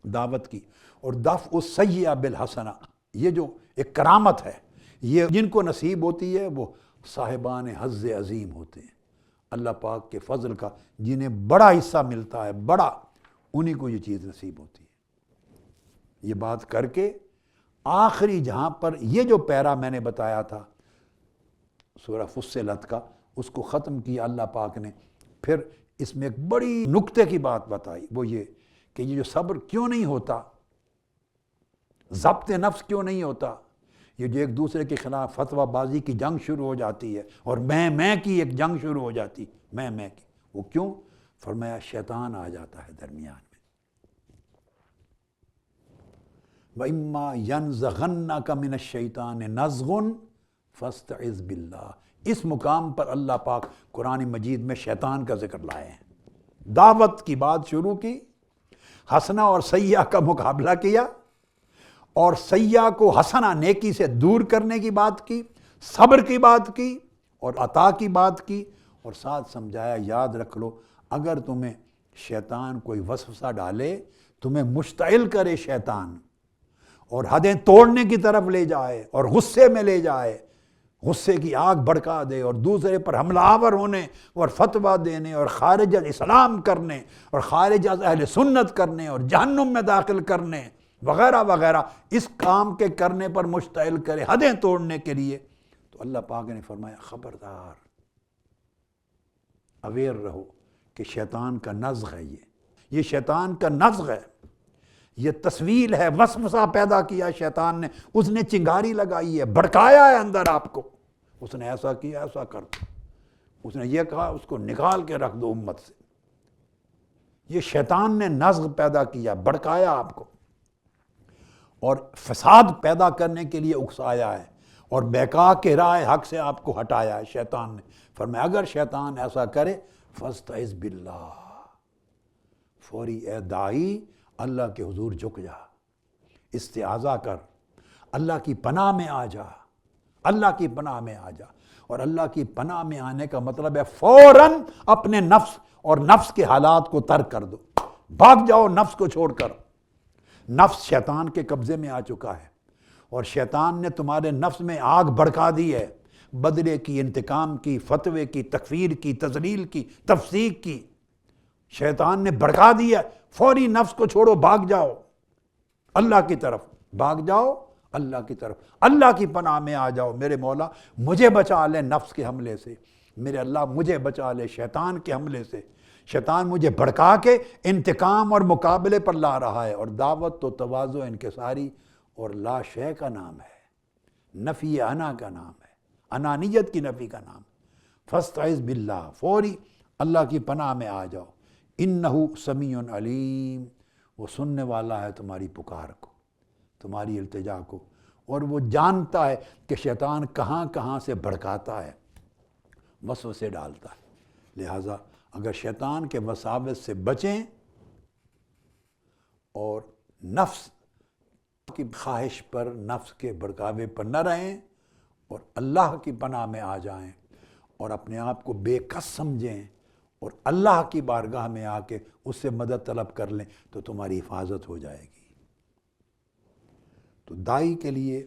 دعوت کی اور دفع السیئہ بالحسنہ، یہ جو ایک کرامت ہے، یہ جن کو نصیب ہوتی ہے وہ صاحبان حظ عظیم ہوتے ہیں، اللہ پاک کے فضل کا جنہیں بڑا حصہ ملتا ہے، بڑا، انہی کو یہ چیز نصیب ہوتی ہے۔ یہ بات کر کے آخری جہاں پر یہ جو پیرا میں نے بتایا تھا سورہ فصلت کا، اس کو ختم کیا اللہ پاک نے، پھر اس میں ایک بڑی نکتے کی بات بتائی، وہ یہ کہ یہ جو صبر کیوں نہیں ہوتا، ضبط نفس کیوں نہیں ہوتا، یہ جو ایک دوسرے کے خلاف فتویٰ بازی کی جنگ شروع ہو جاتی ہے اور میں کی ایک جنگ شروع ہو جاتی، میں کی، وہ کیوں؟ فرمایا شیطان آ جاتا ہے درمیان میں۔ وَإِمَّا يَنزَغَنَّكَ مِنَ الشَّيْطَانِ نَزْغٌ فَاسْتَعِذْ بِاللَّهِ، اس مقام پر اللہ پاک قرآن مجید میں شیطان کا ذکر لائے ہیں۔ دعوت کی بات شروع کی، حسنہ اور سیئہ کا مقابلہ کیا، اور سیئہ کو حسنہ نیکی سے دور کرنے کی بات کی، صبر کی بات کی، اور عطا کی بات کی، اور ساتھ سمجھایا یاد رکھ لو اگر تمہیں شیطان کوئی وسوسہ ڈالے، تمہیں مشتعل کرے شیطان، اور حدیں توڑنے کی طرف لے جائے اور غصے میں لے جائے، غصے کی آگ بھڑکا دے اور دوسرے پر حملہ آور ہونے اور فتویٰ دینے اور خارج از اسلام کرنے اور خارج از اہل سنت کرنے اور جہنم میں داخل کرنے وغیرہ وغیرہ اس کام کے کرنے پر مشتعل کرے حدیں توڑنے کے لیے، تو اللہ پاک نے فرمایا خبردار، اویئر رہو کہ شیطان کا نزغ ہے، یہ شیطان کا نزغ ہے، یہ تصویل ہے، وسوسہ پیدا کیا شیطان نے، اس نے چنگاری لگائی ہے، بھڑکایا ہے اندر آپ کو، اس نے ایسا کیا ایسا کر دو، اس نے یہ کہا اس کو نکال کے رکھ دو امت سے۔ یہ شیطان نے نزغ پیدا کیا، بھڑکایا آپ کو اور فساد پیدا کرنے کے لیے اکسایا ہے اور بیکا کے راہ حق سے آپ کو ہٹایا ہے شیطان نے۔ فرمایا اگر شیطان ایسا کرے فاستعذ باللہ، فوری اے دائی اللہ کے حضور جھک جا، استعاذہ کر، اللہ کی پناہ میں آ جا، اللہ کی پناہ میں آ جا۔ اور اللہ کی پناہ میں آنے کا مطلب ہے فوراً اپنے نفس اور نفس کے حالات کو ترک کر دو، بھاگ جاؤ نفس کو چھوڑ کر۔ نفس شیطان کے قبضے میں آ چکا ہے اور شیطان نے تمہارے نفس میں آگ بھڑکا دی ہے، بدلے کی، انتقام کی، فتوے کی، تکفیر کی، تذلیل کی، تفسیق کی، شیطان نے بھڑکا دیا۔ فوری نفس کو چھوڑو، بھاگ جاؤ اللہ کی طرف، بھاگ جاؤ اللہ کی طرف، اللہ کی پناہ میں آ جاؤ۔ میرے مولا مجھے بچا لے نفس کے حملے سے، میرے اللہ مجھے بچا لے شیطان کے حملے سے۔ شیطان مجھے بھڑکا کے انتقام اور مقابلے پر لا رہا ہے، اور دعوت تو تواضع انکساری اور لا شے کا نام ہے، نفی انا کا نام ہے، انانیت کی نفی کا نام۔ فاستعذ باللہ، فوری اللہ کی پناہ میں آ جاؤ۔ انہ سمیع علیم، وہ سننے والا ہے تمہاری پکار کو، تمہاری التجا کو، اور وہ جانتا ہے کہ شیطان کہاں کہاں سے بھڑکاتا ہے، وسوسے ڈالتا ہے۔ لہٰذا اگر شیطان کے وساوس سے بچیں اور نفس کی خواہش پر، نفس کے بھڑکاوے پر نہ رہیں اور اللہ کی پناہ میں آ جائیں اور اپنے آپ کو بے کس سمجھیں اور اللہ کی بارگاہ میں آ کے اس سے مدد طلب کر لیں، تو تمہاری حفاظت ہو جائے گی۔ تو داعی کے لیے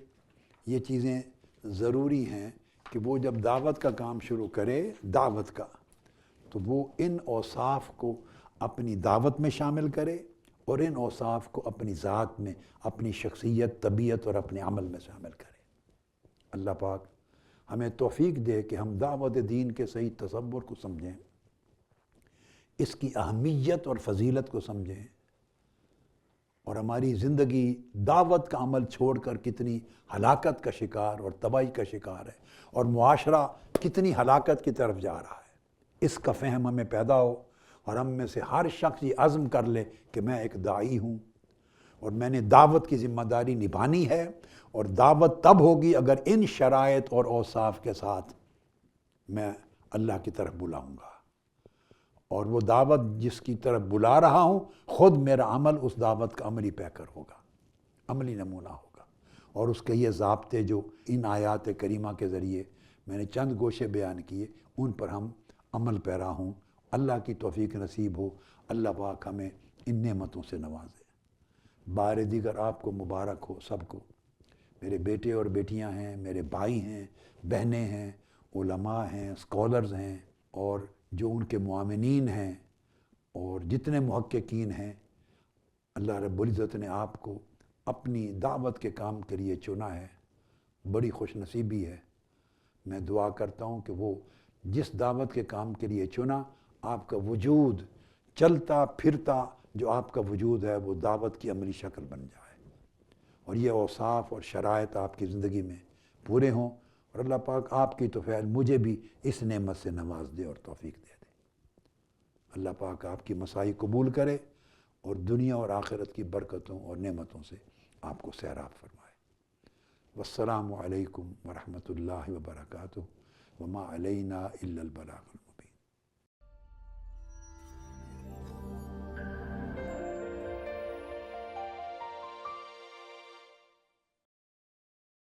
یہ چیزیں ضروری ہیں کہ وہ جب دعوت کا کام شروع کرے، دعوت کا، تو وہ ان اوصاف کو اپنی دعوت میں شامل کرے اور ان اوصاف کو اپنی ذات میں، اپنی شخصیت، طبیعت اور اپنے عمل میں شامل کرے۔ اللہ پاک ہمیں توفیق دے کہ ہم دعوت دین کے صحیح تصور کو سمجھیں، اس کی اہمیت اور فضیلت کو سمجھیں، اور ہماری زندگی دعوت کا عمل چھوڑ کر کتنی ہلاکت کا شکار اور تباہی کا شکار ہے، اور معاشرہ کتنی ہلاکت کی طرف جا رہا ہے۔ اس کا فہم ہمیں پیدا ہو اور ہم میں سے ہر شخص یہ عزم کر لے کہ میں ایک داعی ہوں اور میں نے دعوت کی ذمہ داری نبھانی ہے، اور دعوت تب ہوگی اگر ان شرائط اور اوصاف کے ساتھ میں اللہ کی طرف بلاؤں گا، اور وہ دعوت جس کی طرف بلا رہا ہوں خود میرا عمل اس دعوت کا عملی پیکر ہوگا، عملی نمونہ ہوگا، اور اس کے یہ ضابطے جو ان آیات کریمہ کے ذریعے میں نے چند گوشے بیان کیے ان پر ہم عمل پیرا ہوں۔ اللہ کی توفیق نصیب ہو، اللہ پاک ہمیں ان نعمتوں سے نوازے۔ بار دیگر آپ کو مبارک ہو سب کو، میرے بیٹے اور بیٹیاں ہیں، میرے بھائی ہیں، بہنیں ہیں، علماء ہیں، اسکالرز ہیں، اور جو ان کے معاونین ہیں، اور جتنے محققین ہیں۔ اللہ رب العزت نے آپ کو اپنی دعوت کے کام کے لیے چنا ہے، بڑی خوش نصیبی ہے۔ میں دعا کرتا ہوں کہ وہ جس دعوت کے کام کے لیے چنا، آپ کا وجود چلتا پھرتا جو آپ کا وجود ہے وہ دعوت کی عملی شکل بن جائے، اور یہ اوصاف اور شرائط آپ کی زندگی میں پورے ہوں، اور اللہ پاک آپ کی توفیق مجھے بھی اس نعمت سے نواز دے اور توفیق دے دے۔ اللہ پاک آپ کی مساعی قبول کرے اور دنیا اور آخرت کی برکتوں اور نعمتوں سے آپ کو سیراب فرمائے۔ والسلام علیکم ورحمۃ اللہ وبرکاتہ، وما علینا الا البلاغ۔